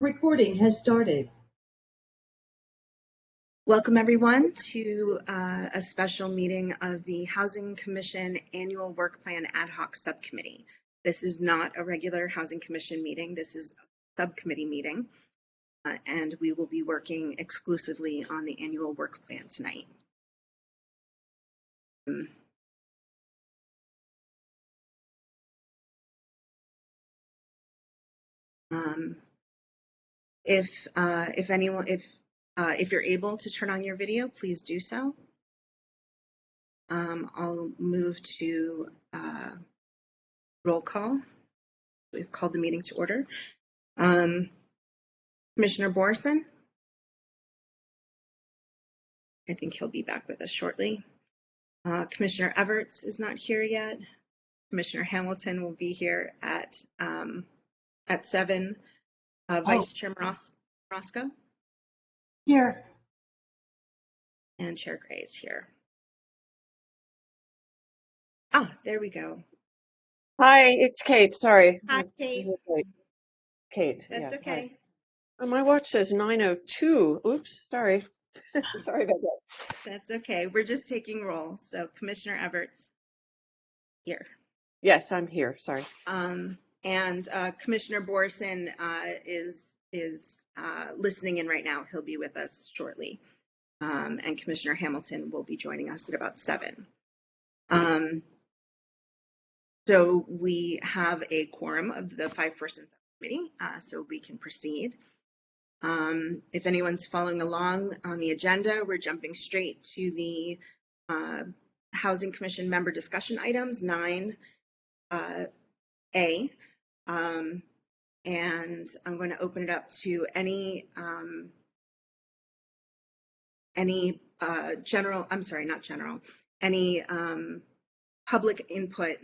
Recording has started. Welcome everyone to a special meeting of the Housing Commission Annual Work Plan Ad Hoc Subcommittee. This is not a regular Housing Commission meeting. This is a subcommittee meeting, and we will be working exclusively on the annual work plan tonight. If you're able to turn on your video, please do so. I'll move to roll call. We've called the meeting to order. Commissioner Borison? I think he'll be back with us shortly. Commissioner Everts is not here yet. Commissioner Hamilton will be here at 7. Vice Chair Roscoe? Here. And Chair Gray is here. Ah, there we go. Hi, it's Kate. Sorry. Hi, Kate. Kate. That's yeah, okay. hi. My watch says 9:02. Oops, sorry. Sorry about that. That's okay. We're just taking roll. So Commissioner Everts here. Yes, I'm here. Sorry. And Commissioner Borison is listening in right now. He'll be with us shortly. And Commissioner Hamilton will be joining us at about 7. So we have a quorum of the 5-person subcommittee, so we can proceed. If anyone's following along on the agenda, we're jumping straight to the Housing Commission member discussion items, 9A. And I'm going to open it up to any public input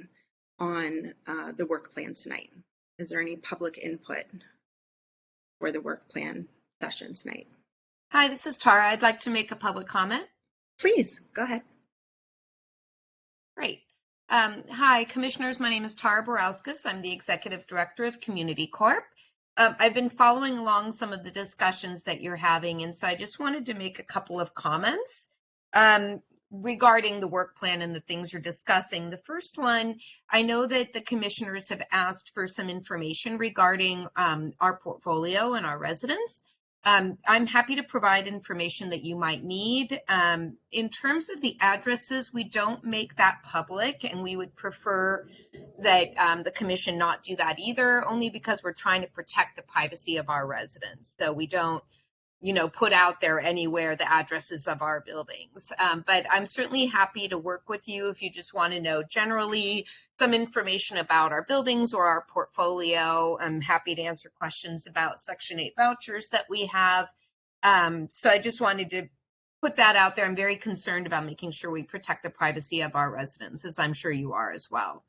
on the work plan tonight. Is there any public input for the work plan session tonight? Hi, this is Tara. I'd like to make a public comment. Please, go ahead. Great. Hi, Commissioners. My name is Tara Borauskas. I'm the Executive Director of Community Corp. I've been following along some of the discussions that you're having, and so I just wanted to make a couple of comments regarding the work plan and the things you're discussing. The first one, I know that the commissioners have asked for some information regarding our portfolio and our residents. I'm happy to provide information that you might need. In terms of the addresses, we don't make that public, and we would prefer that the commission not do that either, only because we're trying to protect the privacy of our residents. So we don't put out there anywhere the addresses of our buildings. But I'm certainly happy to work with you if you just want to know generally some information about our buildings or our portfolio. I'm happy to answer questions about Section 8 vouchers that we have. So I just wanted to put that out there. I'm very concerned about making sure we protect the privacy of our residents, as I'm sure you are as well.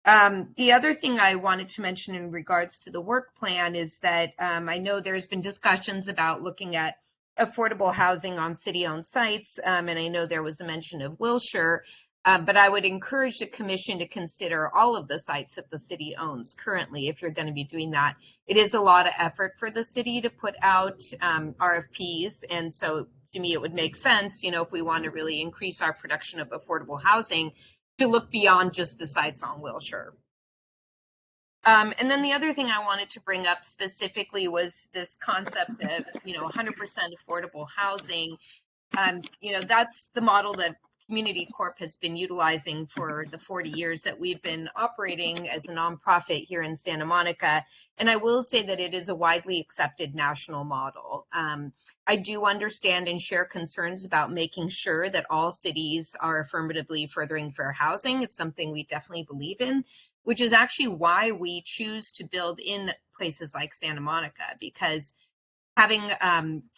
The other thing I wanted to mention in regards to the work plan is that I know there's been discussions about looking at affordable housing on city-owned sites, and I know there was a mention of Wilshire, but I would encourage the commission to consider all of the sites that the city owns currently if you're going to be doing that. It is a lot of effort for the city to put out RFPs, and so to me it would make sense, if we want to really increase our production of affordable housing, to look beyond just the sites on Wilshire. And then the other thing I wanted to bring up specifically was this concept of, 100% affordable housing. That's the model that Community Corp has been utilizing for the 40 years that we've been operating as a nonprofit here in Santa Monica. And I will say that it is a widely accepted national model. I do understand and share concerns about making sure that all cities are affirmatively furthering fair housing. It's something we definitely believe in, which is actually why we choose to build in places like Santa Monica, because having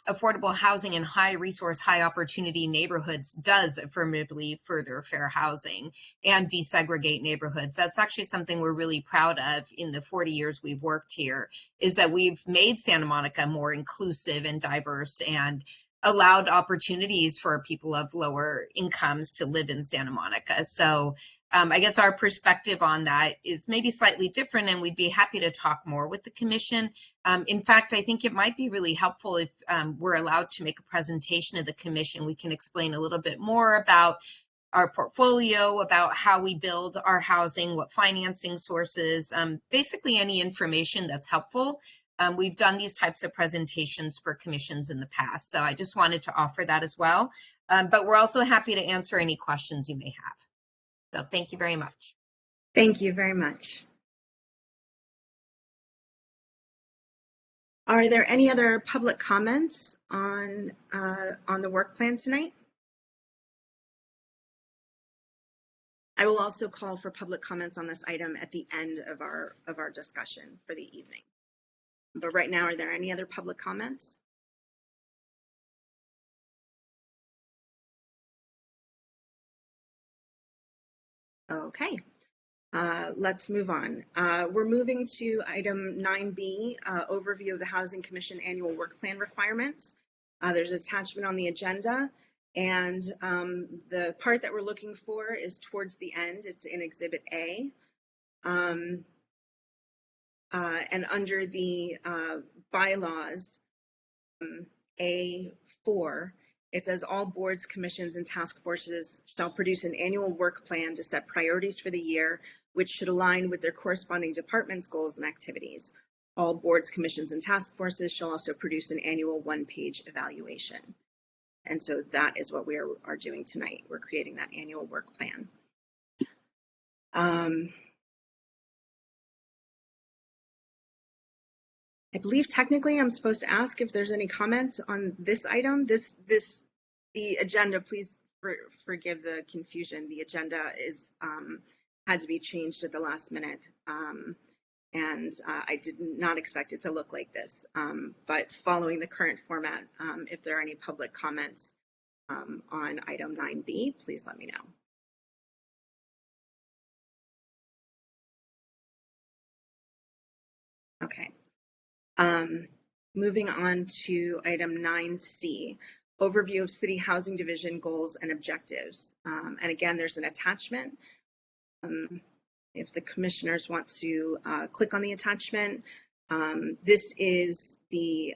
affordable housing in high resource, high opportunity neighborhoods does affirmatively further fair housing and desegregate neighborhoods. That's actually something we're really proud of in the 40 years we've worked here, is that we've made Santa Monica more inclusive and diverse and allowed opportunities for people of lower incomes to live in Santa Monica. So I guess our perspective on that is maybe slightly different, and we'd be happy to talk more with the commission. In fact, I think it might be really helpful if we're allowed to make a presentation of the commission. We can explain a little bit more about our portfolio, about how we build our housing, what financing sources, basically any information that's helpful. We've done these types of presentations for commissions in the past, so I just wanted to offer that as well. But we're also happy to answer any questions you may have. So thank you very much. Thank you very much. Are there any other public comments on the work plan tonight? I will also call for public comments on this item at the end of our discussion for the evening. But right now, are there any other public comments? Okay, let's move on. We're moving to item 9B, overview of the Housing Commission annual work plan requirements. There's an attachment on the agenda, and the part that we're looking for is towards the end. It's in Exhibit A. And under the bylaws, A4, it says all boards, commissions, and task forces shall produce an annual work plan to set priorities for the year, which should align with their corresponding departments' goals and activities. All boards, commissions, and task forces shall also produce an annual one-page evaluation. And so that is what we are doing tonight. We're creating that annual work plan. I believe technically I'm supposed to ask if there's any comment on this item. The agenda, please forgive the confusion. The agenda is had to be changed at the last minute. And I did not expect it to look like this. But following the current format, if there are any public comments on item 9B, please let me know. Okay. Moving on to item 9C, overview of City Housing Division goals and objectives. And again, there's an attachment. If the commissioners want to click on the attachment, this is the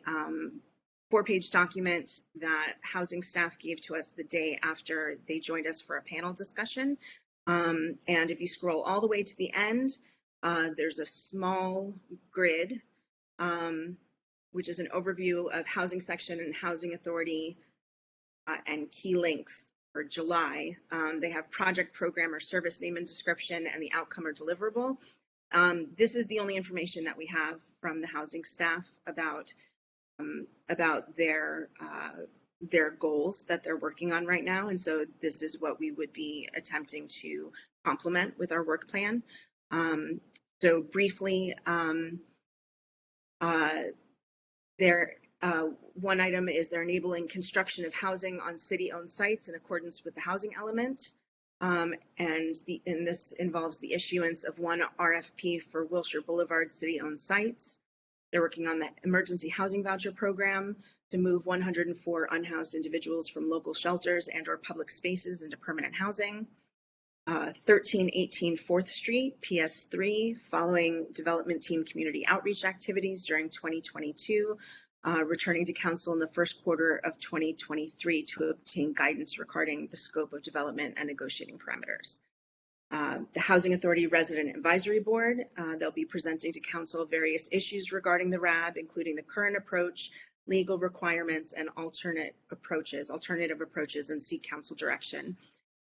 4-page document that housing staff gave to us the day after they joined us for a panel discussion. And if you scroll all the way to the end, there's a small grid, which is an overview of housing section and housing authority and key links for July. They have project, program, or service name and description and the outcome or deliverable. This is the only information that we have from the housing staff about their goals that they're working on right now. And so this is what we would be attempting to complement with our work plan. So briefly, one item is they're enabling construction of housing on city-owned sites in accordance with the housing element. And this involves the issuance of one RFP for Wilshire Boulevard city-owned sites. They're working on the emergency housing voucher program to move 104 unhoused individuals from local shelters and or public spaces into permanent housing. 1318 4th Street, PS3, following development team community outreach activities during 2022, returning to council in the first quarter of 2023 to obtain guidance regarding the scope of development and negotiating parameters. The Housing Authority Resident Advisory Board, they'll be presenting to council various issues regarding the RAB, including the current approach, legal requirements, and alternative approaches, and seek council direction.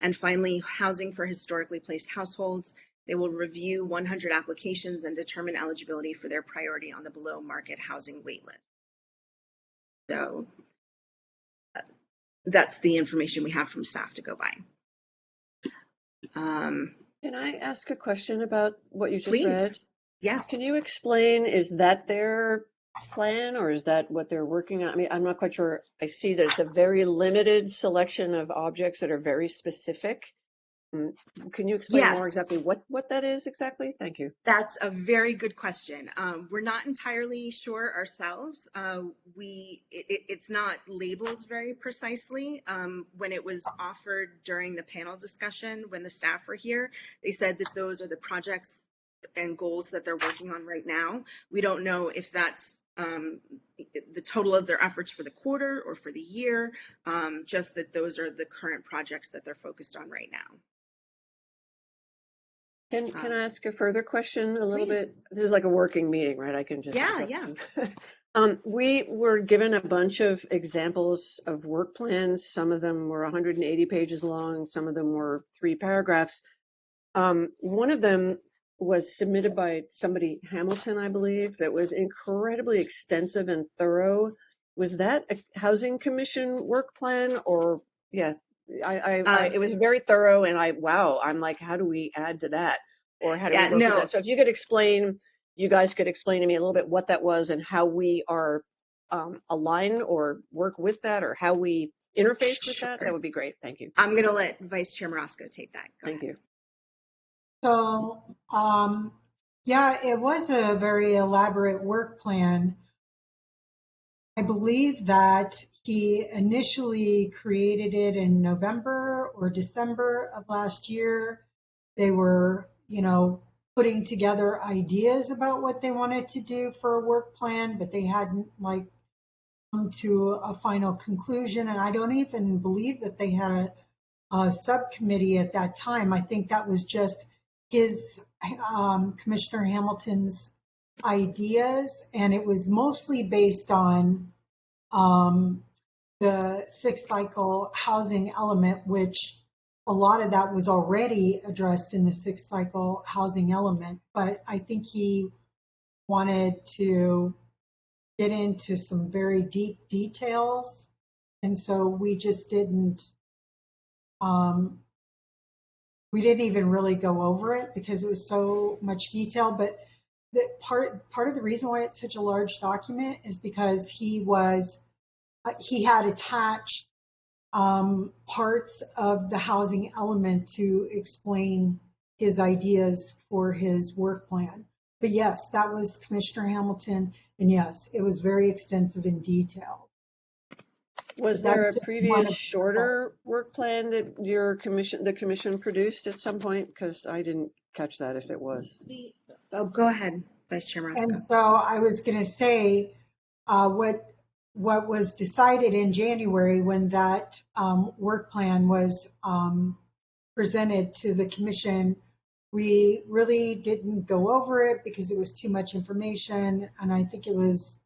And finally, housing for historically placed households. They will review 100 applications and determine eligibility for their priority on the below market housing waitlist. So that's the information we have from staff to go by. Can I ask a question about what you just Please. read? Yes. Can you explain, is that their plan or is that what they're working on? I mean, I'm not quite sure. I see that it's a very limited selection of objects that are very specific. Can you explain more Yes. exactly what that is exactly? Thank you. That's a very good question. We're not entirely sure ourselves. It's not labeled very precisely. When it was offered during the panel discussion, when the staff were here, they said that those are the projects and goals that they're working on right now. We don't know if that's the total of their efforts for the quarter or for the year, just that those are the current projects that they're focused on right now. Can I ask a further question a little Please. bit? This is like a working meeting, right? I can just Yeah, interrupt yeah. you. We were given a bunch of examples of work plans. Some of them were 180 pages long. Some of them were 3 paragraphs. One of them was submitted by somebody, Hamilton, I believe, that was incredibly extensive and thorough. Was that a Housing Commission work plan or, yeah, it was very thorough and I'm like, how do we add to that? Or how do we work with that? So if you could explain, you guys could explain to me a little bit what that was and how we are align or work with that or how we interface with that, that would be great. Thank you. I'm going to let Vice Chair Marasco take that. Thank you. So, yeah, it was a very elaborate work plan. I believe that he initially created it in November or December of last year. They were, putting together ideas about what they wanted to do for a work plan, but they hadn't come to a final conclusion. And I don't even believe that they had a subcommittee at that time. I think that was just his Commissioner Hamilton's ideas, and it was mostly based on the 6th cycle housing element, which a lot of that was already addressed in the 6th cycle housing element. But I think he wanted to get into some very deep details, and so we just didn't. We didn't even really go over it because it was so much detail. But the part of the reason why it's such a large document is because he had attached parts of the housing element to explain his ideas for his work plan. But yes, that was Commissioner Hamilton, and yes, it was very extensive and detailed. Was there a previous shorter work plan that the commission produced at some point? Because I didn't catch that if it was. Go ahead, Vice Chair Marasco. And so I was going to say what was decided in January when that work plan was presented to the commission. We really didn't go over it because it was too much information, and I think it was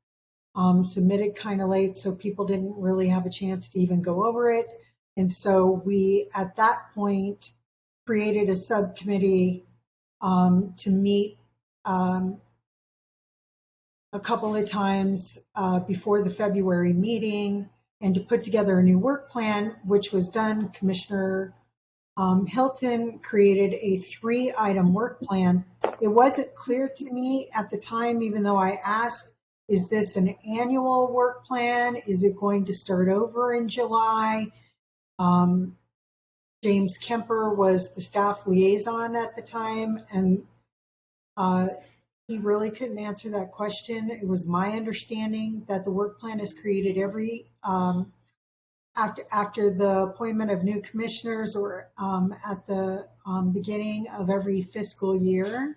submitted kind of late, so people didn't really have a chance to even go over it. And so we, at that point, created a subcommittee to meet a couple of times before the February meeting and to put together a new work plan, which was done. Commissioner Hilton created a 3-item work plan. It wasn't clear to me at the time, even though I asked, is this an annual work plan? Is it going to start over in July? James Kemper was the staff liaison at the time, and he really couldn't answer that question. It was my understanding that the work plan is created every after the appointment of new commissioners or at the beginning of every fiscal year.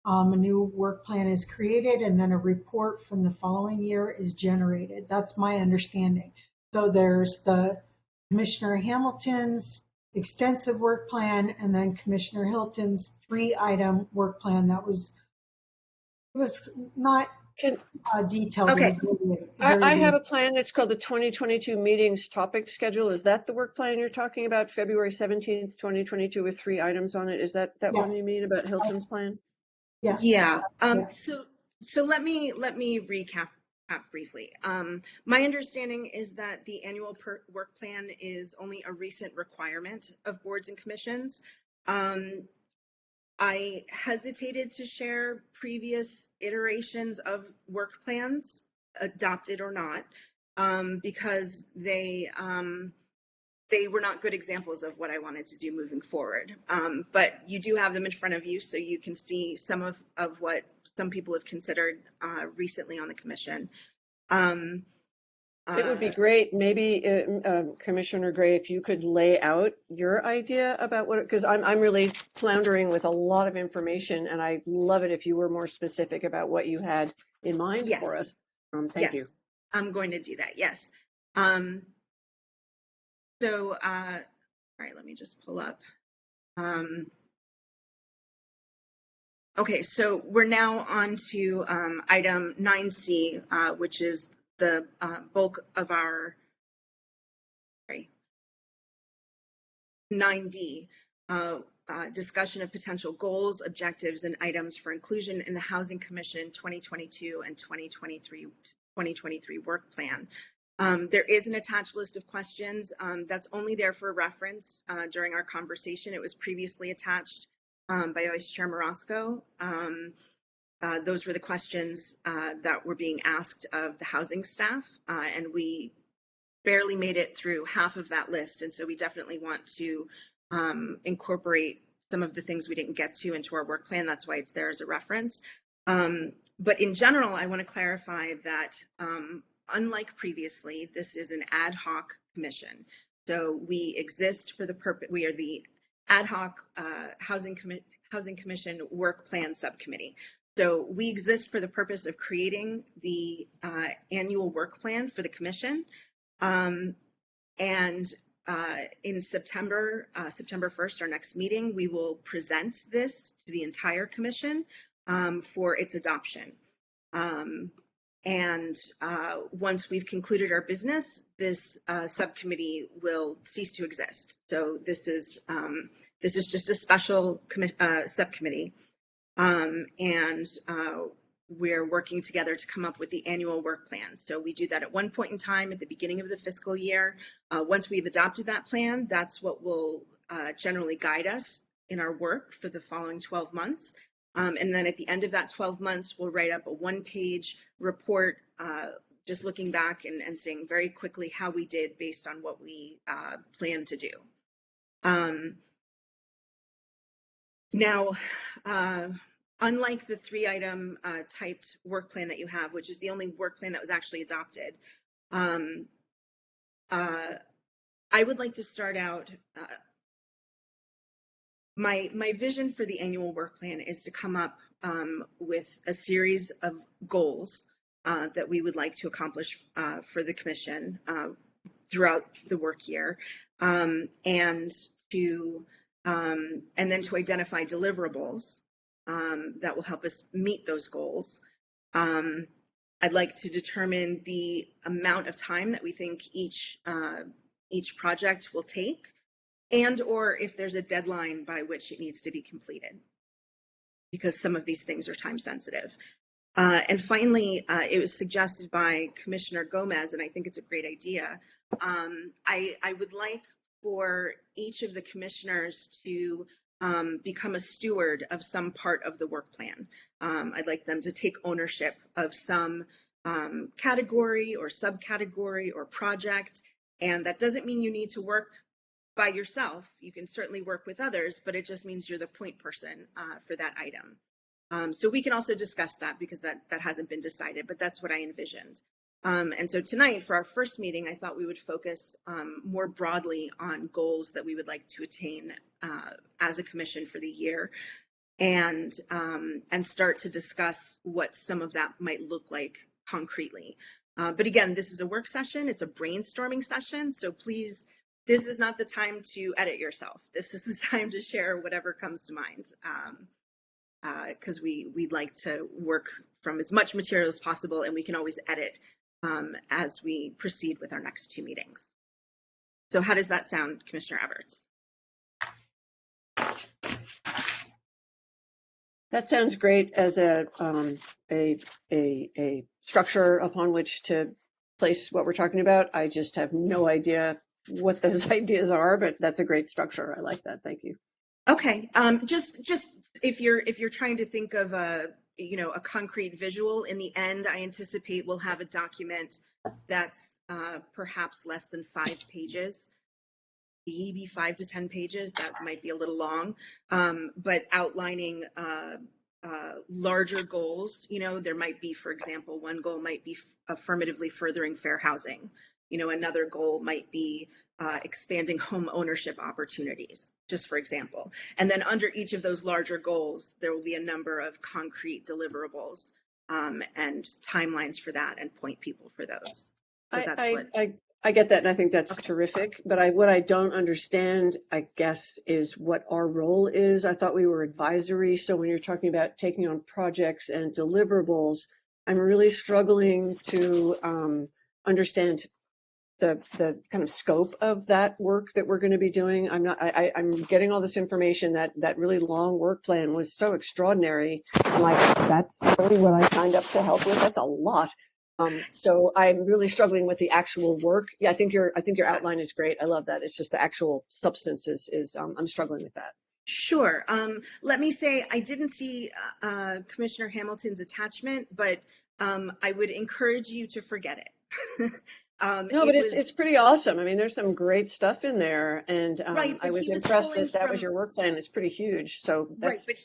A new work plan is created and then a report from the following year is generated. That's my understanding. So there's the Commissioner Hamilton's extensive work plan and then Commissioner Hilton's 3-item work plan that was not detailed. Okay. I have a plan that's called the 2022 meetings topic schedule. Is that the work plan you're talking about, February 17th, 2022 with 3 items on it? Is that Yes. one you mean about Hilton's plan? Yes. Yeah. Yes. So let me recap briefly. My understanding is that the annual work plan is only a recent requirement of boards and commissions. I hesitated to share previous iterations of work plans, adopted or not, because they they were not good examples of what I wanted to do moving forward. But you do have them in front of you, so you can see some of what some people have considered recently on the commission. It would be great, maybe Commissioner Gray, if you could lay out your idea about what, because I'm really floundering with a lot of information, and I love it if you were more specific about what you had in mind Yes. for us. Thank you. I'm going to do that. Yes. All right, let me just pull up. Okay, so we're now on to item 9C, which is the bulk of our, 9D, discussion of potential goals, objectives, and items for inclusion in the Housing Commission 2022 and 2023 work plan. There is an attached list of questions that's only there for reference during our conversation. It was previously attached by Vice Chair Marasco. Those were the questions that were being asked of the housing staff, and we barely made it through half of that list. And so we definitely want to incorporate some of the things we didn't get to into our work plan. That's why it's there as a reference. But in general, I want to clarify that unlike previously, this is an ad hoc commission. So we exist for the purpose, we are the ad hoc Housing Commission Work Plan Subcommittee. So we exist for the purpose of creating the annual work plan for the commission. In September 1st, our next meeting, we will present this to the entire commission for its adoption. Once we've concluded our business, this subcommittee will cease to exist. So this is just a special subcommittee, we're working together to come up with the annual work plan. So we do that at one point in time at the beginning of the fiscal year. Once we've adopted that plan, that's what will generally guide us in our work for the following 12 months. And then at the end of that 12 months, we'll write up a one-page report, just looking back and saying very quickly how we did based on what we plan to do. Now, unlike the 3-item typed work plan that you have, which is the only work plan that was actually adopted, I would like to start out. My vision for the annual work plan is to come up with a series of goals that we would like to accomplish for the commission throughout the work year, and then to identify deliverables that will help us meet those goals. I'd like to determine the amount of time that we think each project will take, and or if there's a deadline by which it needs to be completed, because some of these things are time sensitive. And finally, it was suggested by Commissioner Gomez, and I think it's a great idea. I would like for each of the commissioners to become a steward of some part of the work plan. I'd like them to take ownership of some category or subcategory or project. And that doesn't mean you need to work by yourself. You can certainly work with others, but it just means you're the point person for that item. So we can also discuss that, because that hasn't been decided, but that's what I envisioned. And so tonight, for our first meeting, I thought we would focus more broadly on goals that we would like to attain as a commission for the year, and start to discuss what some of that might look like concretely. But again, this is a work session, it's a brainstorming session, so please, this is not the time to edit yourself. This is the time to share whatever comes to mind, because we'd like to work from as much material as possible, and we can always edit as we proceed with our next 2 meetings. So how does that sound, Commissioner Everts? That sounds great as a structure upon which to place what we're talking about. I just have no idea what those ideas are, but that's a great structure. I like that. Thank you. Okay. Just if you're trying to think of a concrete visual, in the end, I anticipate we'll have a document that's perhaps less than 5 pages. maybe 5 to 10 pages. That might be a little long, but outlining larger goals. There might be, for example, one goal might be affirmatively furthering fair housing. Another goal might be expanding home ownership opportunities, just for example. And then under each of those larger goals, there will be a number of concrete deliverables and timelines for that, and point people for those. So that's I get that, and I think that's terrific. But what I don't understand, I guess, is what our role is. I thought we were advisory. So when you're talking about taking on projects and deliverables, I'm really struggling to understand the kind of scope of that work that we're going to be doing. I'm getting all this information that really long work plan was so extraordinary. I'm like, that's really what I signed up to help with. That's a lot. So I'm really struggling with the actual work. Yeah, I think your outline is great. I love that. It's just the actual substance is I'm struggling with that. Sure. Let me say, I didn't see Commissioner Hamilton's attachment, but I would encourage you to forget it. No, but it's pretty awesome. I mean, there's some great stuff in there, and right, I was impressed that was your work plan. It's pretty huge. So that's... Right,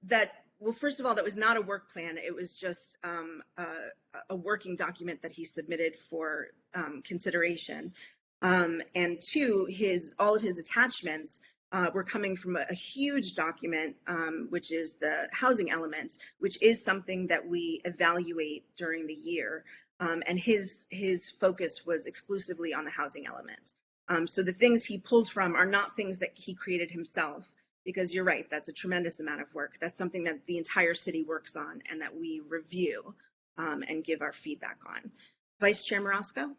but well, first of all, that was not a work plan. It was just a working document that he submitted for consideration. And two, all of his attachments were coming from a huge document, which is the housing element, which is something that we evaluate during the year. And his focus was exclusively on the housing element. So the things he pulled from are not things that he created himself, because you're right, that's a tremendous amount of work. That's something that the entire city works on and that we review and give our feedback on. Vice Chair Marosco?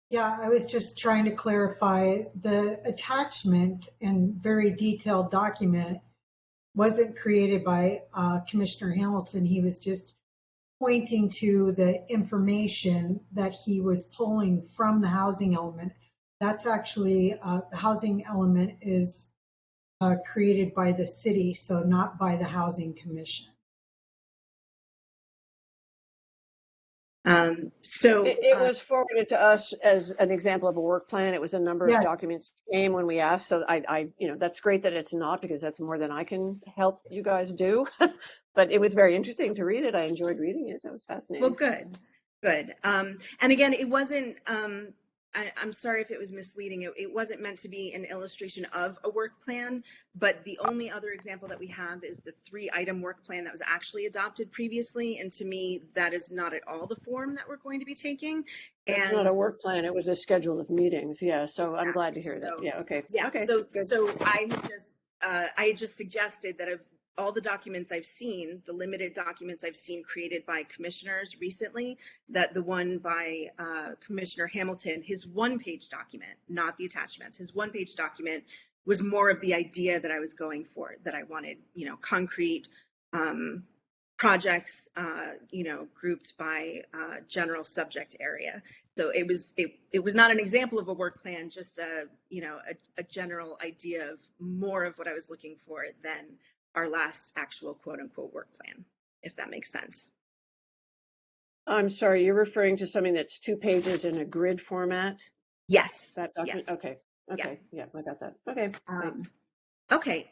Yeah, I was just trying to clarify the attachment and very detailed document wasn't created by Commissioner Hamilton. He was just pointing to the information that he was pulling from the housing element. That's actually, the housing element is created by the city, so not by the Housing Commission. It was forwarded to us as an example of a work plan. It was a number of documents came when we asked. So that's great that it's not, because that's more than I can help you guys do. But it was very interesting to read it. I enjoyed reading it. That was fascinating. Well, good. And again, it wasn't, I'm sorry if it was misleading. It wasn't meant to be an illustration of a work plan, but the only other example that we have is the 3-item work plan that was actually adopted previously. And to me, that is not at all the form that we're going to be taking. It's not a work plan. It was a schedule of meetings. Yeah. So exactly. I'm glad to hear that. Yeah. Okay. Yeah. Okay. So I just suggested that of all the documents I've seen, the limited documents I've seen created by commissioners recently, that the one by Commissioner Hamilton, his 1-page document, not the attachments, his 1-page document was more of the idea that I was going for, that I wanted, concrete projects, grouped by general subject area. So it was not an example of a work plan, just a general idea of more of what I was looking for than our last actual quote unquote work plan, if that makes sense. I'm sorry, you're referring to something that's 2 pages in a grid format? Yes. That document? Yes. Okay. Yeah, I got that. Okay. Okay.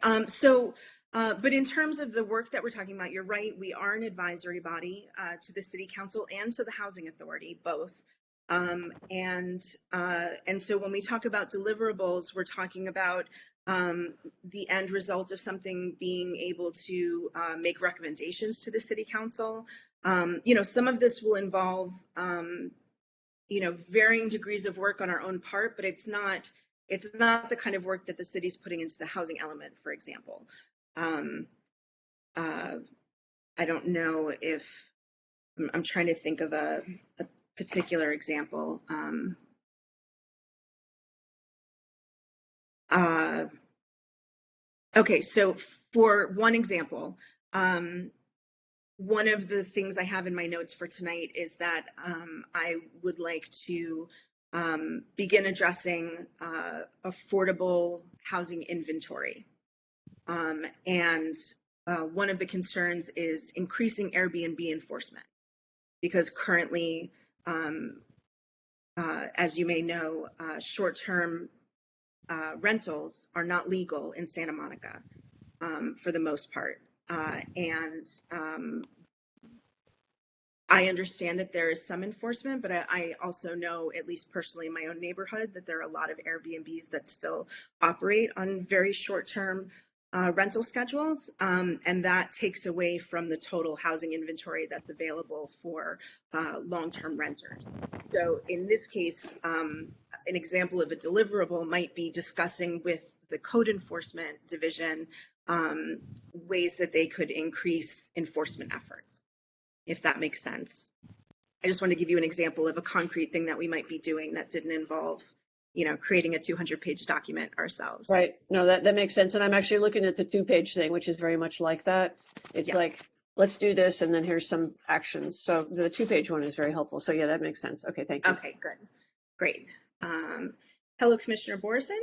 But in terms of the work that we're talking about, you're right. We are an advisory body to the City Council and to the Housing Authority, both. And so when we talk about deliverables, we're talking about the end result of something being able to make recommendations to the City Council. Some of this will involve, varying degrees of work on our own part, but it's not the kind of work that the city's putting into the housing element, for example. I don't know if I'm trying to think of a particular example. Okay, so for one example, one of the things I have in my notes for tonight is that I would like to begin addressing affordable housing inventory. And one of the concerns is increasing Airbnb enforcement, because currently, as you may know, short-term rentals are not legal in Santa Monica for the most part. I understand that there is some enforcement, but I also know, at least personally in my own neighborhood, that there are a lot of Airbnbs that still operate on very short-term rental schedules, and that takes away from the total housing inventory that's available for long-term renters. So in this case, an example of a deliverable might be discussing with the code enforcement division ways that they could increase enforcement efforts, if that makes sense. I just want to give you an example of a concrete thing that we might be doing that didn't involve, creating a 200-page document ourselves. Right. No, that makes sense. And I'm actually looking at the 2-page thing, which is very much like that. It's like, let's do this, and then here's some actions. So the 2-page one is very helpful. So yeah, that makes sense. Okay, thank you. Okay, good. Great. Hello, Commissioner Borison.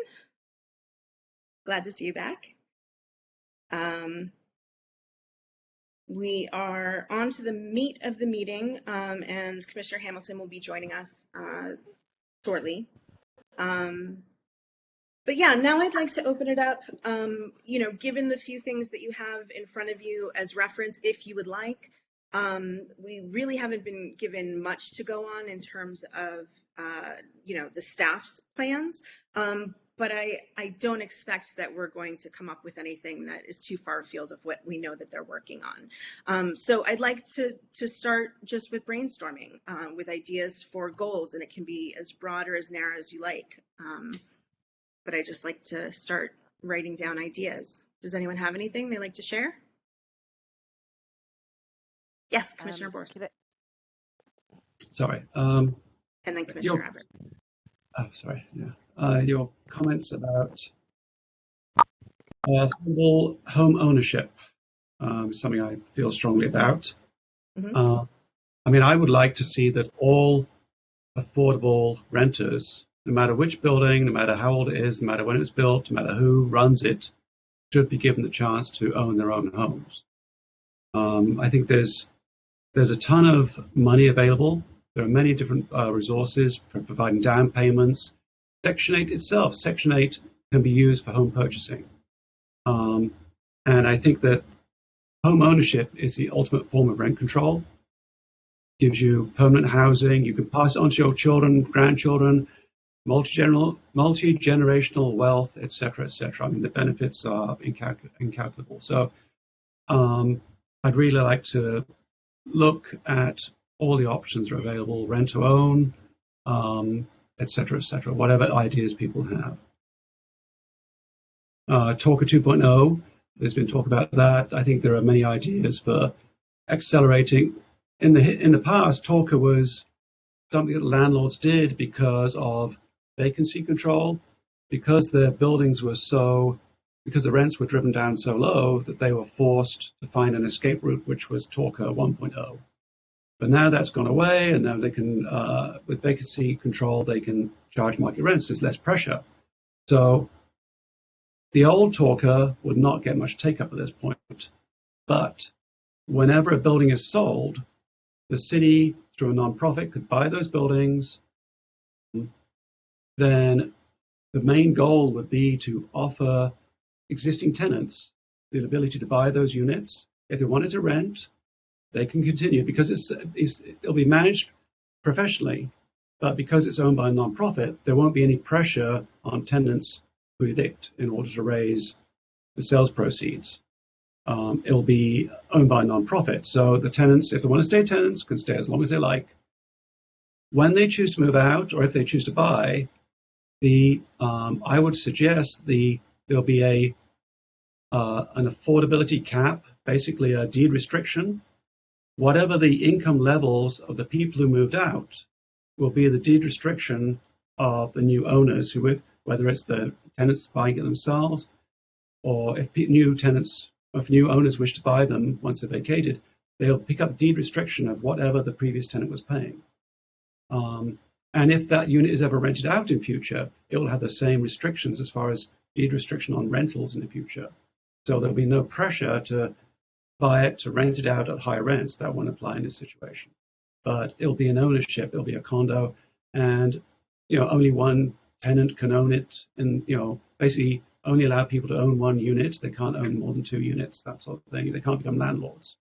Glad to see you back. We are on to the meat of the meeting, and Commissioner Hamilton will be joining us shortly. But yeah, now I'd like to open it up, given the few things that you have in front of you as reference, if you would like. We really haven't been given much to go on in terms of, the staff's plans. But I don't expect that we're going to come up with anything that is too far afield of what we know that they're working on. So I'd like to start just with brainstorming with ideas for goals, and it can be as broad or as narrow as you like. But I just like to start writing down ideas. Does anyone have anything they'd like to share? Yes, Commissioner Borison. Sorry. And then Commissioner Abbott. Oh, sorry. Yeah. Your comments about affordable home ownership, something I feel strongly about. Mm-hmm. I would like to see that all affordable renters, no matter which building, no matter how old it is, no matter when it's built, no matter who runs it, should be given the chance to own their own homes. I think there's a ton of money available. There are many different resources for providing down payments. Section 8 itself, Section 8 can be used for home purchasing. And I think that home ownership is the ultimate form of rent control. It gives you permanent housing. You can pass it on to your children, grandchildren, multi-generational wealth, et cetera, et cetera. The benefits are incalculable. So I'd really like to look at all the options that are available, rent to own, et cetera, whatever ideas people have. Talker 2.0, there's been talk about that. I think there are many ideas for accelerating. In the past, Talker was something that landlords did because of vacancy control, because their buildings were because the rents were driven down so low that they were forced to find an escape route, which was Talker 1.0. But now that's gone away, and now they can, with vacancy control, they can charge market rents. There's less pressure. So the old Talker would not get much take-up at this point. But whenever a building is sold, the city, through a nonprofit, could buy those buildings. Then the main goal would be to offer existing tenants the ability to buy those units. If they wanted to rent, they can continue, because it'll be managed professionally, but because it's owned by a nonprofit, there won't be any pressure on tenants to evict in order to raise the sales proceeds. It'll be owned by a nonprofit, so the tenants, if they want to stay tenants, can stay as long as they like. When they choose to move out, or if they choose to buy, I would suggest there'll be an affordability cap, basically a deed restriction. Whatever the income levels of the people who moved out will be the deed restriction of the new owners, whether it's the tenants buying it themselves, or if new owners wish to buy them once they're vacated, they'll pick up deed restriction of whatever the previous tenant was paying. And if that unit is ever rented out in future, it will have the same restrictions as far as deed restriction on rentals in the future. So there'll be no pressure to buy it, to rent it out at high rents. That won't apply in this situation. But it'll be an ownership, it'll be a condo, and only one tenant can own it, and basically only allow people to own one unit. They can't own more than 2 units, that sort of thing. They can't become landlords.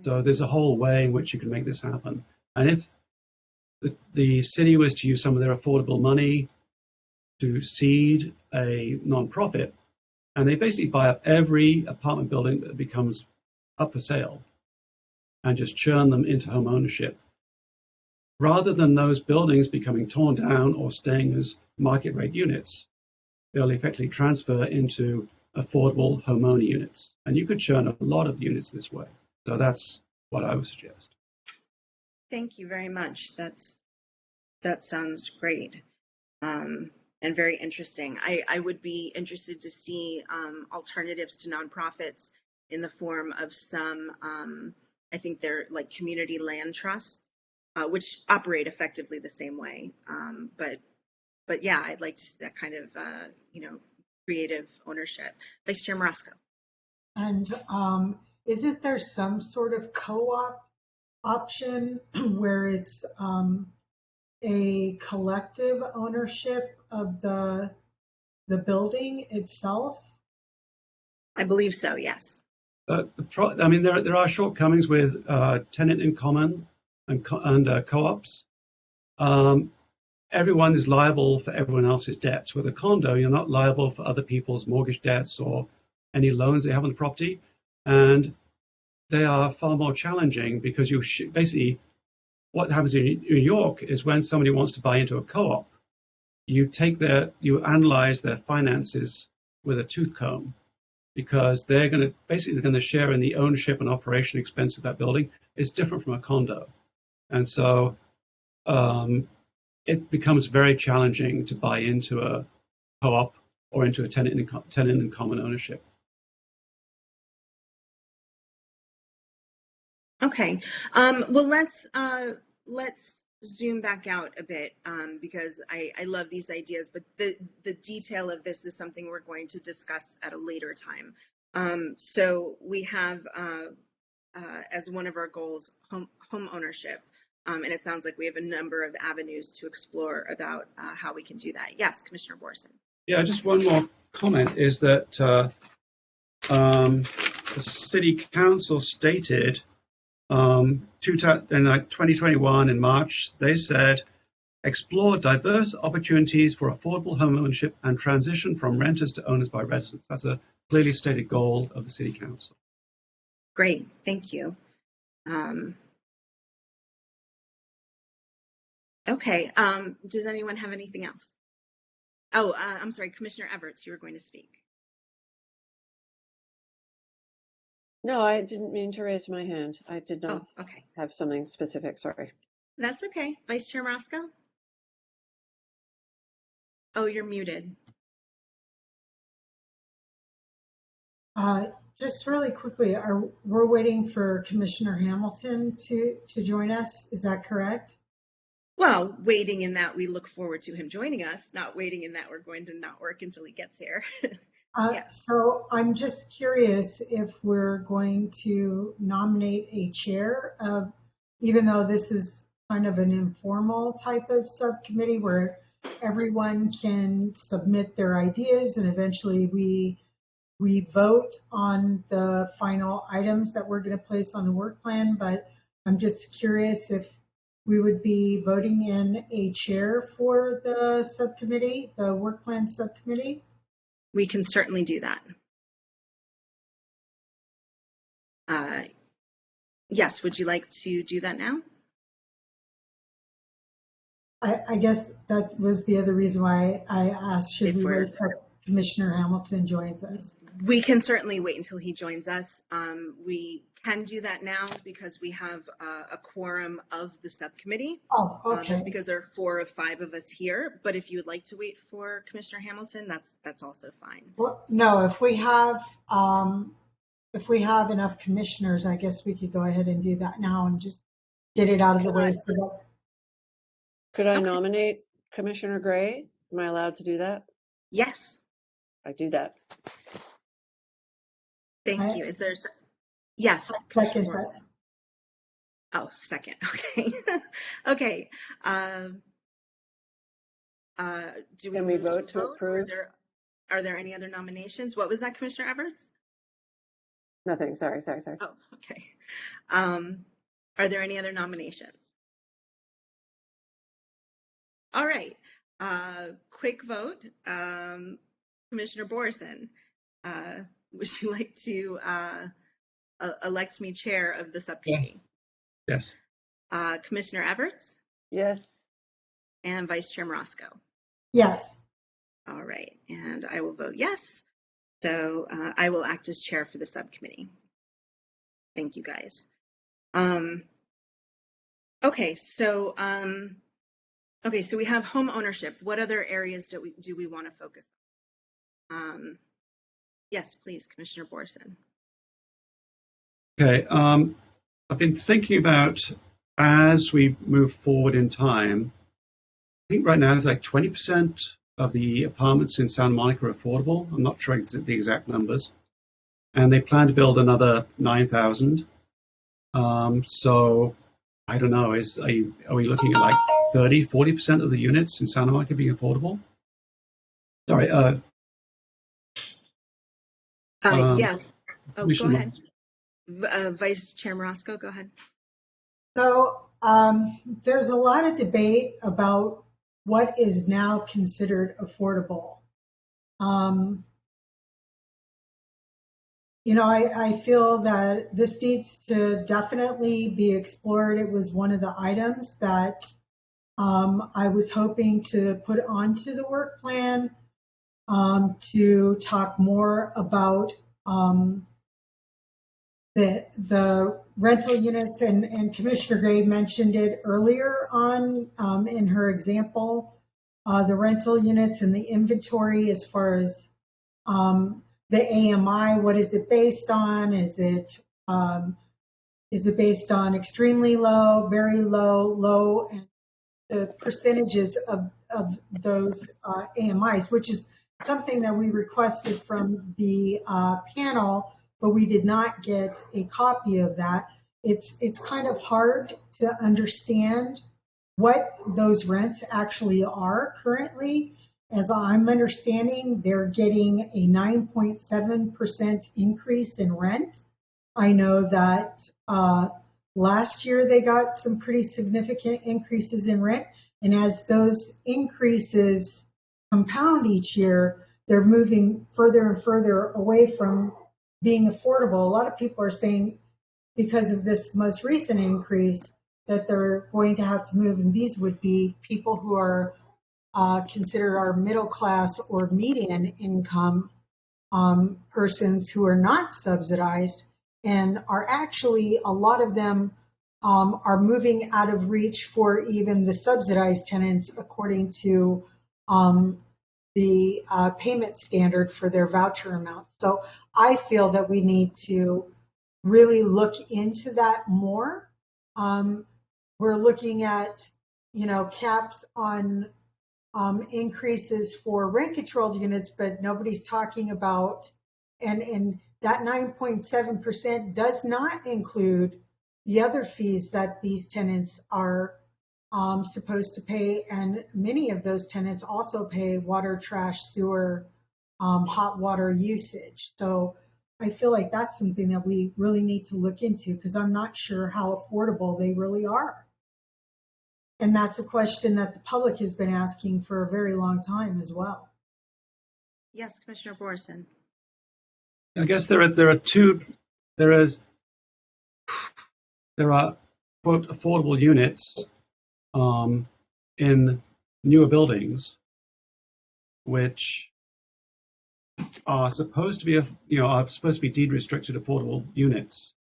So there's a whole way in which you can make this happen. And if the city was to use some of their affordable money to seed a nonprofit, and they basically buy up every apartment building that becomes up for sale and just churn them into home ownership, rather than those buildings becoming torn down or staying as market rate units, they'll effectively transfer into affordable homeowner units. And you could churn a lot of units this way. So that's what I would suggest. Thank you very much. That sounds great. And very interesting. I would be interested to see alternatives to nonprofits in the form of some, I think they're like community land trusts, which operate effectively the same way. But yeah, I'd like to see that kind of, creative ownership. Vice Chair Marasco. And isn't there some sort of co-op option where it's a collective ownership of the building itself? I believe so, yes. There are shortcomings with tenant in common and co-ops. Everyone is liable for everyone else's debts. With a condo, you're not liable for other people's mortgage debts or any loans they have on the property. And they are far more challenging because basically what happens in New York is when somebody wants to buy into a co-op, you analyze their finances with a tooth comb, because they're going to share in the ownership and operation expense of that building. It's different from a condo. And so it becomes very challenging to buy into a co-op or into a tenant in common ownership. Okay. Well, let's zoom back out a bit because I love these ideas, but the detail of this is something we're going to discuss at a later time. So we have as one of our goals home ownership, and it sounds like we have a number of avenues to explore about how we can do that. Yes, Commissioner Borson. Yeah, just one more comment is that the City Council stated in 2021 in March, they said, explore diverse opportunities for affordable home ownership and transition from renters to owners by residents. That's a clearly stated goal of the City Council. Great, thank you. Okay, does anyone have anything else? Oh, I'm sorry, Commissioner Everts, you were going to speak. No, I didn't mean to raise my hand. I did not okay. have something specific, sorry. That's okay. Vice Chair Marasco? Oh, you're muted. Just really quickly, we're waiting for Commissioner Hamilton to join us. Is that correct? Well, waiting in that we look forward to him joining us, not waiting in that we're going to not work until he gets here. Yeah. So I'm just curious if we're going to nominate a chair of, even though this is kind of an informal type of subcommittee where everyone can submit their ideas and eventually we vote on the final items that we're going to place on the work plan. But I'm just curious if we would be voting in a chair for the subcommittee, the work plan subcommittee. We can certainly do that. Yes, would you like to do that now? I guess that was the other reason why I asked, should we wait till Commissioner Hamilton joins us? We can certainly wait until he joins us. We can do that now because we have a quorum of the subcommittee. Oh, okay. Because there are 4 of 5 of us here. But if you would like to wait for Commissioner Hamilton, that's also fine. Well, no, if we have enough commissioners, I guess we could go ahead and do that now and just get it out of the way. Could I nominate Commissioner Gray? Am I allowed to do that? Yes. I do that. Thank you. Is there? Yes. Second. Oh, second. Okay. Okay. Do we Can we move vote to vote, or approve? are there any other nominations? What was that, Commissioner Everts? Nothing, sorry. Oh, okay. Are there any other nominations? All right, quick vote. Commissioner Borison, would you like to elect me chair of the subcommittee? Yes. Commissioner Everts Yes. and Vice Chair Morosco. Yes. All right, and I will vote yes. So I will act as chair for the subcommittee. Thank you, guys. Okay, so we have home ownership. What other areas do we want to focus on? Yes, please, Commissioner Borison. Okay. I've been thinking about as we move forward in time. I think right now it's like 20% of the apartments in Santa Monica are affordable. I'm not sure the exact numbers, and they plan to build another 9,000. So I don't know. Are we looking at like 30-40% of the units in Santa Monica being affordable? Sorry. Yes. Oh, go ahead. Vice Chair Morosco, go ahead. So there's a lot of debate about what is now considered affordable. I feel that this needs to definitely be explored. It was one of the items that I was hoping to put onto the work plan to talk more about the rental units, and Commissioner Gray mentioned it earlier on in her example, the rental units and the inventory as far as the AMI. What is it based on? Is it based on extremely low, very low, low, and the percentages of those AMIs, which is something that we requested from the panel, but we did not get a copy of that. It's kind of hard to understand what those rents actually are currently. As I'm understanding, they're getting a 9.7% increase in rent. I know that last year they got some pretty significant increases in rent, and as those increases compound each year, they're moving further and further away from being affordable. A lot of people are saying because of this most recent increase that they're going to have to move, and these would be people who are considered our middle class or median income persons who are not subsidized, and are actually, a lot of them are moving out of reach for even the subsidized tenants according to the payment standard for their voucher amount. So I feel that we need to really look into that more. We're looking at, caps on increases for rent-controlled units, but nobody's talking about, and that 9.7% does not include the other fees that these tenants are supposed to pay, and many of those tenants also pay water, trash, sewer, hot water usage. So I feel like that's something that we really need to look into, because I'm not sure how affordable they really are. And that's a question that the public has been asking for a very long time as well. Yes, Commissioner Borison. I guess there are quote affordable units in newer buildings, which are supposed to be deed restricted affordable units,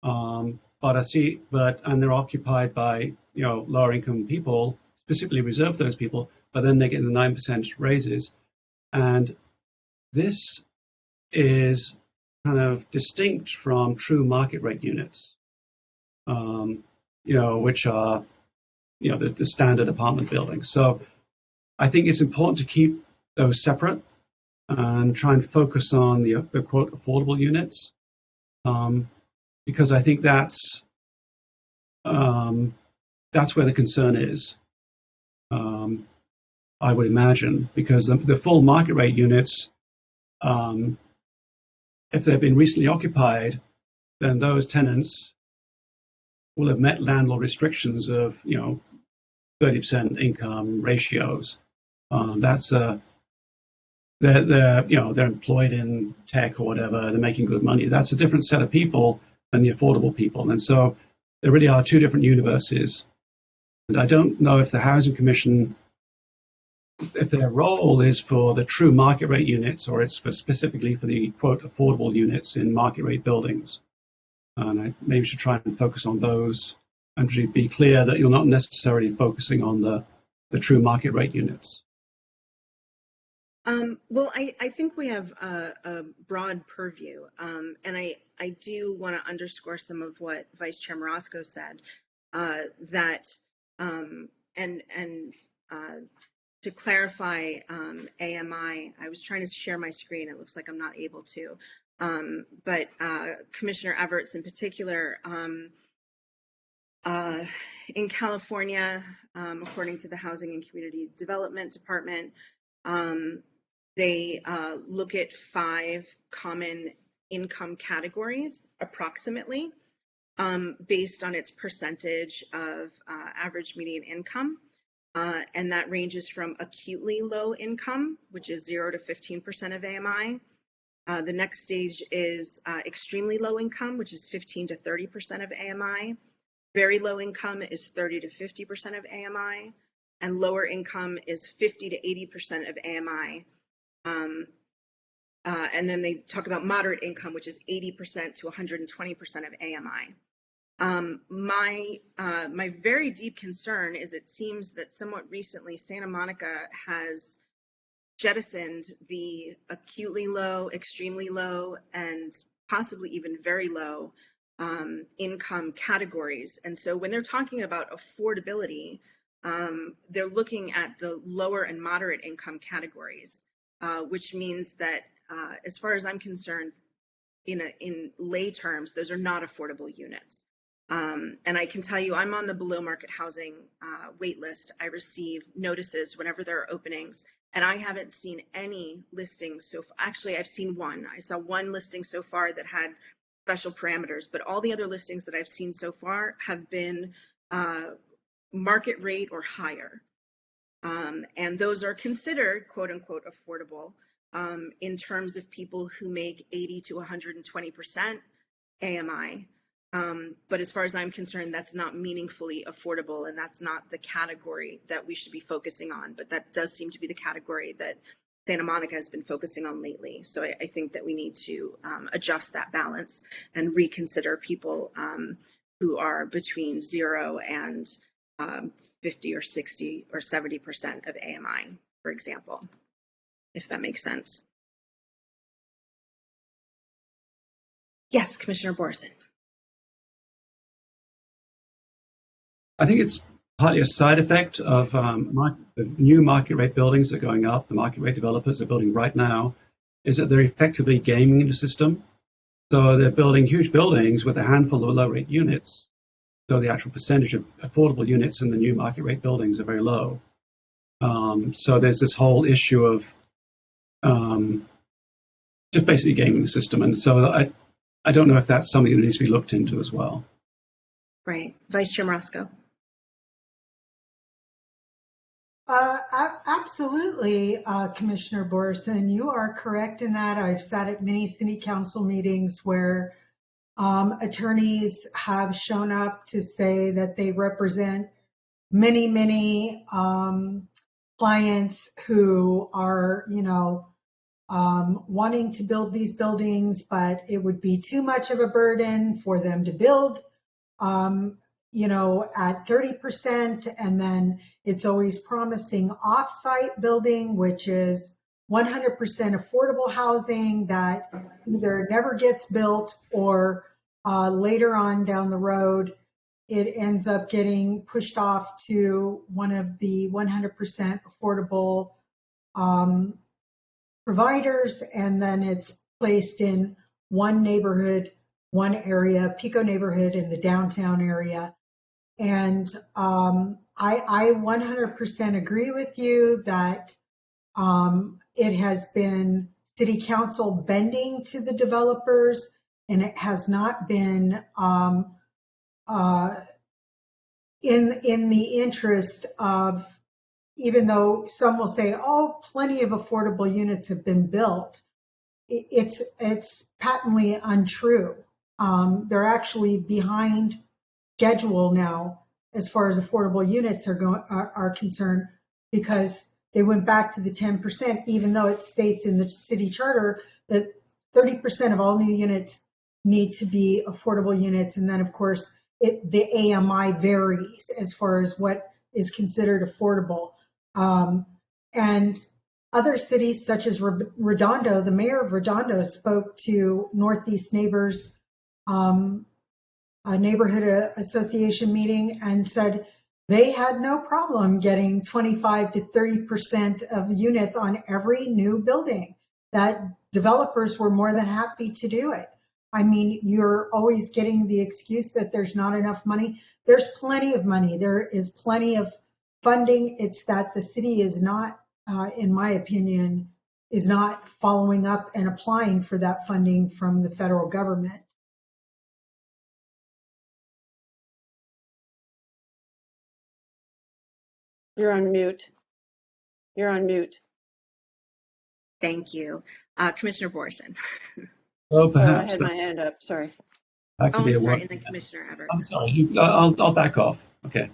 and they're occupied by lower income people, specifically reserved for those people, but then they get the 9% raises, and this is kind of distinct from true market rate units, which are the standard apartment buildings. So I think it's important to keep those separate and try and focus on the quote affordable units, because I think that's where the concern is. I would imagine, because the full market rate units, if they've been recently occupied, then those tenants will have met landlord restrictions of 30% income ratios. They're employed in tech or whatever. They're making good money. That's a different set of people than the affordable people. And so there really are two different universes. And I don't know if the Housing Commission, if their role is for the true market rate units or it's specifically for the quote affordable units in market rate buildings. And I maybe should try and focus on those and to be clear that you're not necessarily focusing on the true market rate units. Well, I think we have a broad purview, and I do want to underscore some of what Vice Chair Marasco said, that to clarify AMI, I was trying to share my screen. It looks like I'm not able to, but Commissioner Everts in particular, in California, according to the Housing and Community Development Department, they look at 5 common income categories, approximately, based on its percentage of average median income. And that ranges from acutely low income, which is 0 to 15% of AMI. The next stage is extremely low income, which is 15 to 30% of AMI. Very low income is 30 to 50% of AMI. And lower income is 50 to 80% of AMI. And then they talk about moderate income, which is 80% to 120% of AMI. My very deep concern is it seems that somewhat recently Santa Monica has jettisoned the acutely low, extremely low, and possibly even very low income categories. And so when they're talking about affordability, they're looking at the lower and moderate income categories, which means that as far as I'm concerned, in lay terms, those are not affordable units. And I can tell you, I'm on the below market housing wait list. I receive notices whenever there are openings, and I haven't seen any listings so far. Actually, I've seen one. I saw one listing so far that had special parameters, but all the other listings that I've seen so far have been market rate or higher. And those are considered quote unquote affordable in terms of people who make 80 to 120% AMI. But as far as I'm concerned, that's not meaningfully affordable, and that's not the category that we should be focusing on. But that does seem to be the category that Santa Monica has been focusing on lately. So I think that we need to adjust that balance and reconsider people who are between 0 and 50 or 60 or 70% of AMI, for example, if that makes sense. Yes, Commissioner Borison. I think it's partly a side effect of the new market rate buildings that are going up, the market rate developers are building right now, is that they're effectively gaming the system. So they're building huge buildings with a handful of low rate units. So the actual percentage of affordable units in the new market rate buildings are very low. So there's this whole issue of just basically gaming the system. And so I don't know if that's something that needs to be looked into as well. Right. Vice Chair Marasco. Absolutely, Commissioner Borison, you are correct in that. I've sat at many city council meetings where attorneys have shown up to say that they represent many clients who are, wanting to build these buildings, but it would be too much of a burden for them to build, at 30%, and then it's always promising off-site building, which is 100% affordable housing that either never gets built or later on down the road, it ends up getting pushed off to one of the 100% affordable providers, and then it's placed in one neighborhood, one area, Pico neighborhood in the downtown area. And I 100% agree with you that it has been city council bending to the developers, and it has not been in the interest of, even though some will say, oh, plenty of affordable units have been built, it's patently untrue. They're actually behind schedule now as far as affordable units are concerned, because they went back to the 10%, even though it states in the city charter that 30% of all new units need to be affordable units. And then, of course, the AMI varies as far as what is considered affordable. And other cities, such as Redondo, the mayor of Redondo spoke to Northeast Neighbors, a neighborhood association meeting, and said they had no problem getting 25 to 30% of units on every new building, that developers were more than happy to do it. I mean, you're always getting the excuse that there's not enough money. There's plenty of money. There is plenty of funding. It's that the city is not, in my opinion, is not following up and applying for that funding from the federal government. You're on mute. You're on mute. Thank you. Commissioner Borison. Oh, I perhaps had my hand up. Sorry. that could Oh, be I'm a sorry, one. and then Commissioner Everts. I'm sorry. I'll back off. Okay.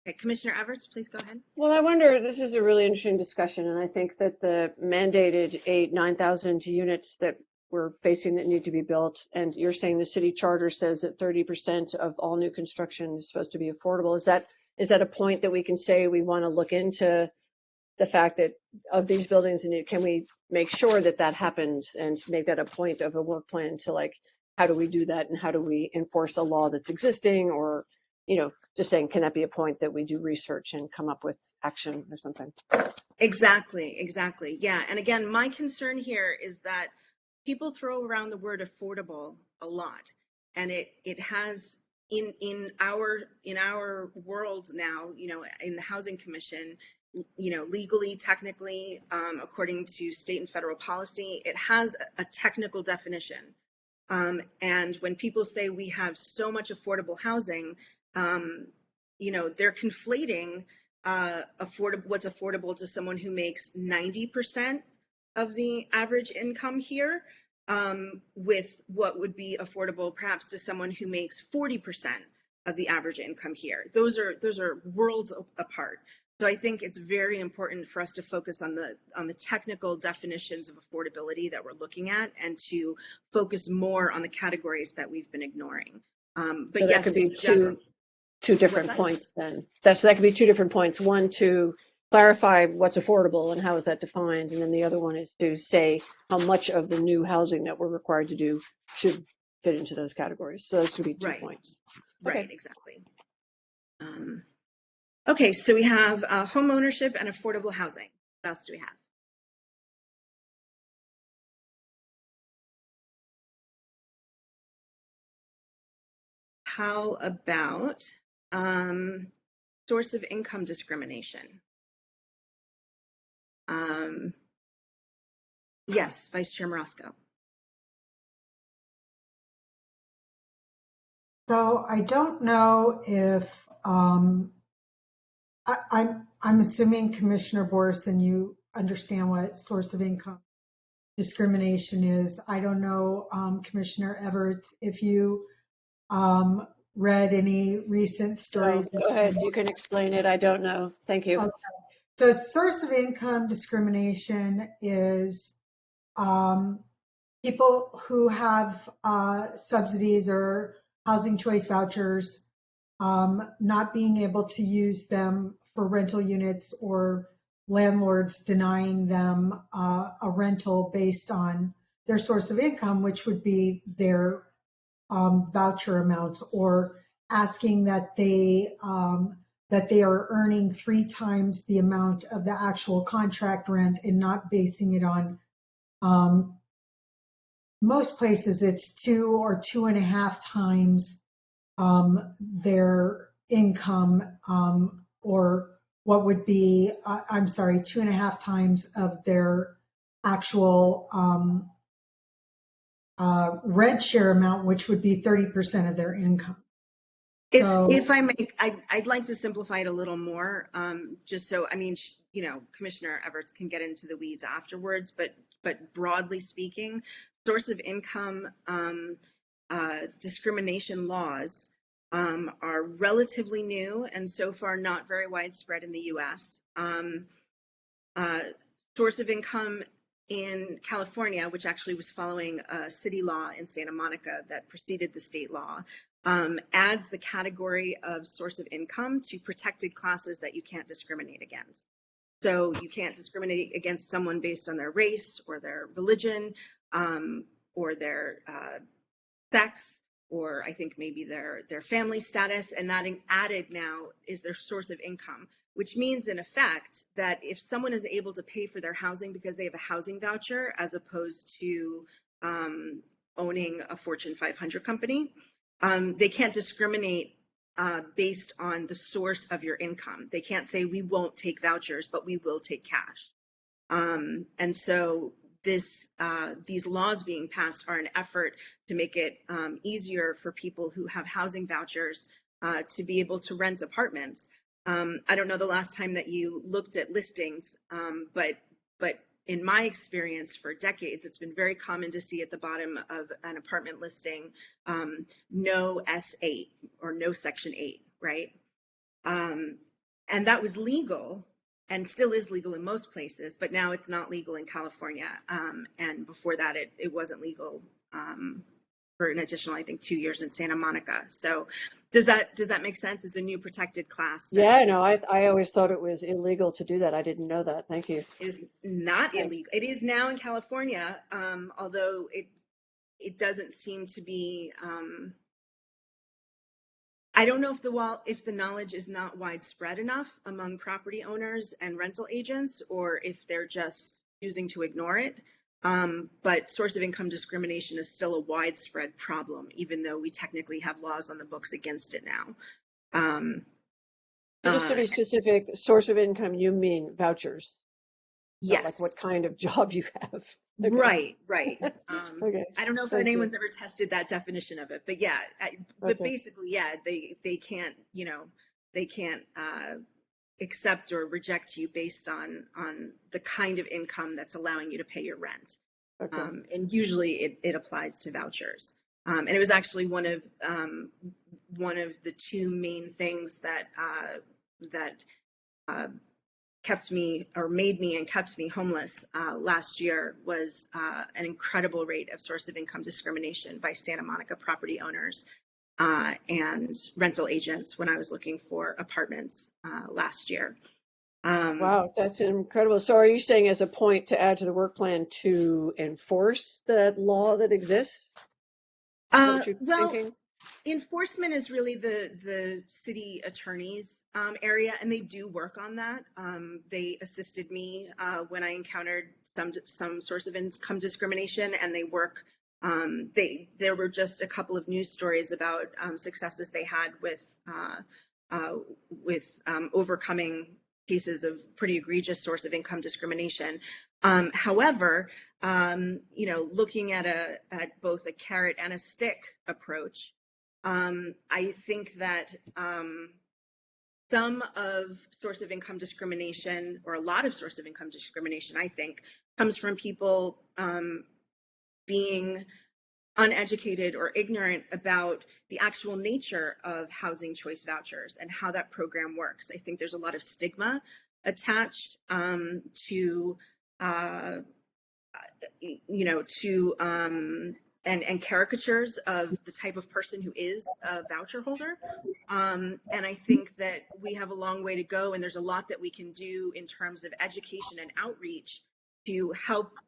Okay, Commissioner Everts, please go ahead. Well, I wonder, this is a really interesting discussion, and I think that the mandated 9,000 units that we're facing that need to be built, and you're saying the city charter says that 30% of all new construction is supposed to be affordable. Is that a point that we can say we want to look into the fact that of these buildings, and can we make sure that that happens and make that a point of a work plan to, like, how do we do that and how do we enforce a law that's existing, or, you know, just saying, can that be a point that we do research and come up with action or something? Exactly. Yeah, and again, my concern here is that people throw around the word affordable a lot, and it has in our world now, you know, in the Housing Commission, you know, legally, technically, according to state and federal policy, it has a technical definition. And when people say we have so much affordable housing, you know, they're conflating what's affordable to someone who makes 90% of the average income here with what would be affordable perhaps to someone who makes 40% of the average income here. Those are worlds apart. So I think it's very important for us to focus on the technical definitions of affordability that we're looking at, and to focus more on the categories that we've been ignoring. But so that yes, could be two different points then. So that could be two different points. One, to clarify what's affordable and how is that defined, and then the other one is to say how much of the new housing that we're required to do should fit into those categories. So those should be 2 points. Right, Okay. exactly. Okay, so we have home ownership and affordable housing. What else do we have? How about source of income discrimination? Yes, Vice Chair Marosco. So I don't know if I'm assuming, Commissioner Borison, you understand what source of income discrimination is. I don't know, Commissioner Everts, if you read any recent stories. Go ahead, you can explain it. I don't know. Thank you. Okay. So source of income discrimination is people who have subsidies or housing choice vouchers not being able to use them for rental units, or landlords denying them a rental based on their source of income, which would be their voucher amounts, or asking that they are earning 3 times the amount of the actual contract rent and not basing it on, most places it's 2 or 2.5 times their income or what would be, I'm sorry, 2.5 times of their actual red share amount, which would be 30% of their income. If I may, I'd like to simplify it a little more, just so, I mean, Commissioner Everts can get into the weeds afterwards, but broadly speaking, source of income discrimination laws are relatively new and so far not very widespread in the U.S. Source of income in California, which actually was following a city law in Santa Monica that preceded the state law, adds the category of source of income to protected classes that you can't discriminate against. So you can't discriminate against someone based on their race or their religion or their sex, or I think maybe their family status, and that added now is their source of income, which means in effect that if someone is able to pay for their housing because they have a housing voucher as opposed to owning a Fortune 500 company, they can't discriminate based on the source of your income. They can't say we won't take vouchers, but we will take cash. And so these laws being passed are an effort to make it easier for people who have housing vouchers to be able to rent apartments. I don't know the last time that you looked at listings, but in my experience for decades, it's been very common to see at the bottom of an apartment listing, no S8 or no Section 8, right? And that was legal and still is legal in most places, but now it's not legal in California. And before that, it wasn't legal for an additional, I think, 2 years in Santa Monica. So does that make sense? It's a new protected class. Yeah, no, I always thought it was illegal to do that. I didn't know that. Thank you. It is not illegal. It is now in California, although it doesn't seem to be. I don't know if the knowledge is not widespread enough among property owners and rental agents, or if they're just choosing to ignore it. But source of income discrimination is still a widespread problem, even though we technically have laws on the books against it now. Just to be specific, source of income, you mean vouchers? Yes. Like what kind of job you have. Okay. Right. Okay. I don't know if anyone's ever tested that definition of it, but yeah, but basically, yeah, they can't, they can't accept or reject you based on the kind of income that's allowing you to pay your rent. Okay. And usually it applies to vouchers. And it was actually one of the two main things that kept me or made me and kept me homeless last year was an incredible rate of source of income discrimination by Santa Monica property owners and rental agents when I was looking for apartments last year. Wow, that's incredible. So are you saying as a point to add to the work plan to enforce that law that exists? Well, thinking? Enforcement is really the city attorney's area, and they do work on that. They assisted me when I encountered some source of income discrimination, and they work. There were just a couple of news stories about successes they had with overcoming cases of pretty egregious source of income discrimination. However, looking at both a carrot and a stick approach. I think that some of source of income discrimination, or a lot of source of income discrimination, I think, comes from people being uneducated or ignorant about the actual nature of housing choice vouchers and how that program works. I think there's a lot of stigma attached to and caricatures of the type of person who is a voucher holder. And I think that we have a long way to go, and there's a lot that we can do in terms of education and outreach to help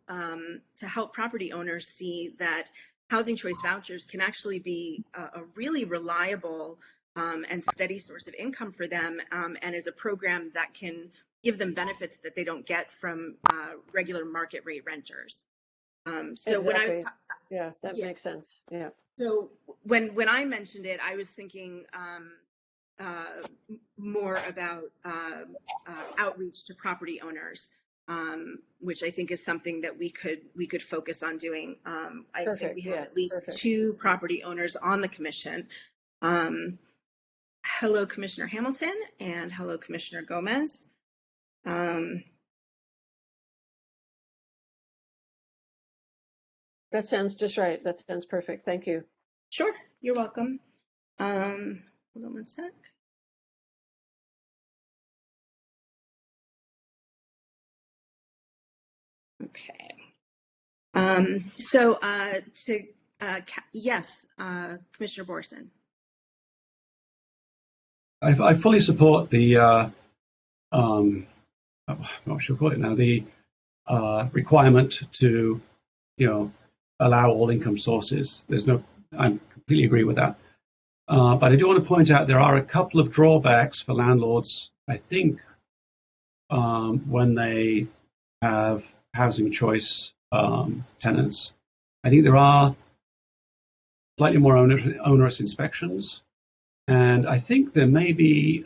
property owners see that housing choice vouchers can actually be a really reliable and steady source of income for them, and is a program that can give them benefits that they don't get from regular market rate renters. So exactly. When I was that makes sense. Yeah. So when I mentioned it, I was thinking more about outreach to property owners, which I think is something that we could focus on doing. I think we have at least 2 property owners on the commission. Hello, Commissioner Hamilton, and hello, Commissioner Gomez. That sounds just right. That sounds perfect. Thank you. Sure, you're welcome. Hold on one sec. Okay. Yes, Commissioner Borson. I fully support the what should we call it now? The requirement to, allow all income sources. I completely agree with that. But I do want to point out there are a couple of drawbacks for landlords, I think, when they have housing choice tenants. I think there are slightly more onerous inspections. And I think there may be,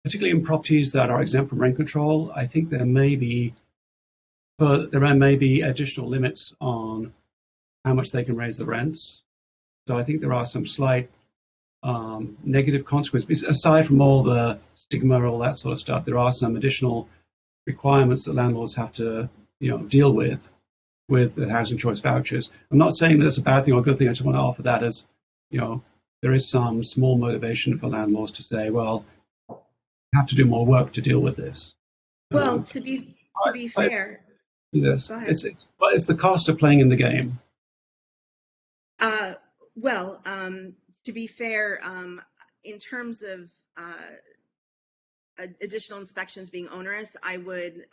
particularly in properties that are exempt from rent control, I think there may be additional limits on how much they can raise the rents. So I think there are some slight negative consequences. Aside from all the stigma, all that sort of stuff, there are some additional requirements that landlords have to, deal with the housing choice vouchers. I'm not saying that it's a bad thing or a good thing. I just want to offer that as, there is some small motivation for landlords to say, well, we have to do more work to deal with this. Well, to be fair, yes, it's the cost of playing in the game. To be fair, in terms of additional inspections being onerous, I would,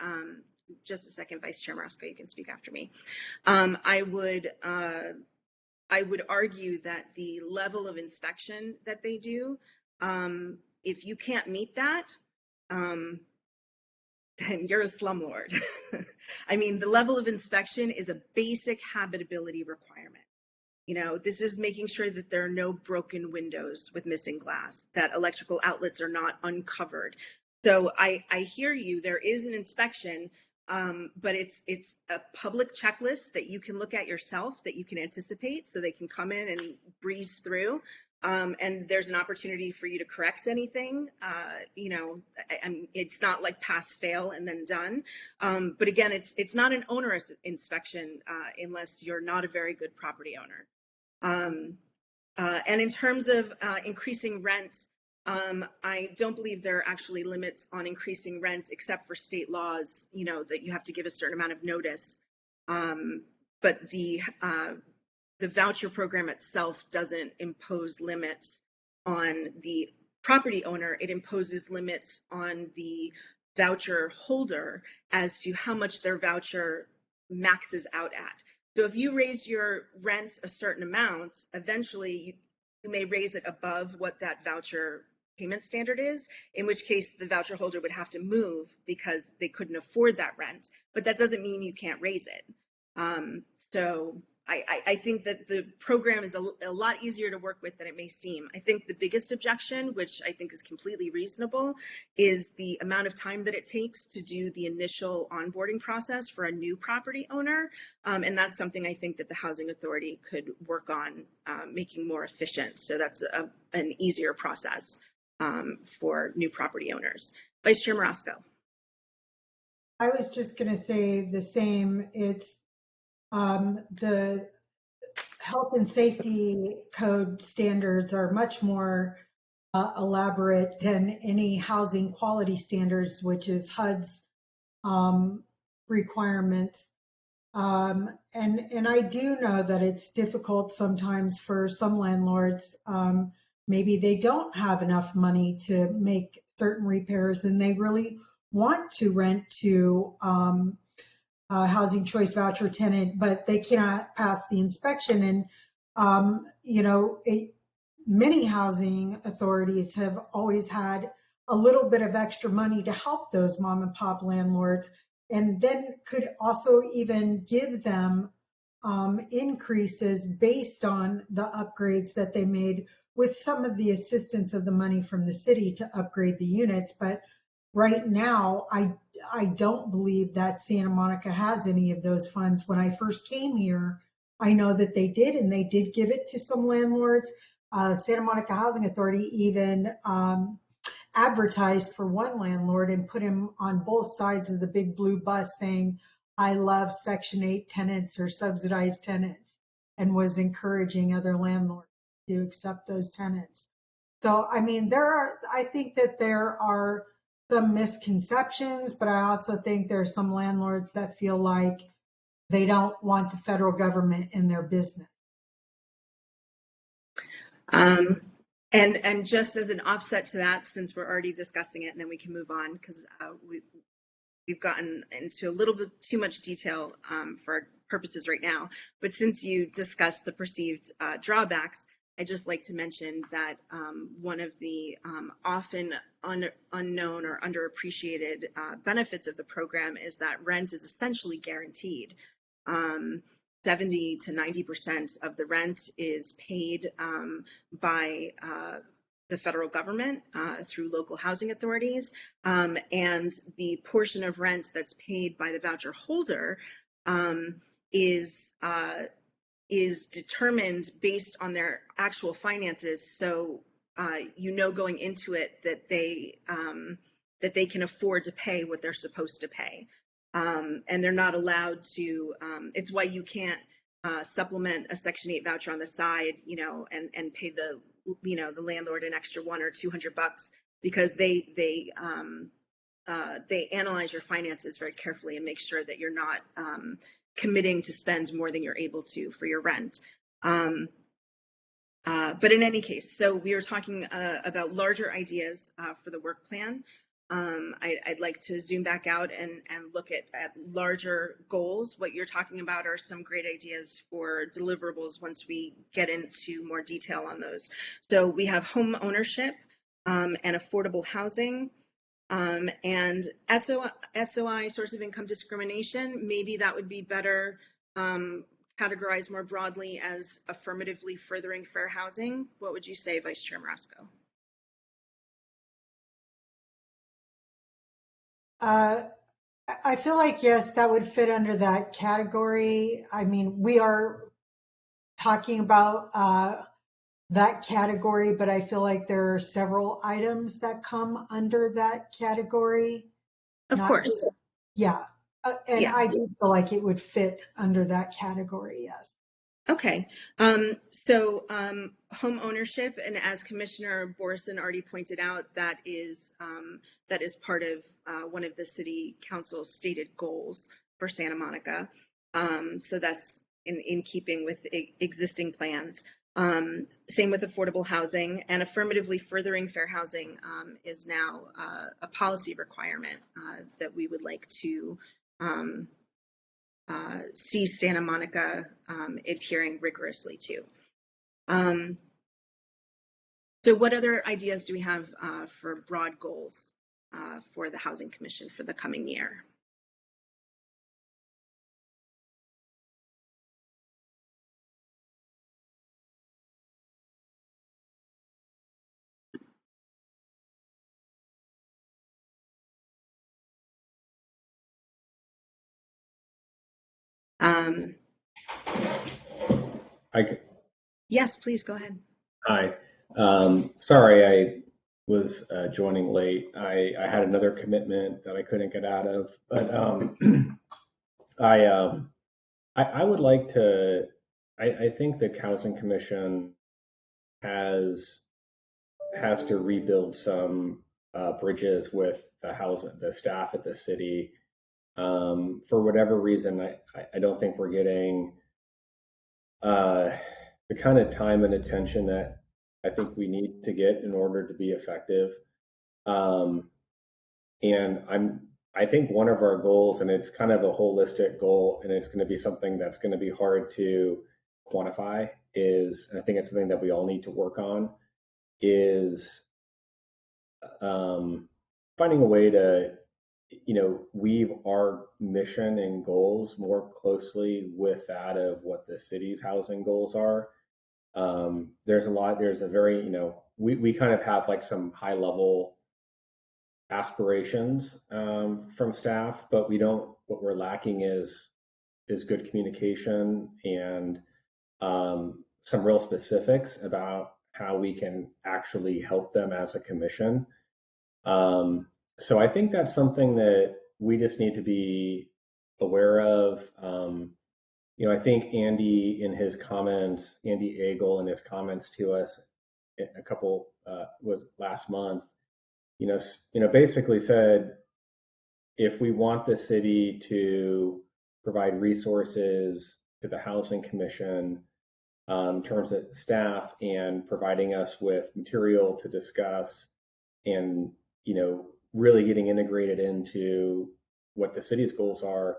just a second, Vice Chair Marusco, you can speak after me. I would argue that the level of inspection that they do, if you can't meet that, then you're a slumlord. I mean, the level of inspection is a basic habitability requirement. This is making sure that there are no broken windows with missing glass, that electrical outlets are not uncovered. So I hear you, there is an inspection, but it's a public checklist that you can look at yourself, that you can anticipate, so they can come in and breeze through. And there's an opportunity for you to correct anything. It's not like pass, fail, and then done. But again, it's not an onerous inspection unless you're not a very good property owner. And in terms of increasing rent, I don't believe there are actually limits on increasing rent except for state laws, that you have to give a certain amount of notice. But the voucher program itself doesn't impose limits on the property owner. It imposes limits on the voucher holder as to how much their voucher maxes out at. So if you raise your rent a certain amount, eventually you may raise it above what that voucher payment standard is, in which case the voucher holder would have to move because they couldn't afford that rent, but that doesn't mean you can't raise it. So I think that the program is a lot easier to work with than it may seem. I think the biggest objection, which I think is completely reasonable, is the amount of time that it takes to do the initial onboarding process for a new property owner. And that's something I think that the Housing Authority could work on making more efficient. So that's an easier process for new property owners. Vice Chair Marusco. I was just going to say the same. It's the health and safety code standards are much more elaborate than any housing quality standards, which is HUD's requirements. And I do know that it's difficult sometimes for some landlords. Maybe they don't have enough money to make certain repairs and they really want to rent to housing choice voucher tenant, but they cannot pass the inspection. And, many housing authorities have always had a little bit of extra money to help those mom and pop landlords, and then could also even give them increases based on the upgrades that they made with some of the assistance of the money from the city to upgrade the units. But right now, I don't believe that Santa Monica has any of those funds. When I first came here, I know that they did, and they did give it to some landlords. Santa Monica Housing Authority even advertised for one landlord and put him on both sides of the big blue bus saying, I love Section 8 tenants or subsidized tenants, and was encouraging other landlords to accept those tenants. So, I mean, I think that there are some misconceptions, but I also think there are some landlords that feel like they don't want the federal government in their business. And just as an offset to that, since we're already discussing it, and then we can move on because we've gotten into a little bit too much detail for our purposes right now. But since you discussed the perceived drawbacks, I'd just like to mention that one of the often unknown or underappreciated benefits of the program is that rent is essentially guaranteed. 70 to 90% of the rent is paid by the federal government through local housing authorities, and the portion of rent that's paid by the voucher holder is determined based on their actual finances. So going into it that they can afford to pay what they're supposed to pay. And they're not allowed to, it's why you can't supplement a Section 8 voucher on the side, and pay the landlord an extra $100 or $200, because they analyze your finances very carefully and make sure that you're not committing to spend more than you're able to for your rent. But in any case, so we were talking about larger ideas for the work plan. I'd like to zoom back out and look at larger goals. What you're talking about are some great ideas for deliverables once we get into more detail on those. So we have home ownership and affordable housing, and SOI, source of income discrimination. Maybe that would be better categorized more broadly as affirmatively furthering fair housing. What would you say, Vice Chair Marasco? I feel like, yes, that would fit under that category. I mean, we are talking about that category, but I feel like there are several items that come under that category. Of course. Yeah. I do feel like it would fit under that category, yes. Okay, so home ownership, and as Commissioner Borison already pointed out, that is part of one of the City Council's stated goals for Santa Monica. So that's in keeping with existing plans. Same with affordable housing, and affirmatively furthering fair housing is now a policy requirement that we would like to see Santa Monica adhering rigorously to. So what other ideas do we have for broad goals for the Housing Commission for the coming year? Yes, please go ahead. Hi. Sorry, I was joining late. I had another commitment that I couldn't get out of, but I would like to. I think the Housing Commission has to rebuild some bridges with the staff at the city. For whatever reason, I don't think we're getting the kind of time and attention that I think we need to get in order to be effective. And I think one of our goals, and it's kind of a holistic goal, and it's going to be something that's going to be hard to quantify, and I think it's something that we all need to work on, is finding a way to, weave our mission and goals more closely with that of what the city's housing goals are. There's a very, we kind of have like some high level aspirations from staff, but what we're lacking is good communication and some real specifics about how we can actually help them as a commission. So I think that's something that we just need to be aware of. I think Andy Agel in his comments to us a couple was last month, basically said, if we want the city to provide resources to the Housing Commission in terms of staff and providing us with material to discuss and, really getting integrated into what the city's goals are.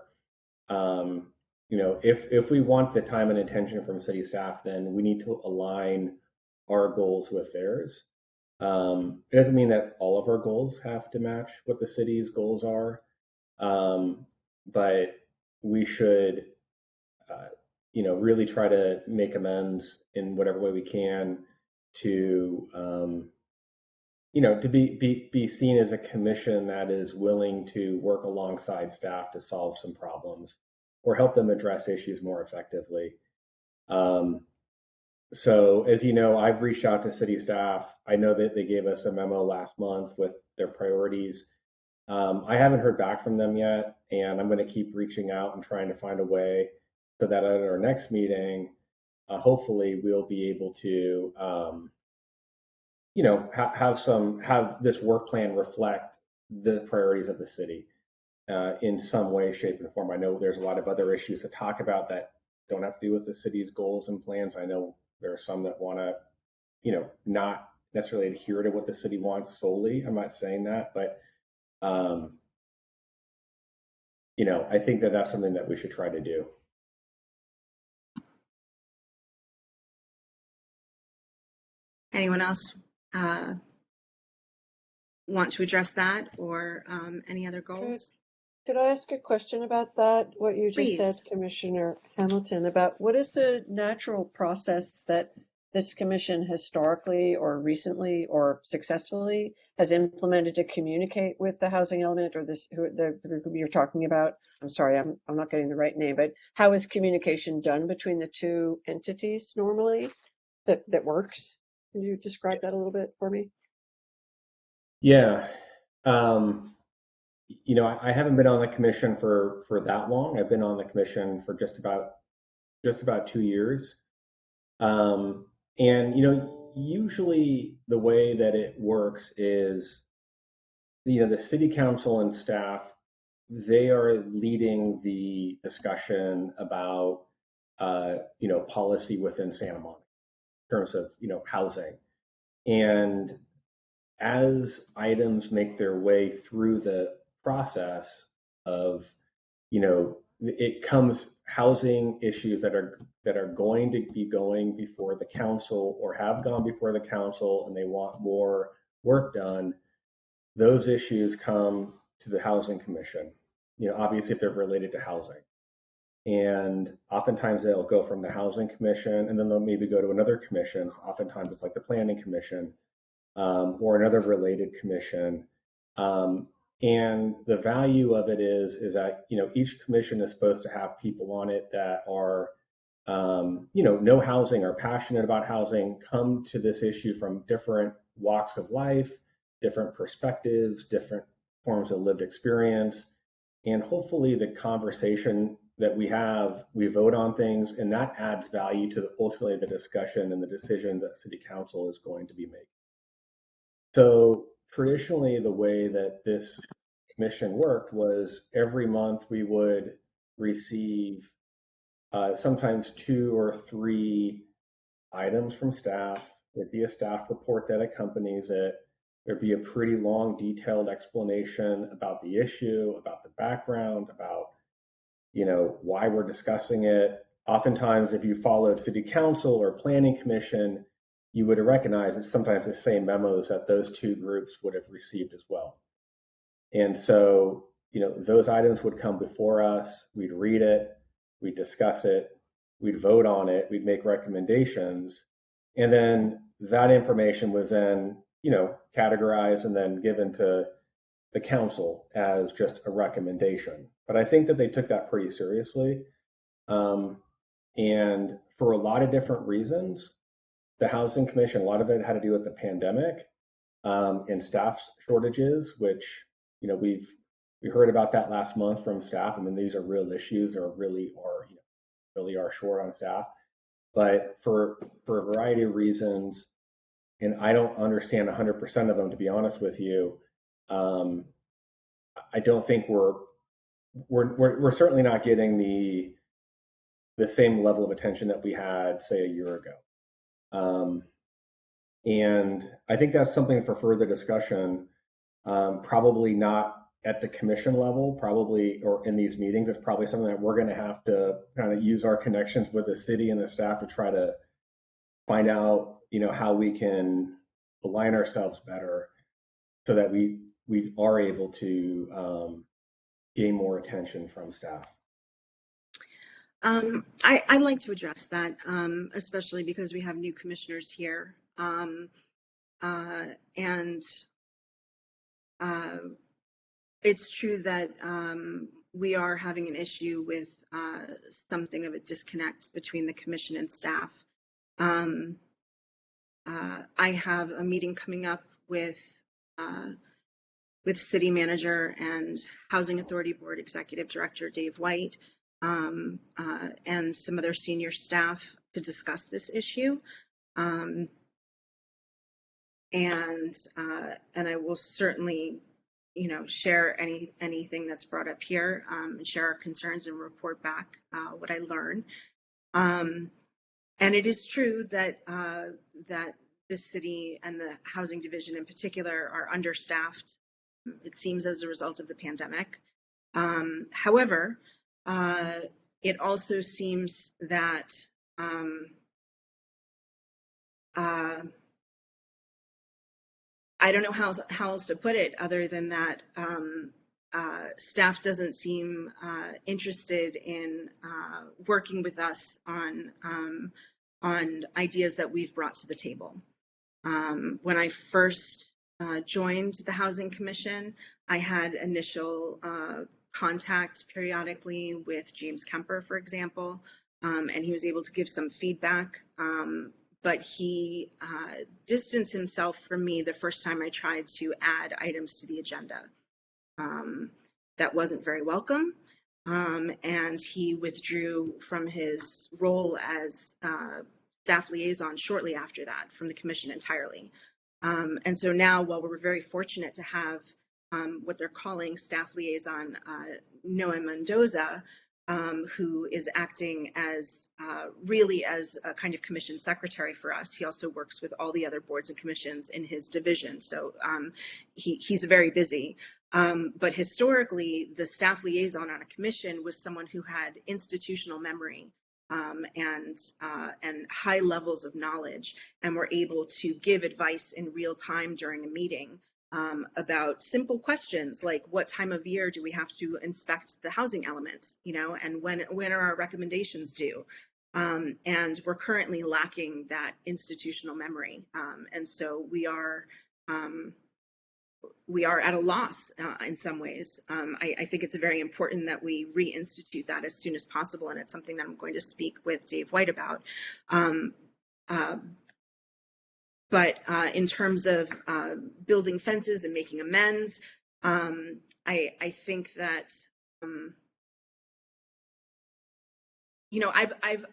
If we want the time and attention from city staff, then we need to align our goals with theirs. It doesn't mean that all of our goals have to match what the city's goals are, but we should, really try to make amends in whatever way we can to, to be seen as a commission that is willing to work alongside staff to solve some problems or help them address issues more effectively. So as you know, I've reached out to city staff. I know that they gave us a memo last month with their priorities. I haven't heard back from them yet, and I'm going to keep reaching out and trying to find a way so that at our next meeting, hopefully we'll be able to, have this work plan reflect the priorities of the city in some way, shape, and form. I know there's a lot of other issues to talk about that don't have to do with the city's goals and plans. I know there are some that want to, not necessarily adhere to what the city wants solely. I'm not saying that, but, I think that that's something that we should try to do. Anyone else want to address that or any other goals? Could I ask a question about that? What you just Please. said, Commissioner Hamilton, about what is the natural process that this commission historically or recently or successfully has implemented to communicate with the housing element or the group you're talking about? I'm sorry, I'm not getting the right name, but how is communication done between the two entities normally that works? Can you describe that a little bit for me? Yeah. I haven't been on the commission for that long. I've been on the commission for just about 2 years. Usually the way that it works is, the city council and staff, they are leading the discussion about, policy within Santa Monica in terms of, housing. And as items make their way through the process of, it comes housing issues that are going to be going before the council or have gone before the council and they want more work done, those issues come to the Housing Commission, obviously if they're related to housing. And oftentimes they'll go from the Housing Commission and then they'll maybe go to another commission. Oftentimes it's like the Planning Commission or another related commission. And the value of it is that, each commission is supposed to have people on it that are, know housing, are passionate about housing, come to this issue from different walks of life, different perspectives, different forms of lived experience. And hopefully the conversation that we have, we vote on things, and that adds value to ultimately the discussion and the decisions that City Council is going to be making. So traditionally, the way that this commission worked was every month we would receive sometimes 2 or 3 items from staff. There'd be a staff report that accompanies it. There'd be a pretty long, detailed explanation about the issue, about the background, about why we're discussing it. Oftentimes, if you followed City Council or Planning Commission, you would recognize it's sometimes the same memos that those 2 groups would have received as well. And so, those items would come before us, we'd read it, we'd discuss it, we'd vote on it, we'd make recommendations, And then that information was then, categorized and then given to the council as just a recommendation. But I think that they took that pretty seriously. And for a lot of different reasons, the Housing Commission, a lot of it had to do with the pandemic and staff shortages, which, we heard about that last month from staff. I mean, these are real issues. There really are short on staff. But for a variety of reasons, and I don't understand 100% of them, to be honest with you, I don't think we're certainly not getting the same level of attention that we had, say, a year ago. And I think that's something for further discussion, probably not at the commission level, probably, or in these meetings. It's probably something that we're going to have to kind of use our connections with the city and the staff to try to find out, how we can align ourselves better so that we are able to gain more attention from staff. I'd like to address that, especially because we have new commissioners here. It's true that we are having an issue with something of a disconnect between the commission and staff. I have a meeting coming up with City Manager and Housing Authority Board Executive Director Dave White and some other senior staff to discuss this issue. And I will certainly, share anything that's brought up here, and share our concerns and report back what I learn. And it is true that that the city and the housing division in particular are understaffed, it seems, as a result of the pandemic. However, it also seems that I don't know how else to put it other than that staff doesn't seem interested in working with us on ideas that we've brought to the table. When I first joined the Housing Commission, I had initial contact periodically with James Kemper, for example, and he was able to give some feedback. But he distanced himself from me the first time I tried to add items to the agenda. That wasn't very welcome, and he withdrew from his role as staff liaison shortly after that from the commission entirely. And so now, while we're very fortunate to have what they're calling staff liaison Noah Mendoza, who is acting as really as a kind of commission secretary for us. He also works with all the other boards and commissions in his division. So he's very busy. But historically, the staff liaison on a commission was someone who had institutional memory and high levels of knowledge, and were able to give advice in real time during a meeting. About simple questions like what time of year do we have to inspect the housing elements, and when are our recommendations due? And we're currently lacking that institutional memory. And so we are at a loss in some ways. I think it's very important that we reinstitute that as soon as possible. And it's something that I'm going to speak with Dave White about. But in terms of building fences and making amends, I think that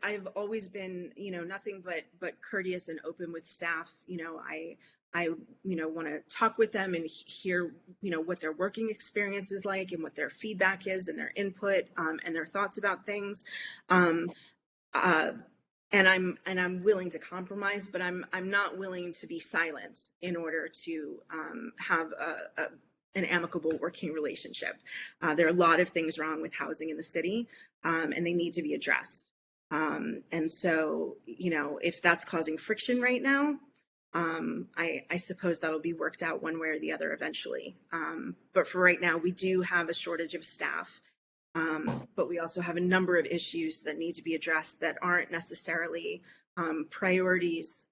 I've always been nothing but courteous and open with staff. I want to talk with them and hear what their working experience is like and what their feedback is and their input and their thoughts about things. And I'm willing to compromise, but I'm not willing to be silent in order to have an amicable working relationship. There are a lot of things wrong with housing in the city, and they need to be addressed. And so, if that's causing friction right now, I suppose that'll be worked out one way or the other eventually. But for right now, we do have a shortage of staff. But we also have a number of issues that need to be addressed that aren't necessarily priorities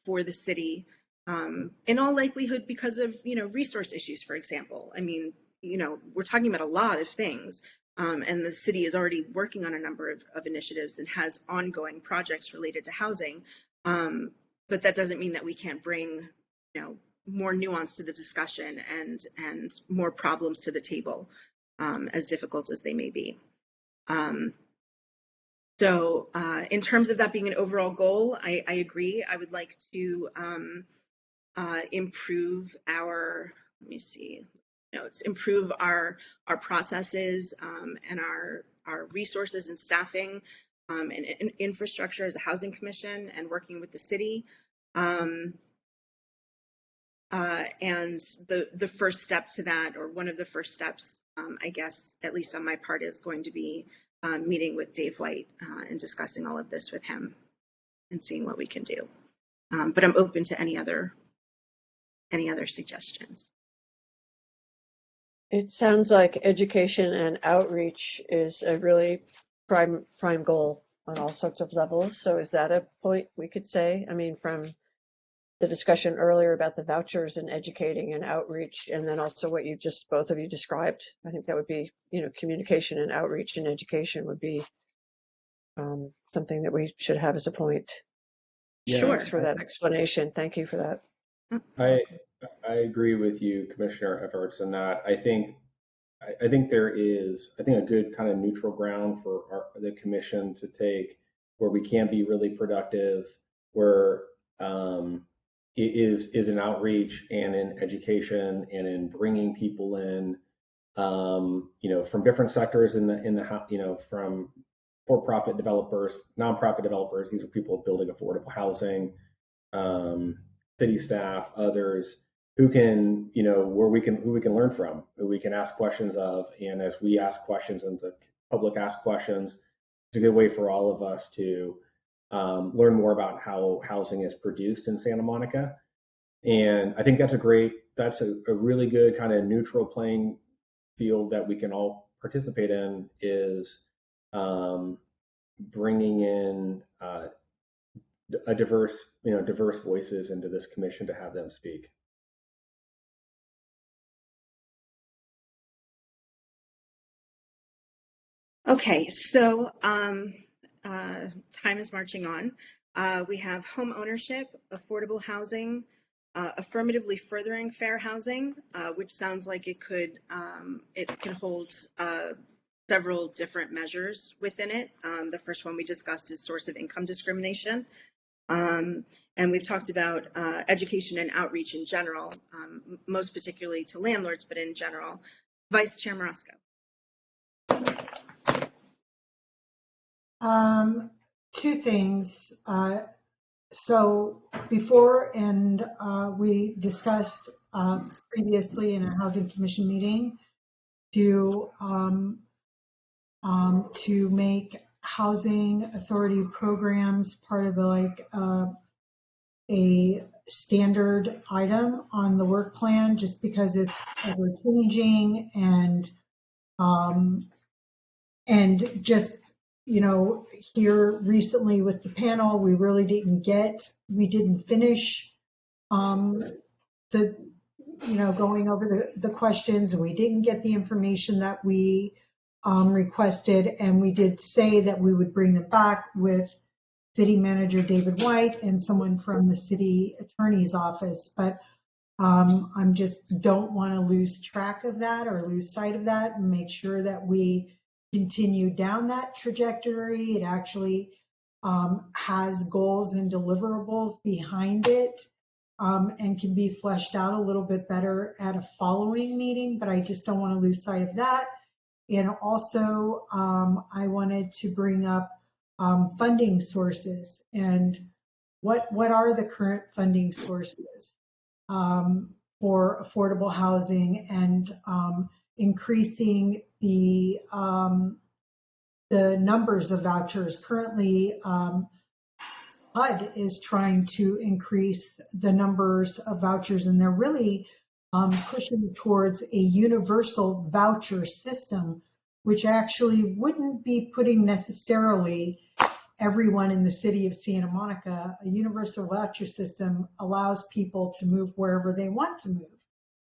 for the city, in all likelihood because of, resource issues, for example. I mean, we're talking about a lot of things, and the city is already working on a number of initiatives and has ongoing projects related to housing. But that doesn't mean that we can't bring, more nuance to the discussion and more problems to the table, as difficult as they may be. So in terms of that being an overall goal, I agree. I would like to improve our, improve our processes and our resources and staffing and infrastructure as a housing commission and working with the city. And the first step to that, or one of the first steps, I guess, at least on my part, is going to be meeting with Dave White and discussing all of this with him and seeing what we can do. But I'm open to any other suggestions. It sounds like education and outreach is a really prime goal on all sorts of levels. So is that a point we could say? I mean, from the discussion earlier about the vouchers and educating and outreach, and then also what both of you described, I think that would be, communication and outreach and education would be something that we should have as a point. Yeah, Sure. Thanks for that explanation. Thank you for that. I agree with you, Commissioner Everts, in that I think there is, a good kind of neutral ground for the commission to take, where we can be really productive, where is in outreach and in education and in bringing people in, from different sectors in the from for-profit developers, nonprofit developers. These are people building affordable housing, city staff, others who can, who we can learn from, who we can ask questions of. And as we ask questions and the public asks questions, it's a good way for all of us to learn more about how housing is produced in Santa Monica. And I think that's a really good kind of neutral playing field that we can all participate in, is bringing in a diverse voices into this commission to have them speak. Okay, so time is marching on. We have home ownership, affordable housing, affirmatively furthering fair housing, which sounds like it can hold several different measures within it. The first one we discussed is source of income discrimination. And we've talked about education and outreach in general, most particularly to landlords, but in general. Vice Chair Marasco. Two things. So before, and we discussed previously in a housing commission meeting to make housing authority programs part of a standard item on the work plan, just because it's ever changing and just, here recently with the panel, we really didn't finish going over the questions, and we didn't get the information that we requested. And we did say that we would bring them back with City Manager David White and someone from the City Attorney's Office. But I just don't want to lose track of that or lose sight of that, and make sure that we continue down that trajectory. It actually has goals and deliverables behind it, and can be fleshed out a little bit better at a following meeting, but I just don't want to lose sight of that. And also, I wanted to bring up funding sources, and what are the current funding sources for affordable housing, and increasing the numbers of vouchers. Currently, HUD is trying to increase the numbers of vouchers, and they're really pushing towards a universal voucher system, which actually wouldn't be putting necessarily everyone in the city of Santa Monica, a universal voucher system allows people to move wherever they want to move.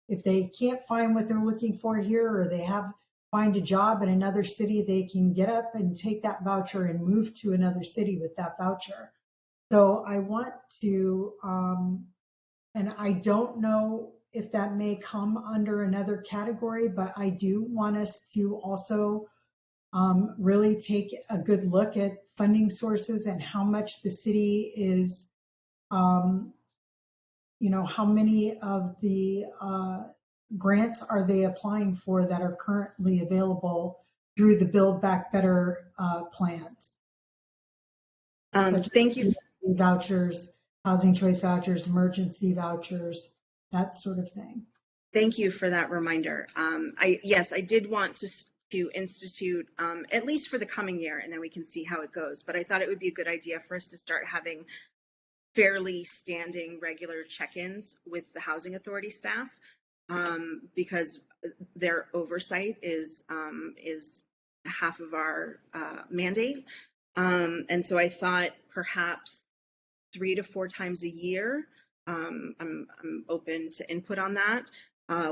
If they can't find what they're looking for here, or they find a job in another city, they can get up and take that voucher and move to another city with that voucher. So I want to, and I don't know if that may come under another category, but I do want us to also really take a good look at funding sources and how much the city is, how many of the grants are they applying for that are currently available through the Build Back Better plans. Thank you. Vouchers, housing choice vouchers, emergency vouchers, that sort of thing. Thank you for that reminder. I did want to institute, at least for the coming year, and then we can see how it goes. But I thought it would be a good idea for us to start having fairly standing regular check-ins with the Housing Authority staff, because their oversight is half of our mandate. And so I thought perhaps 3 to 4 times a year, I'm open to input on that.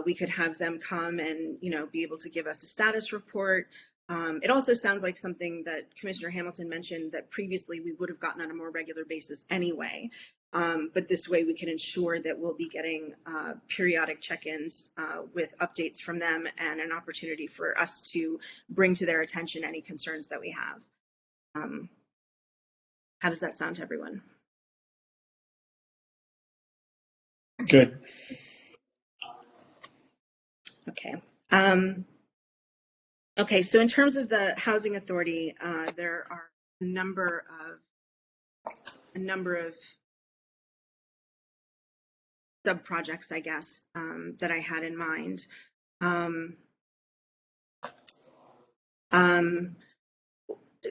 We could have them come and, be able to give us a status report. It also sounds like something that Commissioner Hamilton mentioned that previously we would have gotten on a more regular basis anyway. But this way we can ensure that we'll be getting periodic check-ins with updates from them and an opportunity for us to bring to their attention any concerns that we have. How does that sound to everyone? Good. Okay. Okay, so in terms of the Housing Authority, there are a number of sub-projects, I guess, that I had in mind.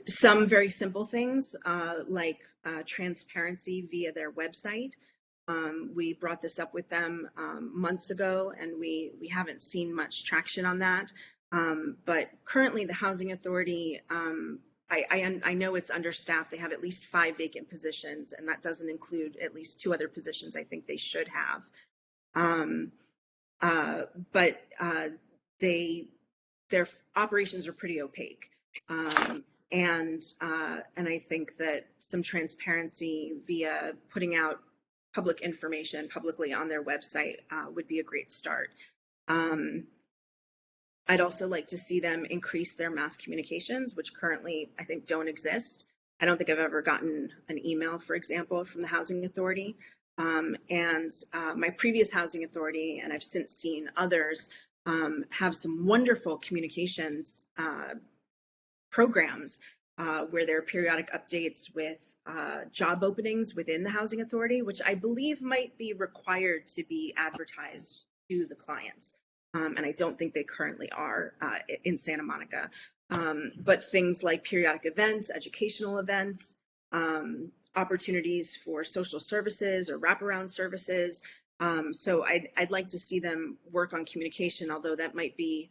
Some very simple things like transparency via their website. We brought this up with them months ago, and we haven't seen much traction on that. But currently the Housing Authority, I know it's understaffed. They have at least 5 vacant positions, and that doesn't include at least 2 other positions I think they should have. But their operations are pretty opaque. And I think that some transparency via putting out public information publicly on their website would be a great start. I'd also like to see them increase their mass communications, which currently I think don't exist. I don't think I've ever gotten an email, for example, from the Housing Authority. And my previous Housing Authority, and I've since seen others, have some wonderful communications programs where there are periodic updates with job openings within the Housing Authority, which I believe might be required to be advertised to the clients. And I don't think they currently are in Santa Monica. But things like periodic events, educational events, opportunities for social services or wraparound services. So I'd like to see them work on communication, although that might be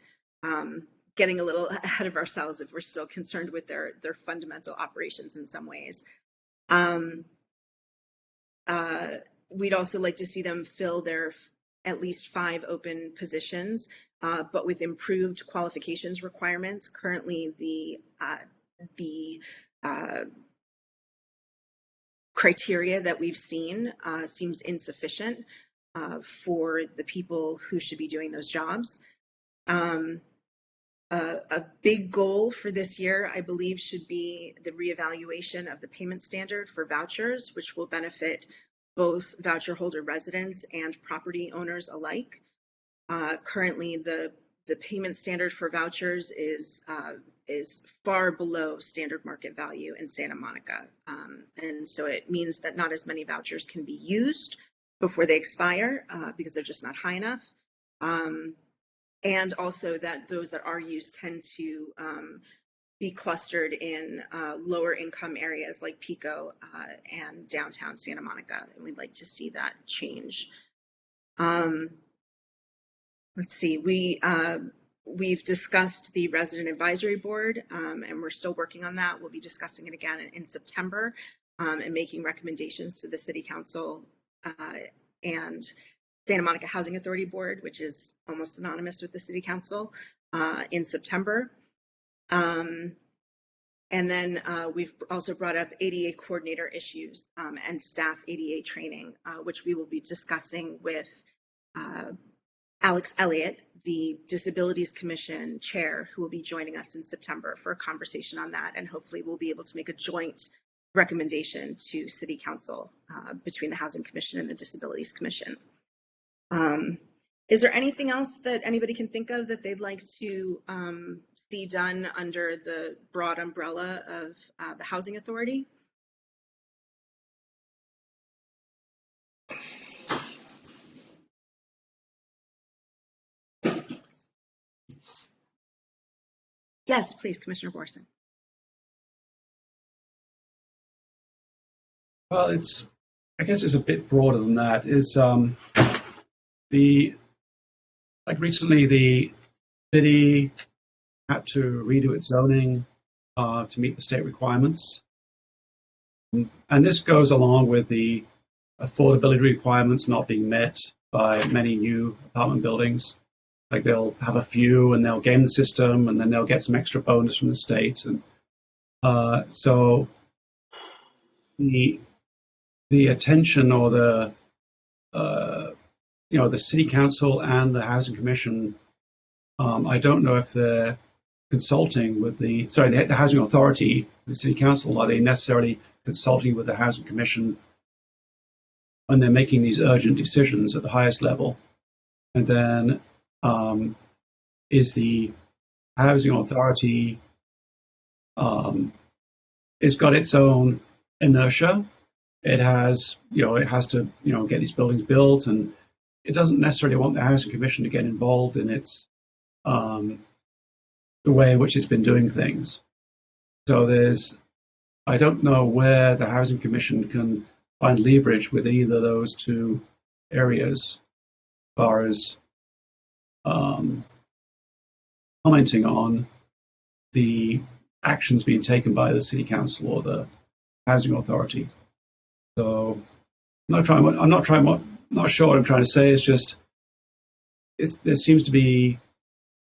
getting a little ahead of ourselves if we're still concerned with their fundamental operations in some ways. We'd also like to see them fill their at least 5 open positions, but with improved qualifications requirements. Currently, the criteria that we've seen seems insufficient for the people who should be doing those jobs. A big goal for this year, I believe, should be the reevaluation of the payment standard for vouchers, which will benefit both voucher holder residents and property owners alike. Currently, the payment standard for vouchers is far below standard market value in Santa Monica. And so it means that not as many vouchers can be used before they expire because they're just not high enough. And also that those that are used tend to be clustered in lower income areas like Pico and downtown Santa Monica. And we'd like to see that change. Let's see, We've discussed the resident advisory board, and we're still working on that. We'll be discussing it again in September, and making recommendations to the city council and Santa Monica Housing Authority Board, which is almost synonymous with the city council, in September. And then we've also brought up ADA coordinator issues and staff ADA training, which we will be discussing with Alex Elliott, the Disabilities Commission chair, who will be joining us in September for a conversation on that. And hopefully we'll be able to make a joint recommendation to City Council between the Housing Commission and the Disabilities Commission. Is there anything else that anybody can think of that they'd like to see done under the broad umbrella of the Housing Authority? Yes, please, Commissioner Borson. Well, I guess it's a bit broader than that. Recently the city had to redo its zoning to meet the state requirements. And this goes along with the affordability requirements not being met by many new apartment buildings. Like they'll have a few and they'll game the system and then they'll get some extra bonus from the state. And so the attention or the city council and the housing commission, I don't know if they're consulting with the housing authority, the city council, are they necessarily consulting with the housing commission when they're making these urgent decisions at the highest level? And then is the housing authority it's got its own inertia. It has to get these buildings built, and it doesn't necessarily want the housing commission to get involved in its the way in which it's been doing things. So I don't know where the housing commission can find leverage with either of those two areas as far as commenting on the actions being taken by the city council or the housing authority. So I'm not sure what I'm trying to say. It's just there seems to be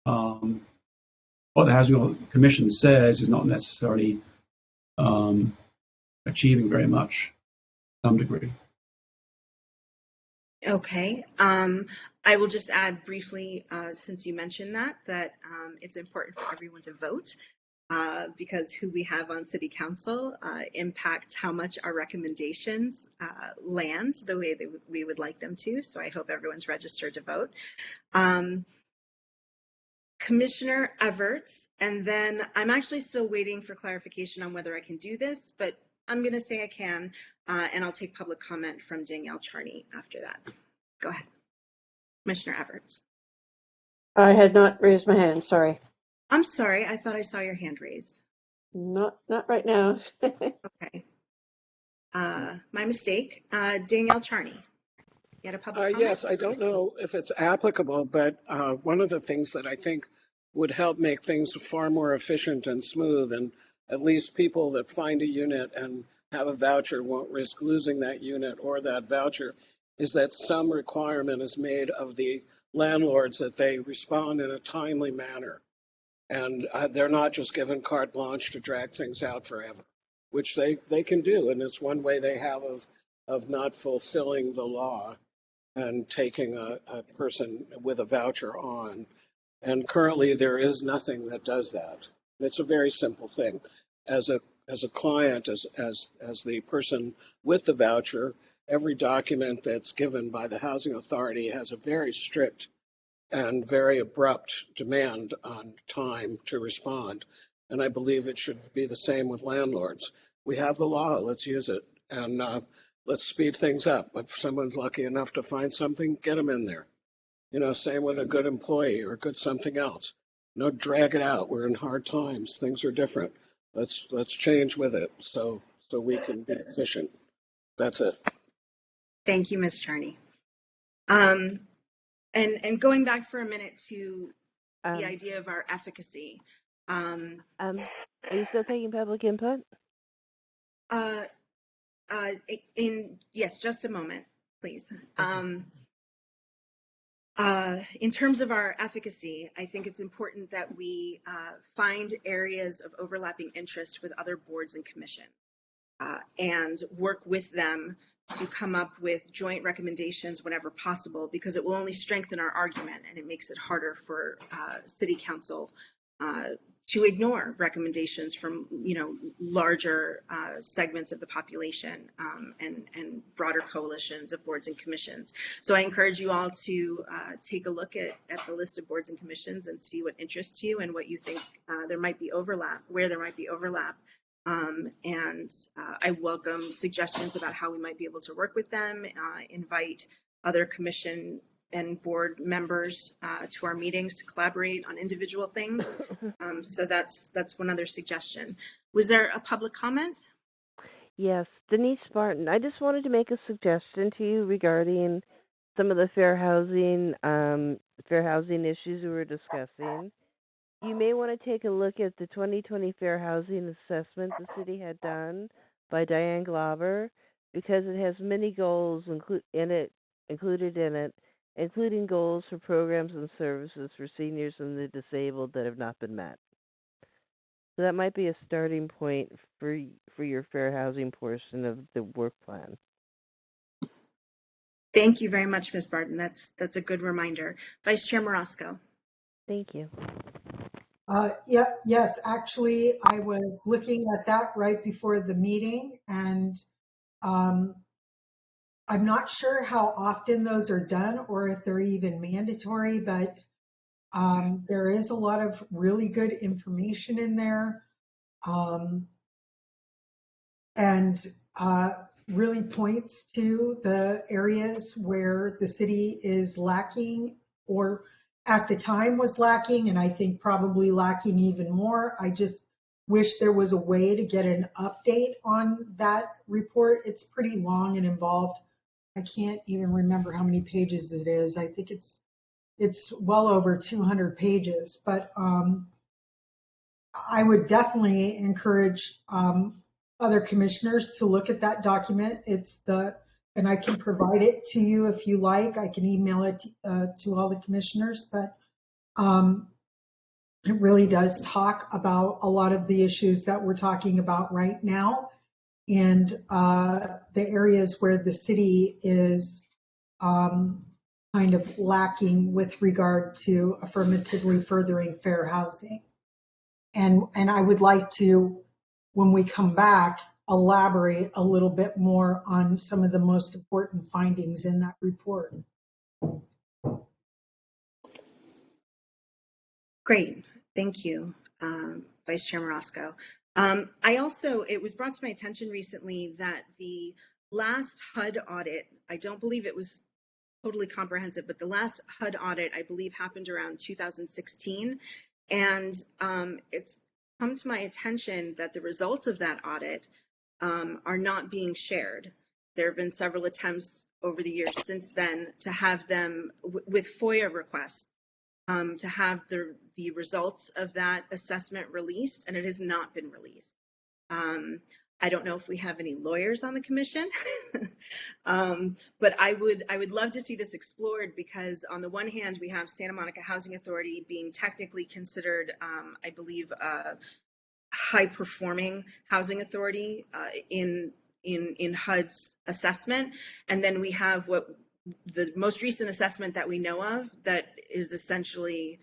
what the housing commission says is not necessarily achieving very much to some degree. Okay. I will just add briefly, since you mentioned that it's important for everyone to vote because who we have on city council impacts how much our recommendations land the way that we would like them to. So I hope everyone's registered to vote. Commissioner Everts, and then I'm actually still waiting for clarification on whether I can do this, but I'm going to say I can, and I'll take public comment from Danielle Charney after that. Go ahead. Commissioner Everts. I had not raised my hand, sorry. I'm sorry, I thought I saw your hand raised. Not right now. Okay. My mistake. Danielle Charney. You had a public comment? Yes, I don't know if it's applicable, but one of the things that I think would help make things far more efficient and smooth, and at least people that find a unit and have a voucher won't risk losing that unit or that voucher, is that some requirement is made of the landlords that they respond in a timely manner. And they're not just given carte blanche to drag things out forever, which they can do. And it's one way they have of not fulfilling the law and taking a person with a voucher on. And currently there is nothing that does that. It's a very simple thing. As a client, as the person with the voucher, every document that's given by the housing authority has a very strict and very abrupt demand on time to respond. And I believe it should be the same with landlords. We have the law, let's use it. And let's speed things up. If someone's lucky enough to find something, get them in there. Same with a good employee or good something else. Drag it out. We're in hard times. Things are different. Let's change with it so we can be efficient. That's it. Thank you, Ms. Charney. And going back for a minute to the idea of our efficacy. Are you still taking public input? Yes, just a moment, please. In terms of our efficacy, I think it's important that we find areas of overlapping interest with other boards and commissions and work with them to come up with joint recommendations whenever possible, because it will only strengthen our argument and it makes it harder for City Council to ignore recommendations from larger segments of the population and broader coalitions of boards and commissions. So I encourage you all to take a look at the list of boards and commissions and see what interests you and what you think there might be overlap, where there might be overlap. I welcome suggestions about how we might be able to work with them, invite other commission and board members to our meetings to collaborate on individual things. So that's one other suggestion. Was there a public comment? Yes, Denise Martin. I just wanted to make a suggestion to you regarding some of the fair housing issues we were discussing. You may want to take a look at the 2020 Fair Housing Assessment the city had done by Diane Glauber, because it has many goals included in it, including goals for programs and services for seniors and the disabled that have not been met. So that might be a starting point for your fair housing portion of the work plan. Thank you very much, Ms. Barton. That's a good reminder. Vice Chair Morosco. Thank you. Yes, actually, I was looking at that right before the meeting, and I'm not sure how often those are done or if they're even mandatory, but there is a lot of really good information in there, and really points to the areas where the city is lacking, or at the time was lacking, and I think probably lacking even more. I just wish there was a way to get an update on that report. It's pretty long and involved. I can't even remember how many pages it is. I think it's well over 200 pages, but I would definitely encourage other commissioners to look at that document. And I can provide it to you if you like. I can email it to all the commissioners, but it really does talk about a lot of the issues that we're talking about right now, and the areas where the city is kind of lacking with regard to affirmatively furthering fair housing. And I would like to, when we come back, elaborate a little bit more on some of the most important findings in that report. Great, thank you, Vice Chair Morosco. It was brought to my attention recently that the last HUD audit, I don't believe it was totally comprehensive, but the last HUD audit, I believe, happened around 2016. And it's come to my attention that the results of that audit are not being shared. There have been several attempts over the years since then to have them, with FOIA requests, to have the results of that assessment released, and it has not been released. I don't know if we have any lawyers on the commission, but I would love to see this explored, because on the one hand, we have Santa Monica Housing Authority being technically considered, I believe, a high-performing housing authority in HUD's assessment, and then we have what the most recent assessment that we know of that is essentially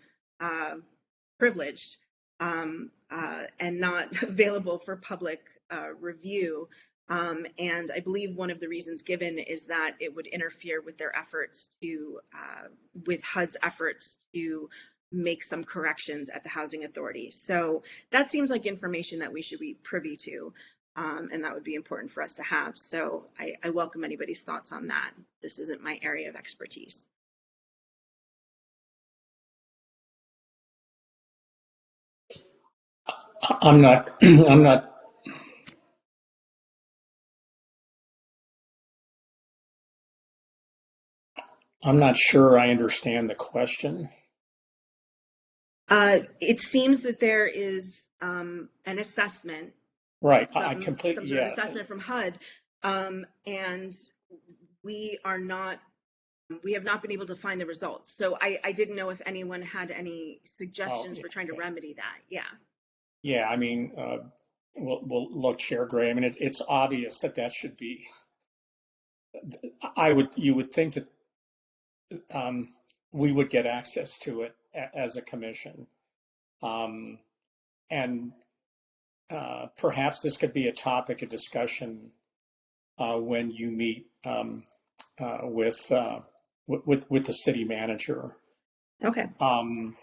privileged and not available for public review. And I believe one of the reasons given is that it would interfere with their efforts to, with HUD's efforts to make some corrections at the housing authority. So that seems like information that we should be privy to, and that would be important for us to have. So I welcome anybody's thoughts on that. This isn't my area of expertise. I'm not sure I understand the question. It seems that there is an assessment, Right. I some completely, sort of yeah. assessment from HUD, and we have not been able to find the results. So I didn't know if anyone had any suggestions for trying to remedy that. Yeah. Yeah, I mean, we'll look, Chair Gray. I mean, it's obvious that should be. You would think that we would get access to it as a commission, and perhaps this could be a topic of discussion when you meet with the city manager. Okay. I'm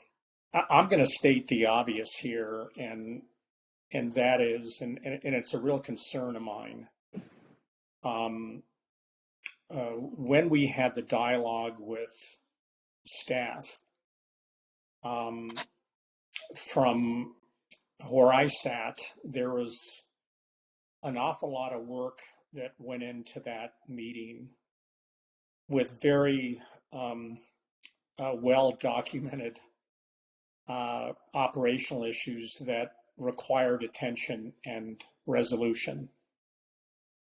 going to state the obvious here, and that is, and it's a real concern of mine. When we had the dialogue with staff, from where I sat, there was an awful lot of work that went into that meeting with very well documented operational issues that required attention and resolution.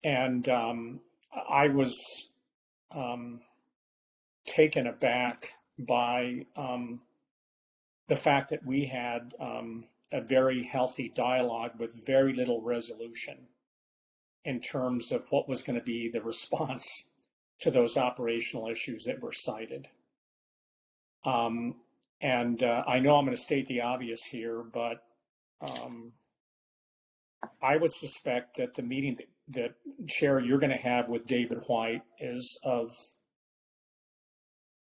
And I was taken aback by the fact that we had a very healthy dialogue with very little resolution in terms of what was going to be the response to those operational issues that were cited. And I know I'm going to state the obvious here, but I would suspect that the meeting that Chair, you're going to have with David White is of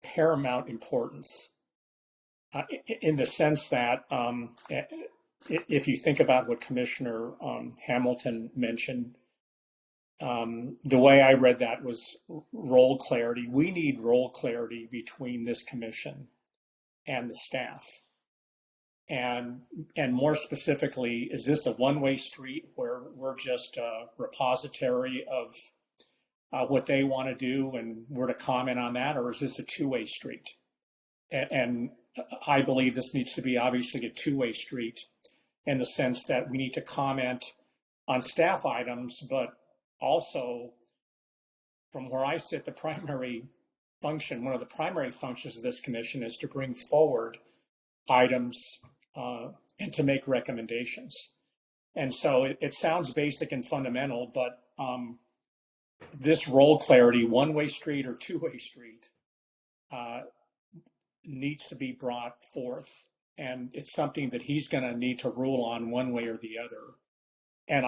paramount importance in the sense that if you think about what Commissioner Hamilton mentioned, the way I read that was role clarity. We need role clarity between this commission and the staff. And more specifically, is this a one-way street where we're just a repository of what they want to do and we're to comment on that, or is this a two-way street? And I believe this needs to be obviously a two-way street in the sense that we need to comment on staff items, but also from where I sit, the primary function, one of the primary functions of this commission is to bring forward items and to make recommendations. And so it sounds basic and fundamental, but this role clarity, one-way street or two-way street, needs to be brought forth. And it's something that he's going to need to rule on one way or the other. And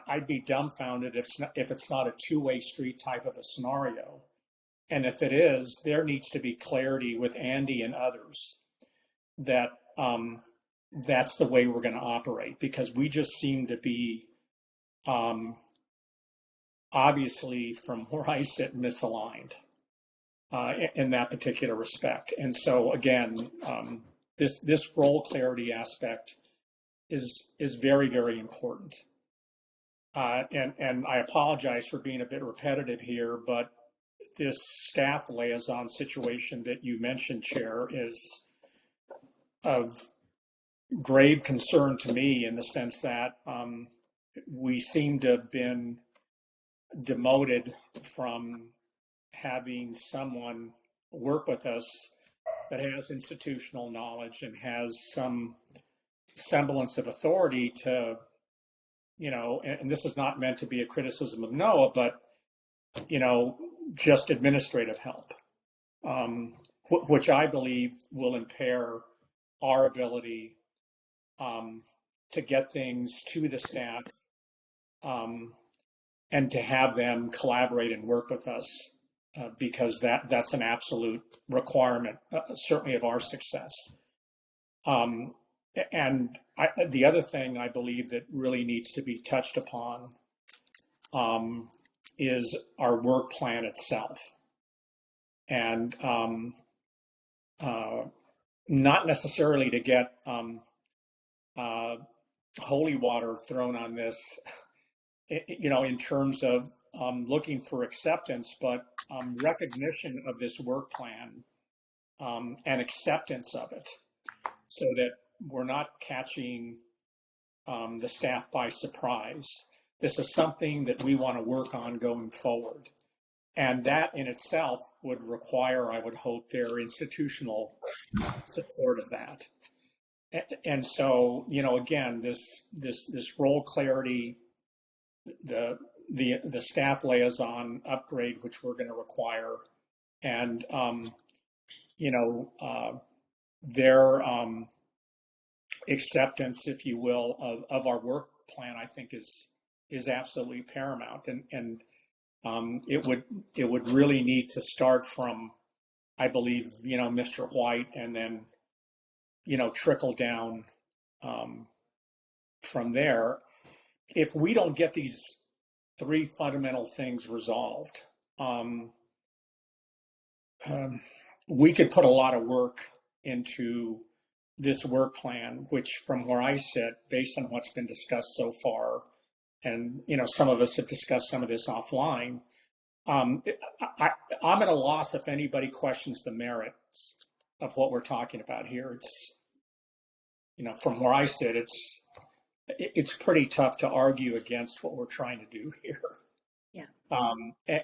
I'd be dumbfounded if it's not a two-way street type of a scenario. And if it is, there needs to be clarity with Andy and others that that's the way we're going to operate, because we just seem to be obviously, from where I sit, misaligned in that particular respect. And so again, this role clarity aspect is very, very important. And I apologize for being a bit repetitive here, but this staff liaison situation that you mentioned, Chair, is of grave concern to me in the sense that we seem to have been demoted from having someone work with us that has institutional knowledge and has some semblance of authority to, and this is not meant to be a criticism of NOAA, but, just administrative help, which I believe will impair our ability to get things to the staff and to have them collaborate and work with us, because that's an absolute requirement, certainly of our success. And the other thing I believe that really needs to be touched upon is our work plan itself. And not necessarily to get holy water thrown on this, in terms of looking for acceptance, but recognition of this work plan and acceptance of it. so that we're not catching the staff by surprise. This is something that we want to work on going forward. And that in itself would require, I would hope, their institutional support of that. And so, again, this role clarity, the staff liaison upgrade, which we're going to require, and their acceptance, if you will, of our work plan, I think is absolutely paramount. And it would really need to start from, I believe, Mr. White, and then trickle down from there. If we don't get these three fundamental things resolved, we could put a lot of work into this work plan, which from where I sit, based on what's been discussed so far, and some of us have discussed some of this offline, I'm at a loss if anybody questions the merits of what we're talking about here. It's, from where I sit, it's pretty tough to argue against what we're trying to do here. Yeah.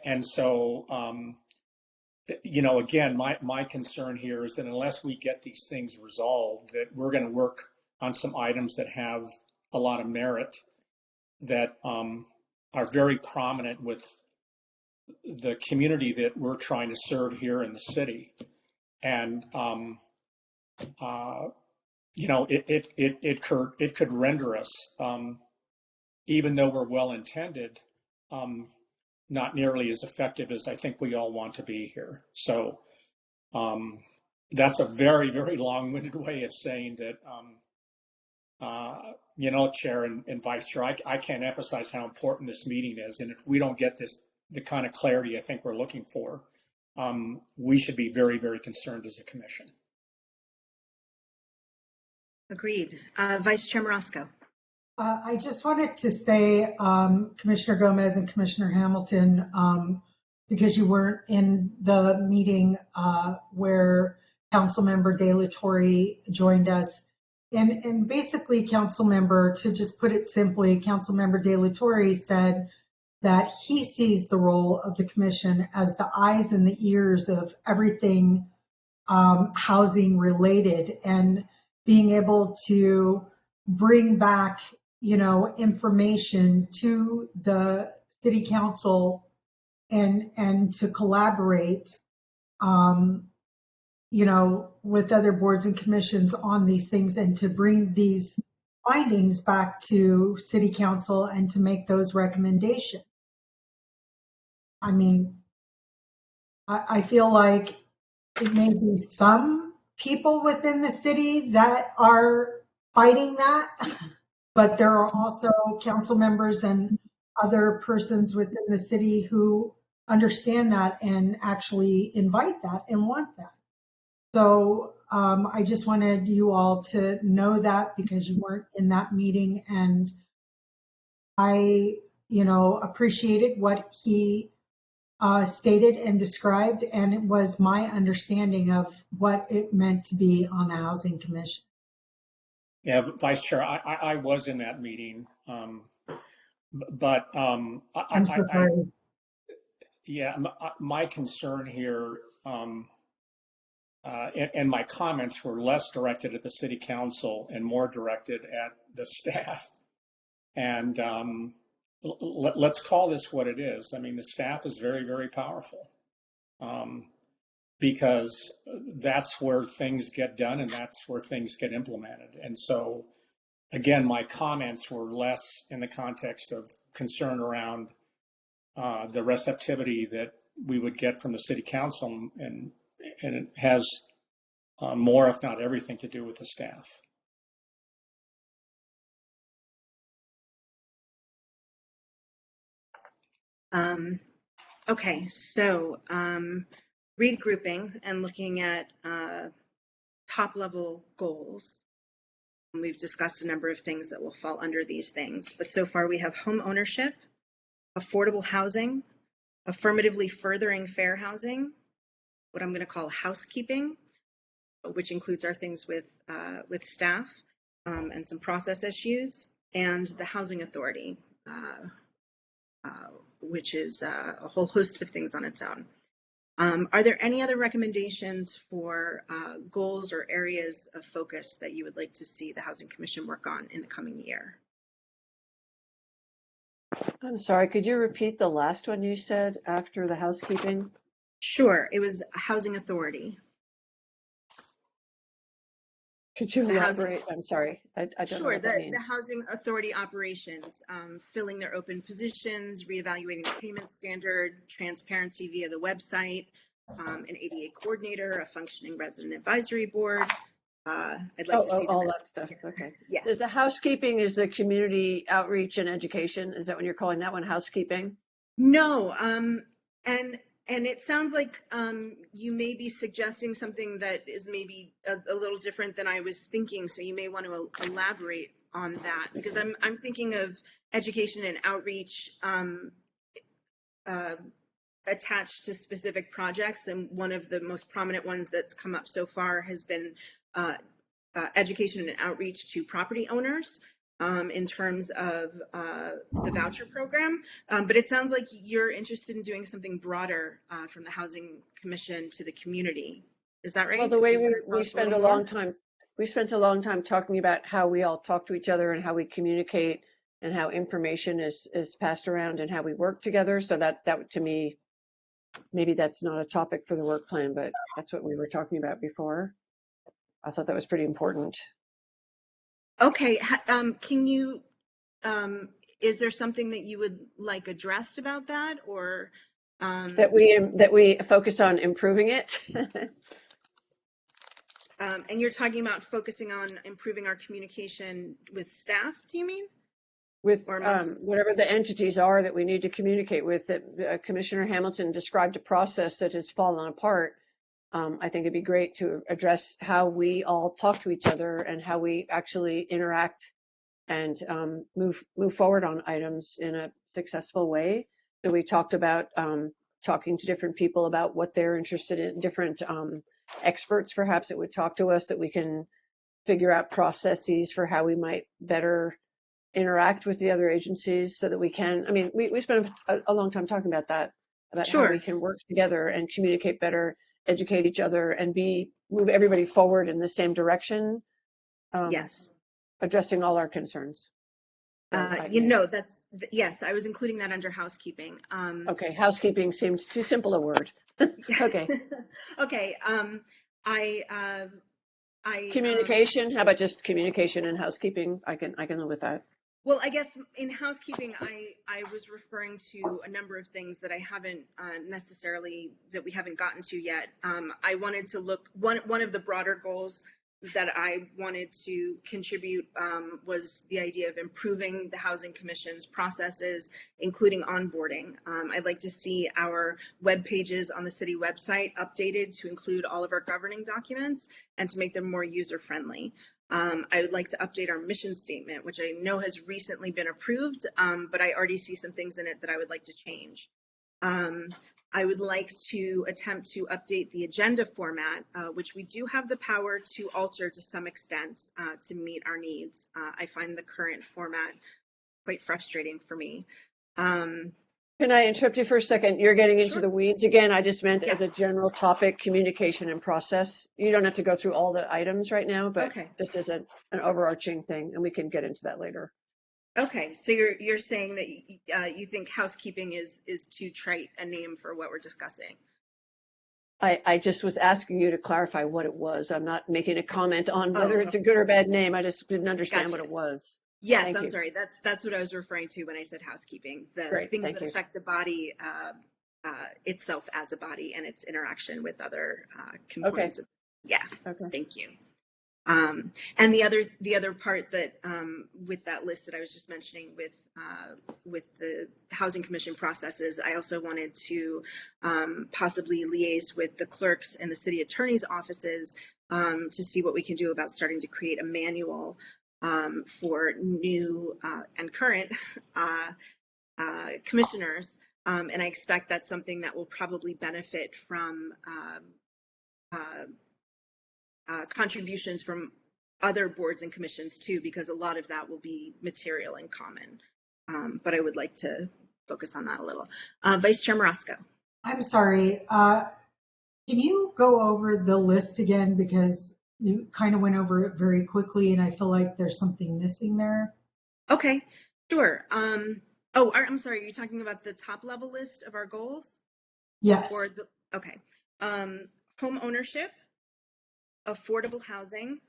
And so, again, my concern here is that unless we get these things resolved, that we're going to work on some items that have a lot of merit, that are very prominent with the community that we're trying to serve here in the city. And, it could render us, even though we're well-intended, not nearly as effective as I think we all want to be here. So that's a very, very long-winded way of saying that, Chair and Vice Chair, I can't emphasize how important this meeting is. And if we don't get the kind of clarity I think we're looking for, we should be very, very concerned as a commission. Agreed. Vice Chair Morosco. I just wanted to say, Commissioner Gomez and Commissioner Hamilton, because you weren't in the meeting where Councilmember De La Torre joined us. And basically, Councilmember, to just put it simply, Councilmember De La Torre said that he sees the role of the commission as the eyes and the ears of everything housing related, and being able to bring back, information to the city council and to collaborate, with other boards and commissions on these things, and to bring these findings back to city council and to make those recommendations. I mean, I feel like it may be some people within the city that are fighting that, but there are also council members and other persons within the city who understand that and actually invite that and want that. So I just wanted you all to know that, because you weren't in that meeting, and I, appreciated what he stated and described, and it was my understanding of what it meant to be on the Housing Commission. Yeah, Vice Chair, I was in that meeting, but I'm so sorry. My concern here, and my comments were less directed at the city council and more directed at the staff. And let's call this what it is. I mean, the staff is very, very powerful, because that's where things get done and that's where things get implemented. And so, again, my comments were less in the context of concern around the receptivity that we would get from the city council, and it has more, if not everything, to do with the staff. Okay, so regrouping and looking at top-level goals. We've discussed a number of things that will fall under these things, but so far we have home ownership, affordable housing, affirmatively furthering fair housing, what I'm going to call housekeeping, which includes our things with staff and some process issues, and the Housing Authority, which is a whole host of things on its own. Are there any other recommendations for goals or areas of focus that you would like to see the Housing Commission work on in the coming year? I'm sorry, could you repeat the last one you said after the housekeeping? Sure, it was Housing Authority. Could you elaborate? I'm sorry, I don't know what that means. The Housing Authority operations, filling their open positions, reevaluating the payment standard, transparency via the website, an ADA coordinator, a functioning resident advisory board. I'd like to see all that stuff. Okay. Yeah. The housekeeping is the community outreach and education. Is that when you're calling that one housekeeping? No, and it sounds like you may be suggesting something that is maybe a little different than I was thinking. So you may want to elaborate on that, because I'm thinking of education and outreach attached to specific projects, and one of the most prominent ones that's come up so far has been education and outreach to property owners. In terms of the voucher program, but it sounds like you're interested in doing something broader from the Housing Commission to the community. Is that right? Well, the way we spent a long time talking about how we all talk to each other and how we communicate and how information is passed around and how we work together. So that to me, maybe that's not a topic for the work plan, but that's what we were talking about before. I thought that was pretty important. Okay, can you, is there something that you would like addressed about that, or? That we focus on improving it. And you're talking about focusing on improving our communication with staff, do you mean? With whatever the entities are that we need to communicate with. That Commissioner Hamilton described a process that has fallen apart. I think it'd be great to address how we all talk to each other and how we actually interact and move forward on items in a successful way. So we talked about talking to different people about what they're interested in, different experts perhaps that would talk to us, that we can figure out processes for how we might better interact with the other agencies so that we can, I mean, we spent a long time talking about that, about Sure. how we can work together and communicate better, educate each other, and move everybody forward in the same direction. Yes. Addressing all our concerns. Yes, I was including that under housekeeping. Okay, housekeeping seems too simple a word. Okay. Okay. Communication. How about just communication and housekeeping? I can live with that. Well, I guess in housekeeping, I was referring to a number of things that I haven't that we haven't gotten to yet. I wanted to look, one of the broader goals that I wanted to contribute was the idea of improving the Housing Commission's processes, including onboarding. I'd like to see our web pages on the city website updated to include all of our governing documents and to make them more user-friendly. I would like to update our mission statement, which I know has recently been approved, but I already see some things in it that I would like to change. I would like to attempt to update the agenda format, which we do have the power to alter to some extent to meet our needs. I find the current format quite frustrating for me. Can I interrupt you for a second? You're getting into Sure. the weeds again. I just meant as a general topic, communication and process. You don't have to go through all the items right now, but Okay. just as an overarching thing, and we can get into that later. Okay, so you're saying that you think housekeeping is too trite a name for what we're discussing. I just was asking you to clarify what it was. I'm not making a comment on whether it's a good or bad name. I just didn't understand what it was. Yes, Thank I'm you. sorry. That's what I was referring to when I said housekeeping. The Great, things thank that you. affect the body itself as a body and its interaction with other components. Okay. Yeah. Okay. Thank you. And the other part that with that list that I was just mentioning with the Housing Commission processes, I also wanted to possibly liaise with the clerks and the city attorney's offices to see what we can do about starting to create a manual for new and current commissioners. And I expect that's something that will probably benefit from contributions from other boards and commissions too, because a lot of that will be material in common. But I would like to focus on that a little. Vice Chair Marasco. I'm sorry. Can you go over the list again? Because you kind of went over it very quickly and I feel like there's something missing there. Okay, sure. I'm sorry. Are you talking about the top level list of our goals? Yes. Okay. Home ownership, affordable housing,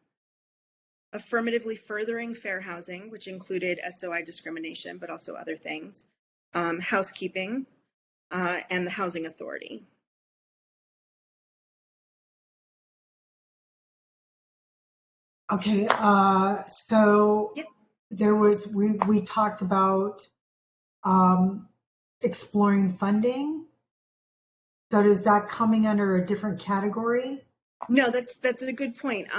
affirmatively furthering fair housing, which included SOI discrimination, but also other things, housekeeping, and the housing authority. Okay, so Yep. there was, we talked about exploring funding. So is that coming under a different category? No, that's a good point.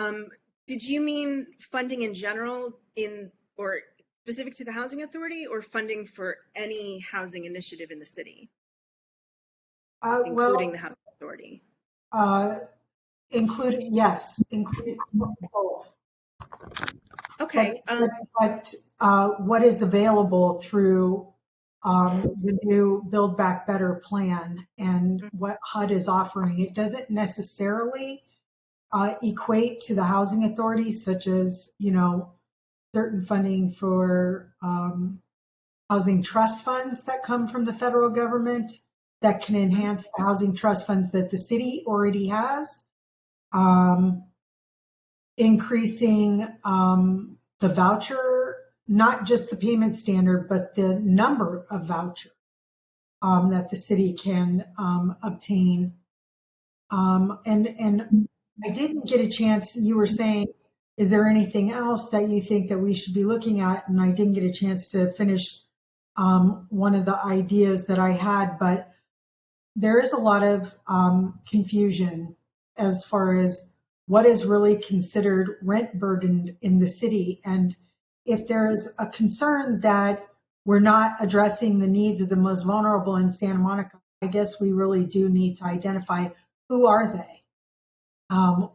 Did you mean funding in general or specific to the housing authority, or funding for any housing initiative in the city, including the housing authority? Including both. Okay. But what is available through the new Build Back Better plan and what HUD is offering? It doesn't necessarily equate to the housing authority, such as, certain funding for housing trust funds that come from the federal government that can enhance the housing trust funds that the city already has. Increasing the voucher, not just the payment standard, but the number of voucher that the city can obtain. And I didn't get a chance, you were saying, is there anything else that you think that we should be looking at? And I didn't get a chance to finish one of the ideas that I had, but there is a lot of confusion as far as what is really considered rent burdened in the city. And if there's a concern that we're not addressing the needs of the most vulnerable in Santa Monica, I guess we really do need to identify who are they?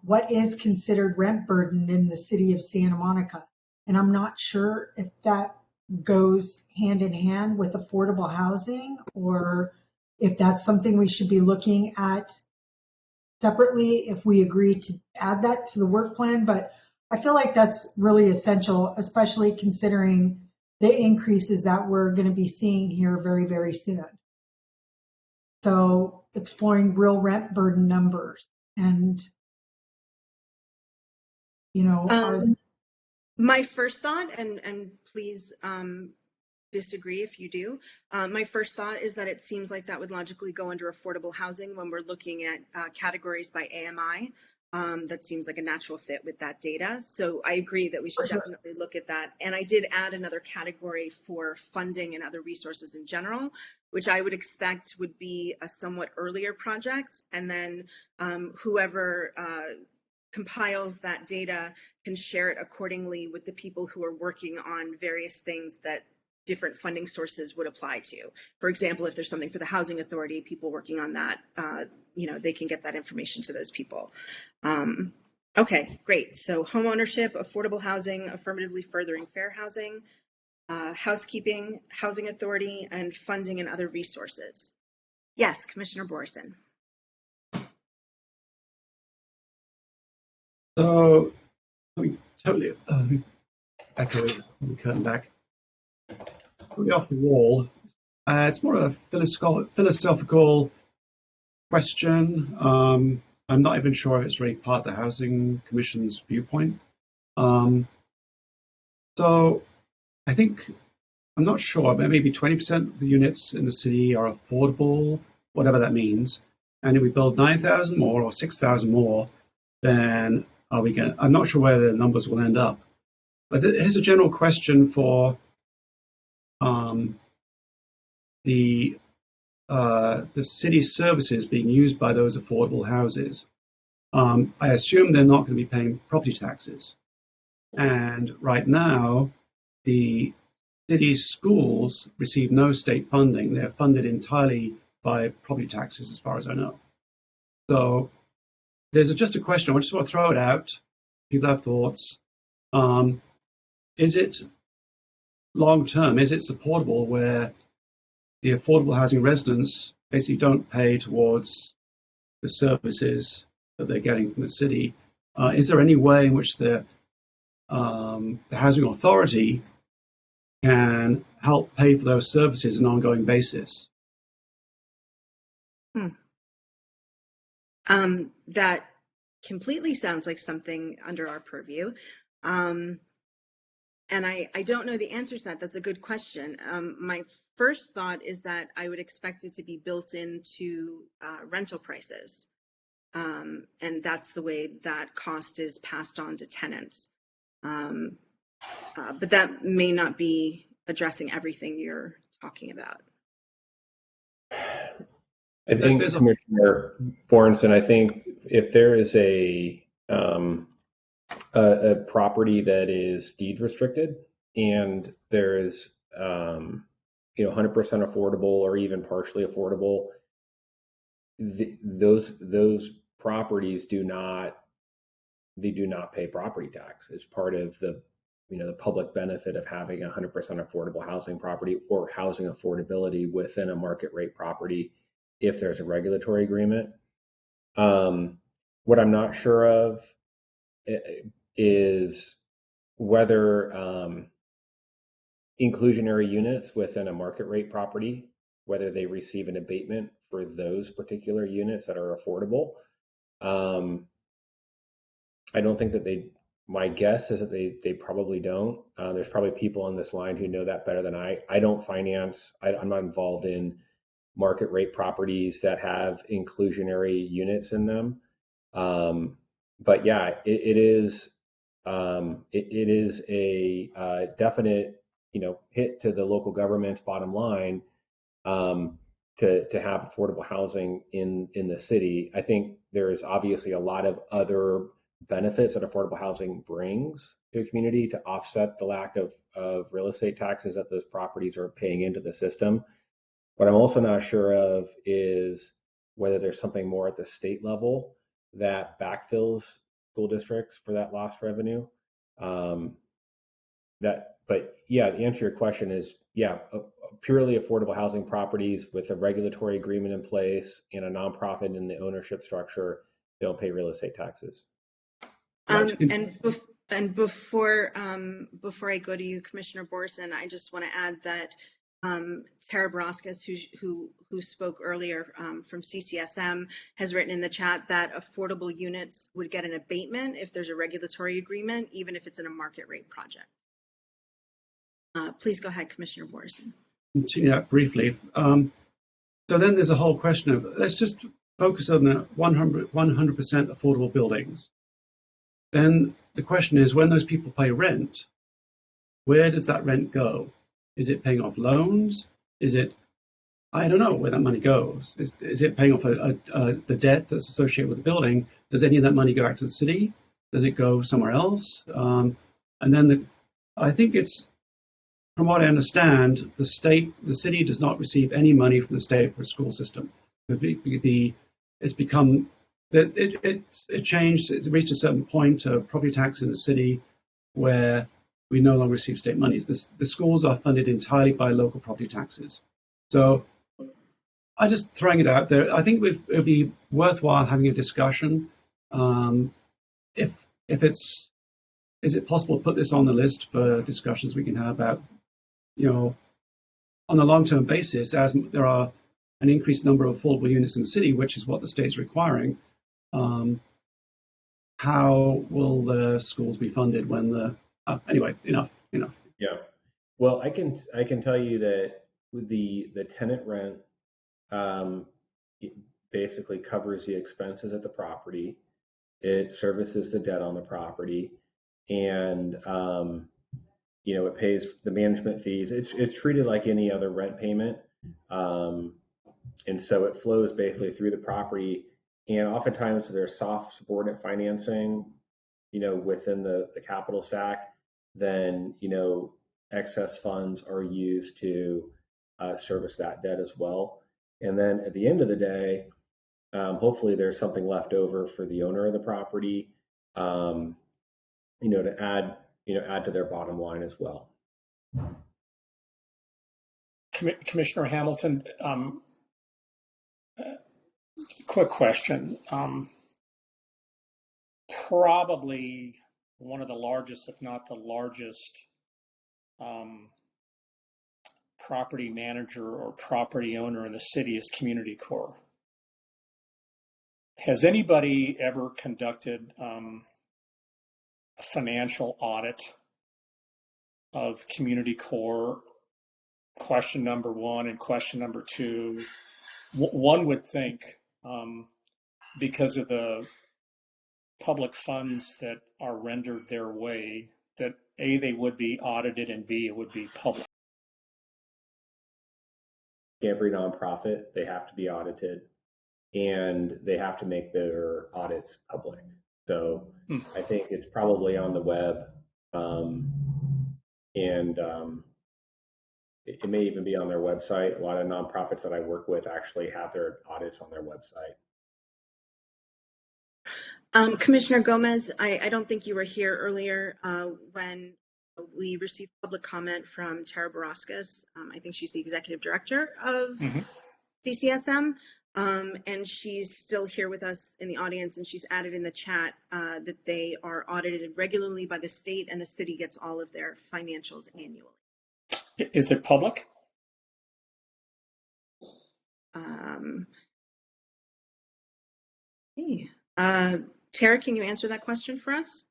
What is considered rent burden in the city of Santa Monica? And I'm not sure if that goes hand in hand with affordable housing, or if that's something we should be looking at separately if we agree to add that to the work plan. But I feel like that's really essential, especially considering the increases that we're going to be seeing here very, very soon. So exploring real rent burden numbers and, my first thought, and please disagree if you do. My first thought is that it seems like that would logically go under affordable housing when we're looking at categories by AMI. That seems like a natural fit with that data. So I agree that we should definitely look at that. And I did add another category for funding and other resources in general, which I would expect would be a somewhat earlier project. And then whoever compiles that data can share it accordingly with the people who are working on various things that different funding sources would apply to. For example, if there's something for the housing authority, people working on that, they can get that information to those people. Okay, great. So home ownership, affordable housing, affirmatively furthering fair housing, housekeeping, housing authority, and funding and other resources. Yes, Commissioner Borison. So we totally echo the curtain back. Totally off the wall. It's more of a philosophical question. I'm not even sure if it's really part of the Housing Commission's viewpoint. So I think, I'm not sure, but maybe 20% of the units in the city are affordable, whatever that means. And if we build 9,000 more or 6,000 more, then I'm not sure where the numbers will end up. But here's a general question for the city services being used by those affordable houses. I assume they're not going to be paying property taxes. And right now, the city schools receive no state funding. They're funded entirely by property taxes, as far as I know. So there's just a question. I just want to throw it out. People have thoughts. Is it long term? Is it supportable where the affordable housing residents basically don't pay towards the services that they're getting from the city? Is there any way in which the housing authority can help pay for those services on an ongoing basis? That completely sounds like something under our purview. And I don't know the answer to that. That's a good question. My first thought is that I would expect it to be built into rental prices. And that's the way that cost is passed on to tenants. But that may not be addressing everything you're talking about. I think, Commissioner Borenson, I think if there is a property that is deed restricted and there's 100% affordable or even partially affordable, those properties do not pay property tax. It's part of the the public benefit of having 100% affordable housing property or housing affordability within a market rate property if there's a regulatory agreement. What I'm not sure of is whether inclusionary units within a market rate property, whether they receive an abatement for those particular units that are affordable. I don't think that my guess is that they probably don't. There's probably people on this line who know that better than I. I don't finance, I'm not involved in market rate properties that have inclusionary units in them. But yeah, it is a definite, hit to the local government's bottom line to have affordable housing in the city. I think there's obviously a lot of other benefits that affordable housing brings to a community to offset the lack of real estate taxes that those properties are paying into the system. What I'm also not sure of is whether there's something more at the state level that backfills school districts for that lost revenue. But yeah, the answer to your question is, yeah, purely affordable housing properties with a regulatory agreement in place and a nonprofit in the ownership structure don't pay real estate taxes. And before I go to you, Commissioner Borson, I just want to add that Tara Broskis, who spoke earlier from CCSM, has written in the chat that affordable units would get an abatement if there's a regulatory agreement, even if it's in a market rate project. Please go ahead, Commissioner Borson. Continue that briefly. So then there's a whole question of, let's just focus on the 100% affordable buildings. Then the question is, when those people pay rent, where does that rent go? Is it paying off loans? Is it, I don't know where that money goes. Is it paying off the debt that's associated with the building? Does any of that money go back to the city? Does it go somewhere else? And then I think it's, from what I understand, the city does not receive any money from the state for the school system. It's become, it changed, it reached a certain point of property tax in the city where we no longer receive state monies. The schools are funded entirely by local property taxes. So I'm just throwing it out there. I think it would be worthwhile having a discussion. Is it possible to put this on the list for discussions we can have about, on a long-term basis, as there are an increased number of affordable units in the city, which is what the state's requiring, how will the schools be funded when anyway, enough. Yeah. Well, I can tell you that with the tenant rent, it basically covers the expenses at the property. It services the debt on the property, and it pays the management fees. It's treated like any other rent payment, and so it flows basically through the property. And oftentimes there's soft subordinate financing, within the capital stack. Then excess funds are used to service that debt as well. And then at the end of the day, Hopefully there's something left over for the owner of the property, to add to their bottom line as well. Commissioner Hamilton, quick question. Probably one of the largest, if not the largest, property manager or property owner in the city is Community Corps. Has anybody ever conducted a financial audit of Community Corps? Question number one, and question number two. One would think, because of the public funds that are rendered their way, that A, they would be audited, and B, it would be public. Every nonprofit, they have to be audited, and they have to make their audits public. So I think it's probably on the web, and it may even be on their website. A lot of nonprofits that I work with actually have their audits on their website. Commissioner Gomez, I don't think you were here earlier when we received public comment from Tara Barauskas. I think she's the executive director of DCSM, and she's still here with us in the audience, and she's added in the chat that they are audited regularly by the state, and the city gets all of their financials annually. Is it public? Tara, can you answer that question for us?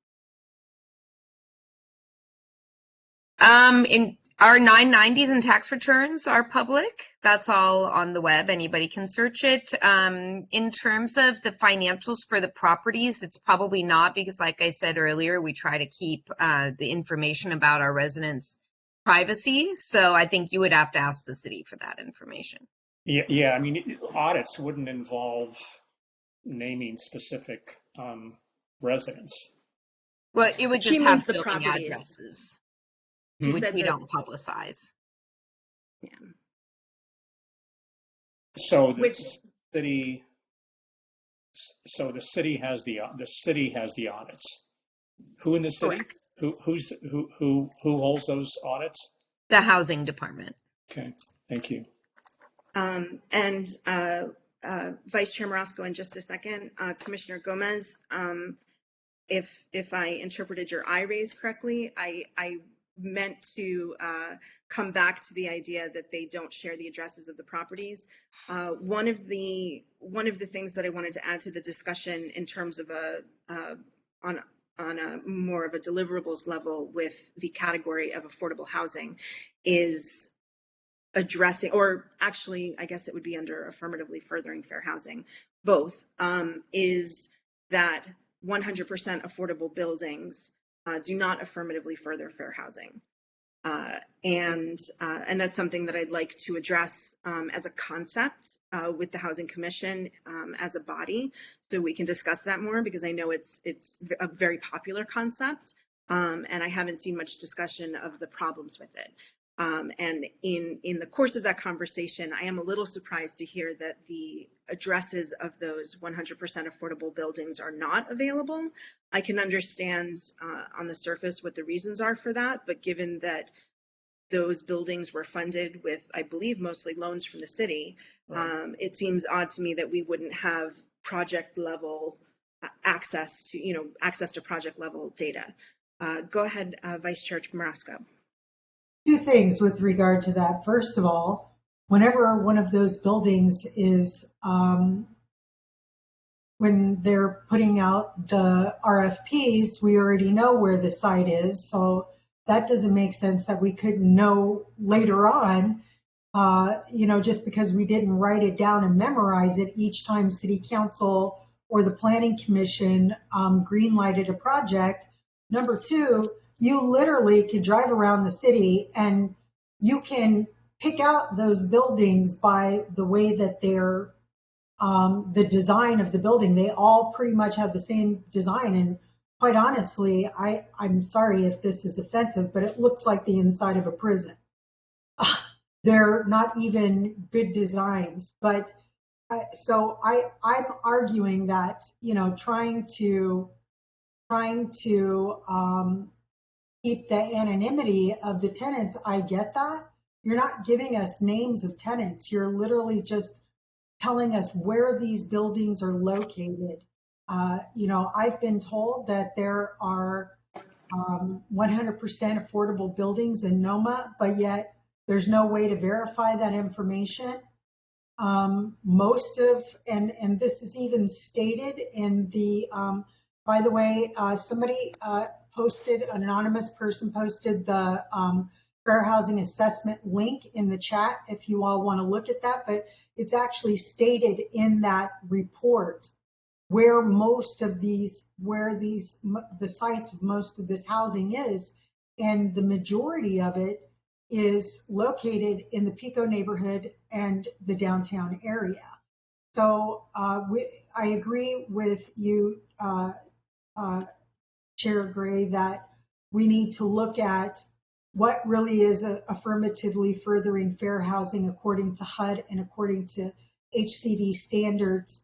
In our 990s and tax returns are public. That's all on the web. Anybody can search it. In terms of the financials for the properties, it's probably not, because like I said earlier, we try to keep the information about our residents' privacy. So I think you would have to ask the city for that information. Yeah. I mean, audits wouldn't involve naming specific residents. Well, it would just have the building addresses, which we don't publicize. Yeah. So the city has the audits. Who in the city? Correct. Who holds those audits? The housing department. Okay, thank you. Vice Chair Marasco, in just a second, Commissioner Gomez, if I interpreted your eye raise correctly, I meant to come back to the idea that they don't share the addresses of the properties. One of the things that I wanted to add to the discussion in terms of on a more of a deliverables level with the category of affordable housing is addressing, or actually, I guess it would be under affirmatively furthering fair housing, both, is that 100% affordable buildings do not affirmatively further fair housing. And that's something that I'd like to address as a concept with the Housing Commission as a body, so we can discuss that more, because I know it's a very popular concept, and I haven't seen much discussion of the problems with it. And in the course of that conversation, I am a little surprised to hear that the addresses of those 100% affordable buildings are not available. I can understand on the surface what the reasons are for that, but given that those buildings were funded with, I believe, mostly loans from the city, right, it seems odd to me that we wouldn't have project level access to project level data. Go ahead, Vice Chair Marasco. Two things with regard to that. First of all, whenever one of those buildings is, when they're putting out the RFPs, we already know where the site is. So that doesn't make sense that we couldn't know later on, just because we didn't write it down and memorize it each time City Council or the Planning Commission green-lighted a project. Number two, you literally can drive around the city and you can pick out those buildings by the way that they're, the design of the building. They all pretty much have the same design. And quite honestly, I'm sorry if this is offensive, but it looks like the inside of a prison. They're not even good designs. But I'm arguing that, trying to keep the anonymity of the tenants, I get that. You're not giving us names of tenants. You're literally just telling us where these buildings are located. I've been told that there are 100% affordable buildings in Noma, but yet there's no way to verify that information. And this is even stated in the, by the way, somebody posted, an anonymous person posted the fair housing assessment link in the chat if you all want to look at that, but it's actually stated in that report where the sites of most of this housing is, and the majority of it is located in the Pico neighborhood and the downtown area. So I agree with you, Chair Gray, that we need to look at what really is affirmatively furthering fair housing according to HUD and according to HCD standards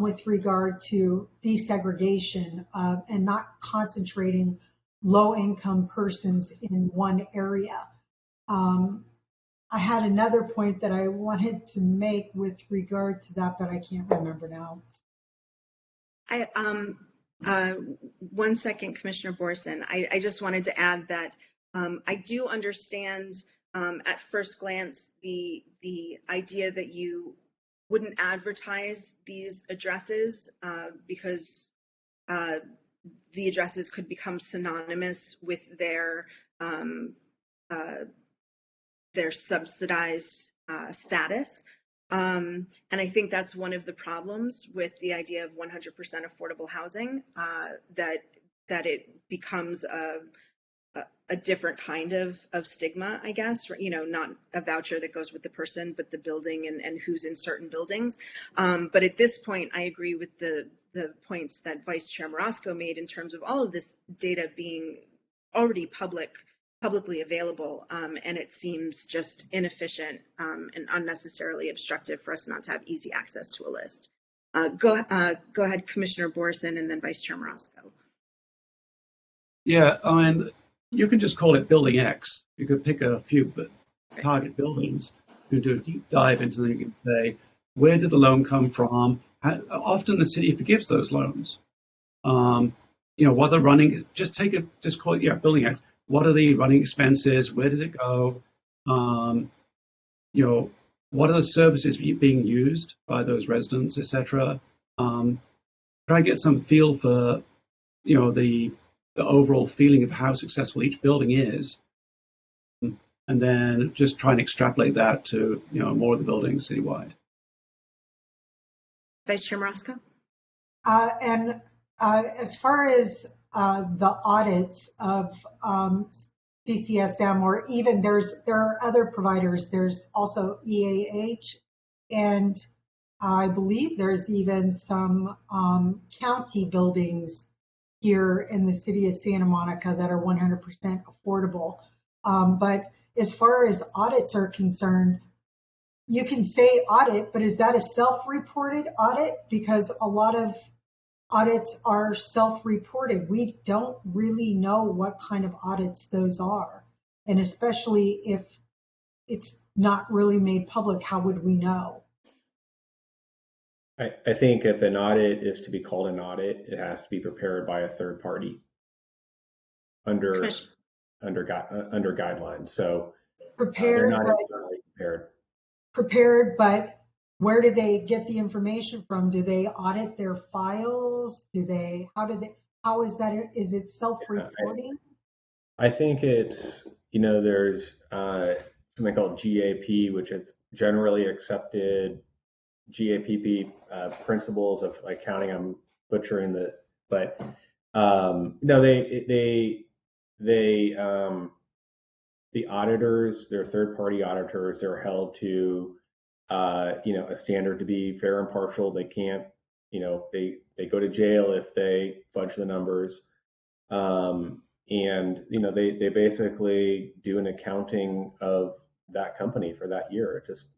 with regard to desegregation and not concentrating low-income persons in one area. I had another point that I wanted to make with regard to that, but I can't remember now. 1 second, Commissioner Borson. I just wanted to add that I do understand at first glance the idea that you wouldn't advertise these addresses because the addresses could become synonymous with their subsidized status. And I think that's one of the problems with the idea of 100% affordable housing, that it becomes a different kind of stigma, I guess, not a voucher that goes with the person, but the building and who's in certain buildings. But at this point, I agree with the points that Vice Chair Marasco made in terms of all of this data being already publicly available, and it seems just inefficient and unnecessarily obstructive for us not to have easy access to a list. Go ahead, Commissioner Borson, and then Vice Chair Marasco. Yeah, I mean, you can just call it Building X. You could pick a few target buildings. You can do a deep dive into them. You can say, where did the loan come from? Often the city forgives those loans. What are running? Just call it Building X. What are the running expenses? Where does it go? What are the services being used by those residents, etc. Try to get some feel for, the overall feeling of how successful each building is, and then just try and extrapolate that to, more of the buildings citywide. Vice Chair Marasco? And as far as the audits of CCSM, or even there are other providers. There's also EAH, and I believe there's even some county buildings here in the city of Santa Monica that are 100% affordable. But as far as audits are concerned, you can say audit, but is that a self-reported audit? Because a lot of audits are self-reported. We don't really know what kind of audits those are. And especially if it's not really made public, how would we know? I think if an audit is to be called an audit, it has to be prepared by a third party under guidelines. So prepared, they're not entirely prepared. Prepared, but where do they get the information from? Do they audit their files? How is that? Is it self-reporting? I think it's, there's something called GAP, which is generally accepted GAPP principles of accounting. I'm butchering but no, the auditors, they're third-party auditors. They're held to a standard to be fair and impartial. They can't, they go to jail if they fudge the numbers. And they basically do an accounting of that company for that year. Just,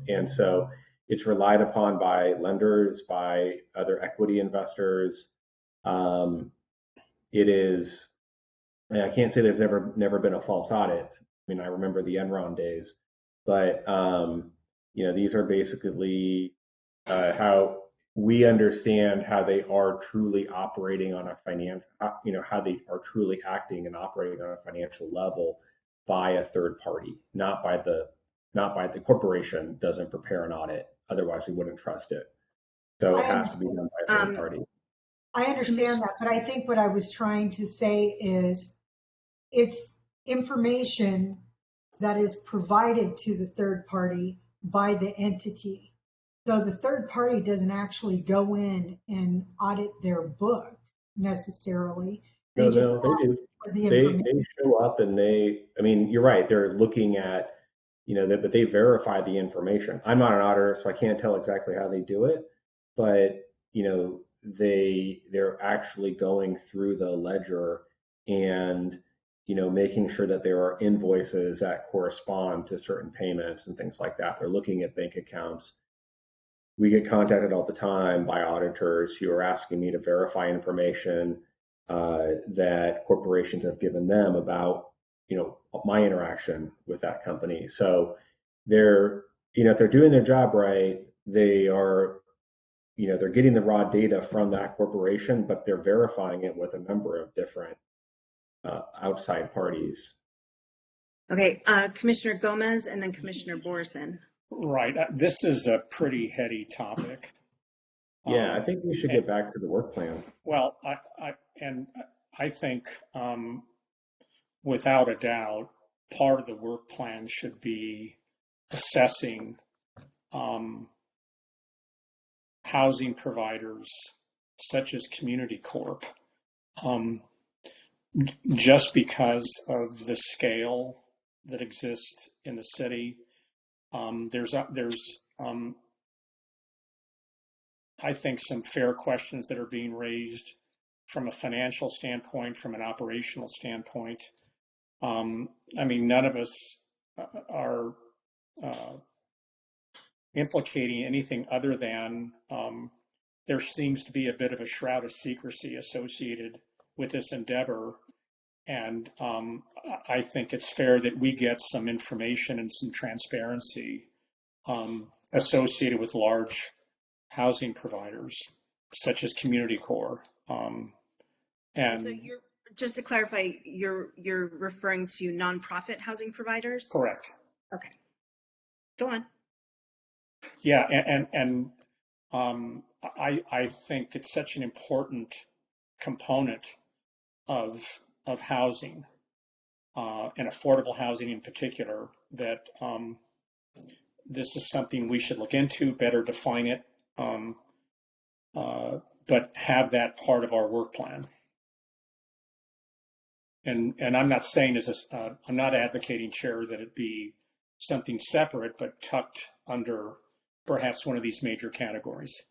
and so It's relied upon by lenders, by other equity investors. It is, and I can't say there's never been a false audit. I mean, I remember the Enron days, but these are basically how we understand how they are truly operating on a financial, how they are truly acting and operating on a financial level by a third party, not by the corporation doesn't prepare an audit. Otherwise, we wouldn't trust it. So it has to be done by a third party. I understand that, but I think what I was trying to say is it's information that is provided to the third party by the entity. So the third party doesn't actually go in and audit their books necessarily. They No, just no, ask they do. for the information. They show up and you're right. They're looking at, but they verify the information. I'm not an auditor, so I can't tell exactly how they do it, but, they're actually going through the ledger and, making sure that there are invoices that correspond to certain payments and things like that. They're looking at bank accounts. We get contacted all the time by auditors who are asking me to verify information that corporations have given them about, my interaction with that company. So they're, if they're doing their job right, they are, they're getting the raw data from that corporation, but they're verifying it with a number of different outside parties. Okay, Commissioner Gomez and then Commissioner Borison. Right. This is a pretty heady topic. Yeah, I think we should get back to the work plan. Well, I think without a doubt, part of the work plan should be assessing housing providers such as Community Corp. Just because of the scale that exists in the city, there's I think some fair questions that are being raised from a financial standpoint, from an operational standpoint. None of us are implicating anything other than there seems to be a bit of a shroud of secrecy associated with this endeavor. And I think it's fair that we get some information and some transparency associated with large housing providers such as Community Corp. So you're, just to clarify, you're referring to nonprofit housing providers? Correct. Okay. Go on. Yeah, and I think it's such an important component of housing and affordable housing in particular that this is something we should look into, better define it, but have that part of our work plan. And I'm not saying I'm not advocating, Chair, that it be something separate, but tucked under perhaps one of these major categories.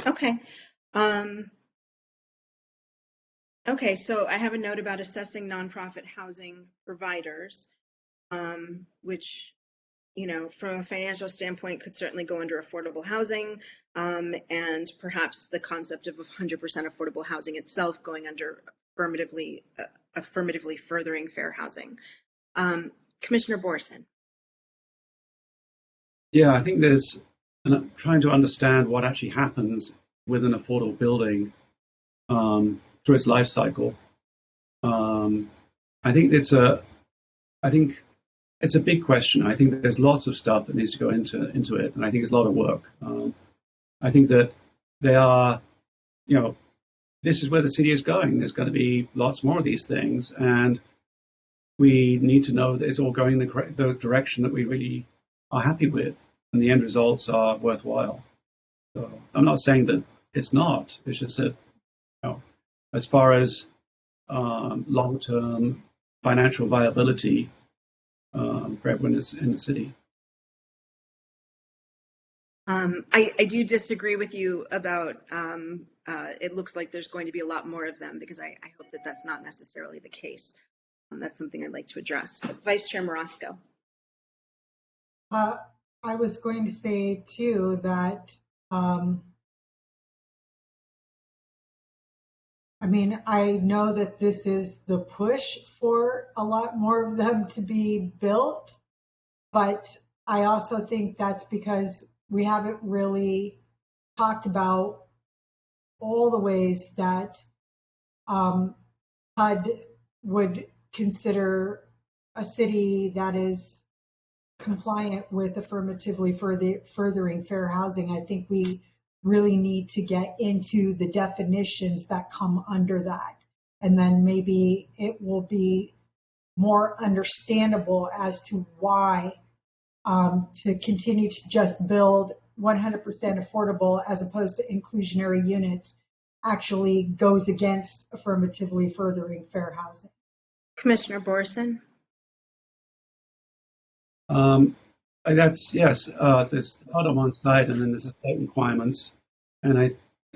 Okay. Okay, so I have a note about assessing nonprofit housing providers, which, from a financial standpoint could certainly go under affordable housing, and perhaps the concept of 100% affordable housing itself going under affirmatively furthering fair housing. Commissioner Borison. Yeah, I think and trying to understand what actually happens with an affordable building through its life cycle. I think it's a big question. I think there's lots of stuff that needs to go into it, and I think it's a lot of work. I think that they are, this is where the city is going. There's going to be lots more of these things, and we need to know that it's all going the direction that we really are happy with, and the end results are worthwhile. So I'm not saying that it's not. It's just that, as far as long-term financial viability for everyone in the city. I do disagree with you about it looks like there's going to be a lot more of them, because I hope that that's not necessarily the case. That's something I'd like to address. But Vice Chair Marasco. I I was going to say too that, I mean, I know that this is the push for a lot more of them to be built, but I also think that's because we haven't really talked about all the ways that HUD would consider a city that is compliant with affirmatively furthering fair housing. I think we really need to get into the definitions that come under that. And then maybe it will be more understandable as to why to continue to just build 100% affordable as opposed to inclusionary units actually goes against affirmatively furthering fair housing. Commissioner Borison? That's yes. There's HUD on one side, and then there's the state requirements. And I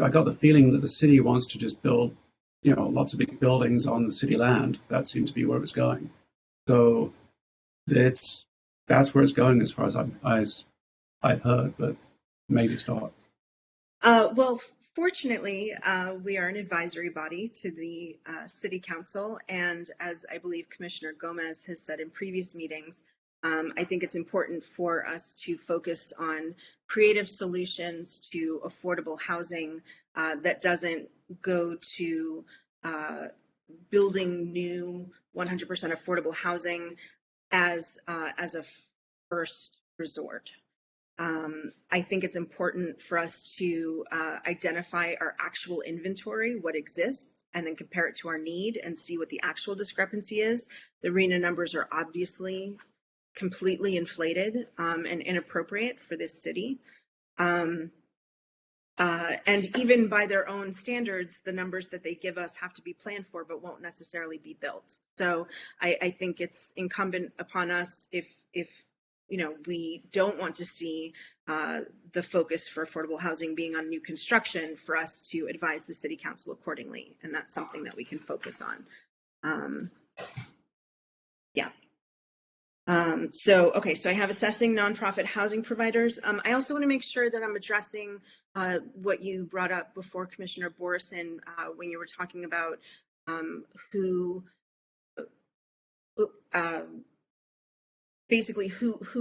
got the feeling that the city wants to just build, lots of big buildings on the city land. That seems to be where it's going. So that's where it's going as far as I've heard, but maybe it's not. Well, fortunately, we are an advisory body to the City Council, and as I believe Commissioner Gomez has said in previous meetings, I think it's important for us to focus on creative solutions to affordable housing that doesn't go to building new 100% affordable housing as a first resort. I think it's important for us to identify our actual inventory, what exists, and then compare it to our need and see what the actual discrepancy is. The RHNA numbers are obviously completely inflated and inappropriate for this city. And even by their own standards, the numbers that they give us have to be planned for, but won't necessarily be built. So I think it's incumbent upon us if we don't want to see the focus for affordable housing being on new construction, for us to advise the City Council accordingly. And that's something that we can focus on. So I have assessing nonprofit housing providers. I also want to make sure that I'm addressing what you brought up before, Commissioner Borison, when you were talking about who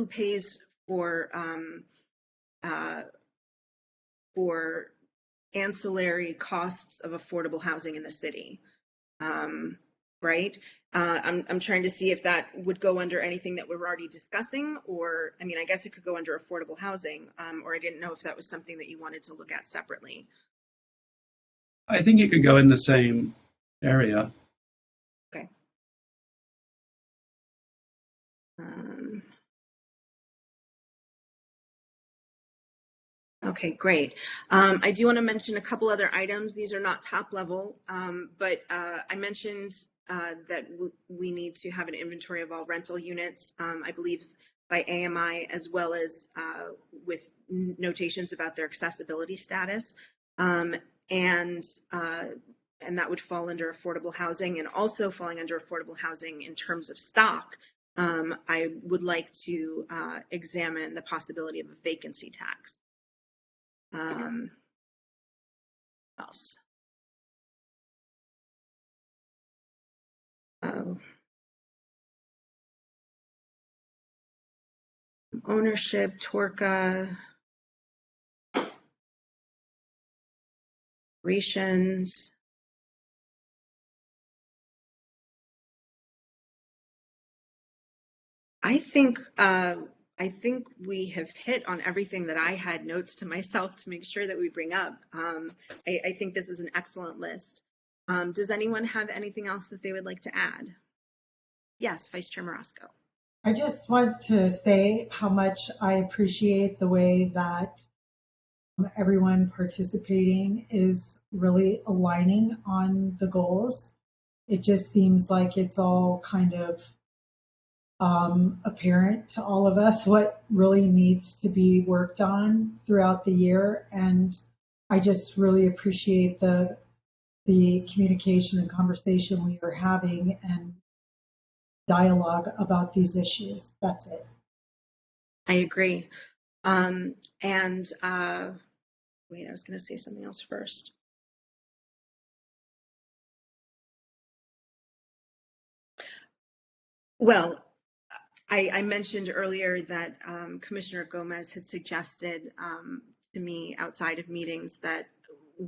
pays for ancillary costs of affordable housing in the city. Right? I'm trying to see if that would go under anything that we're already discussing, or, I mean, I guess it could go under affordable housing, or I didn't know if that was something that you wanted to look at separately. I think it could go in the same area. Okay. Okay, great. I do want to mention a couple other items. These are not top level, but I mentioned that we need to have an inventory of all rental units, I believe by AMI, as well as with notations about their accessibility status. And that would fall under affordable housing, and also falling under affordable housing in terms of stock. I would like to examine the possibility of a vacancy tax. Else. Ownership, TORCA, rations. I think we have hit on everything that I had notes to myself to make sure that we bring up. I think this is an excellent list. Does anyone have anything else that they would like to add? Yes, Vice Chair Marasco. I just want to say how much I appreciate the way that everyone participating is really aligning on the goals. It just seems like it's all kind of apparent to all of us what really needs to be worked on throughout the year. And I just really appreciate the communication and conversation we are having and dialogue about these issues. That's it. I agree. Wait, I was going to say something else first. Well, I mentioned earlier that Commissioner Gomez had suggested to me outside of meetings that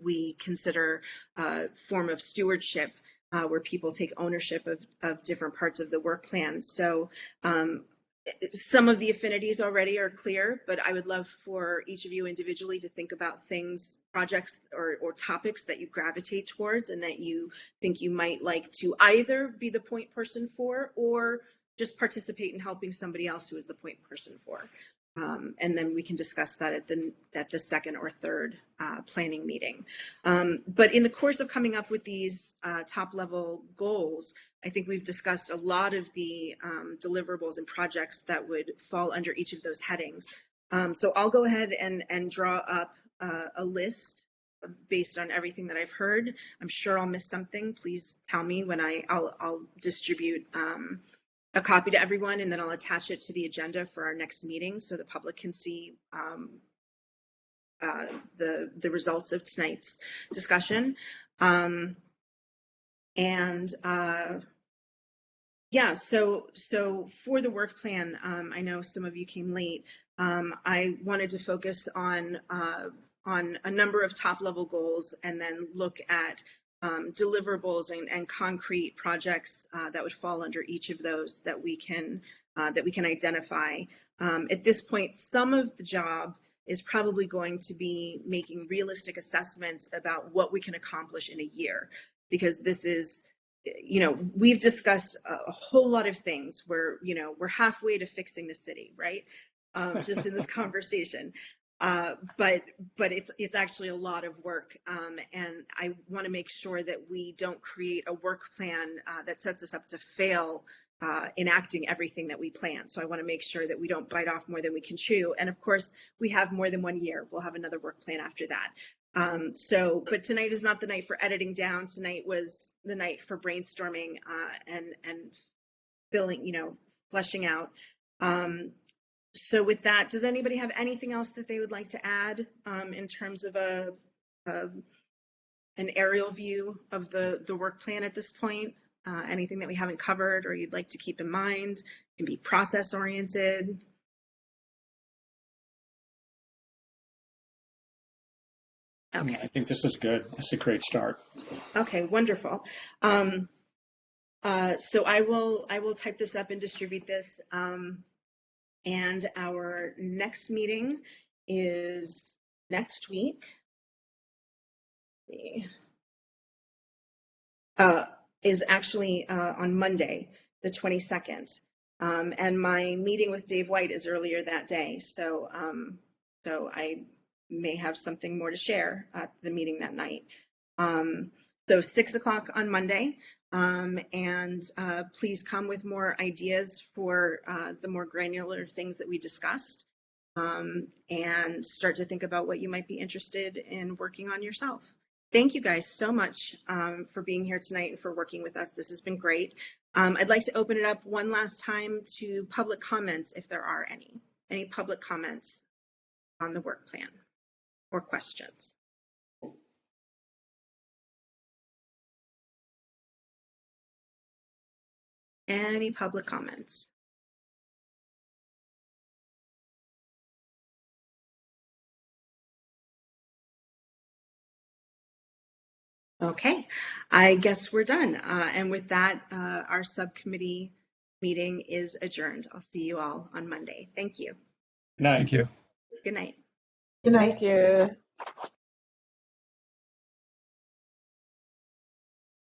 we consider a form of stewardship where people take ownership of different parts of the work plan. So some of the affinities already are clear, but I would love for each of you individually to think about things, projects or topics that you gravitate towards and that you think you might like to either be the point person for or just participate in helping somebody else who is the point person for. And then we can discuss that at the second or third planning meeting. But in the course of coming up with these top level goals, I think we've discussed a lot of the deliverables and projects that would fall under each of those headings. So I'll go ahead and draw up a list based on everything that I've heard. I'm sure I'll miss something. Please tell me when I'll distribute a copy to everyone, and then I'll attach it to the agenda for our next meeting so the public can see the results of tonight's discussion. Yeah, so for the work plan, I know some of you came late. I wanted to focus on a number of top level goals and then look at deliverables and concrete projects that would fall under each of those that we can identify. At this point, some of the job is probably going to be making realistic assessments about what we can accomplish in a year, because this is, we've discussed a whole lot of things where, we're halfway to fixing the city, right? Just in this conversation. But it's actually a lot of work, and I want to make sure that we don't create a work plan that sets us up to fail enacting everything that we plan. So I want to make sure that we don't bite off more than we can chew. And of course, we have more than 1 year. We'll have another work plan after that. But tonight is not the night for editing down. Tonight was the night for brainstorming and filling, fleshing out. So with that, does anybody have anything else that they would like to add in terms of an aerial view of the work plan at this point? Anything that we haven't covered or you'd like to keep in mind? It can be process oriented. Okay. I think this is good. It's a great start. Okay, wonderful. So I will type this up and distribute this. And our next meeting is next week. Let's see. Is actually on Monday, the 22nd. And my meeting with Dave White is earlier that day. So I may have something more to share at the meeting that night. So 6 o'clock on Monday. And please come with more ideas for the more granular things that we discussed, and start to think about what you might be interested in working on yourself. Thank you guys so much for being here tonight and for working with us. This has been great. I'd like to open it up one last time to public comments if there are any public comments on the work plan or questions. Any public comments? Okay, I guess we're done. And with that, our subcommittee meeting is adjourned. I'll see you all on Monday. Thank you. Good night. Thank you. Good night. Good night. Thank you.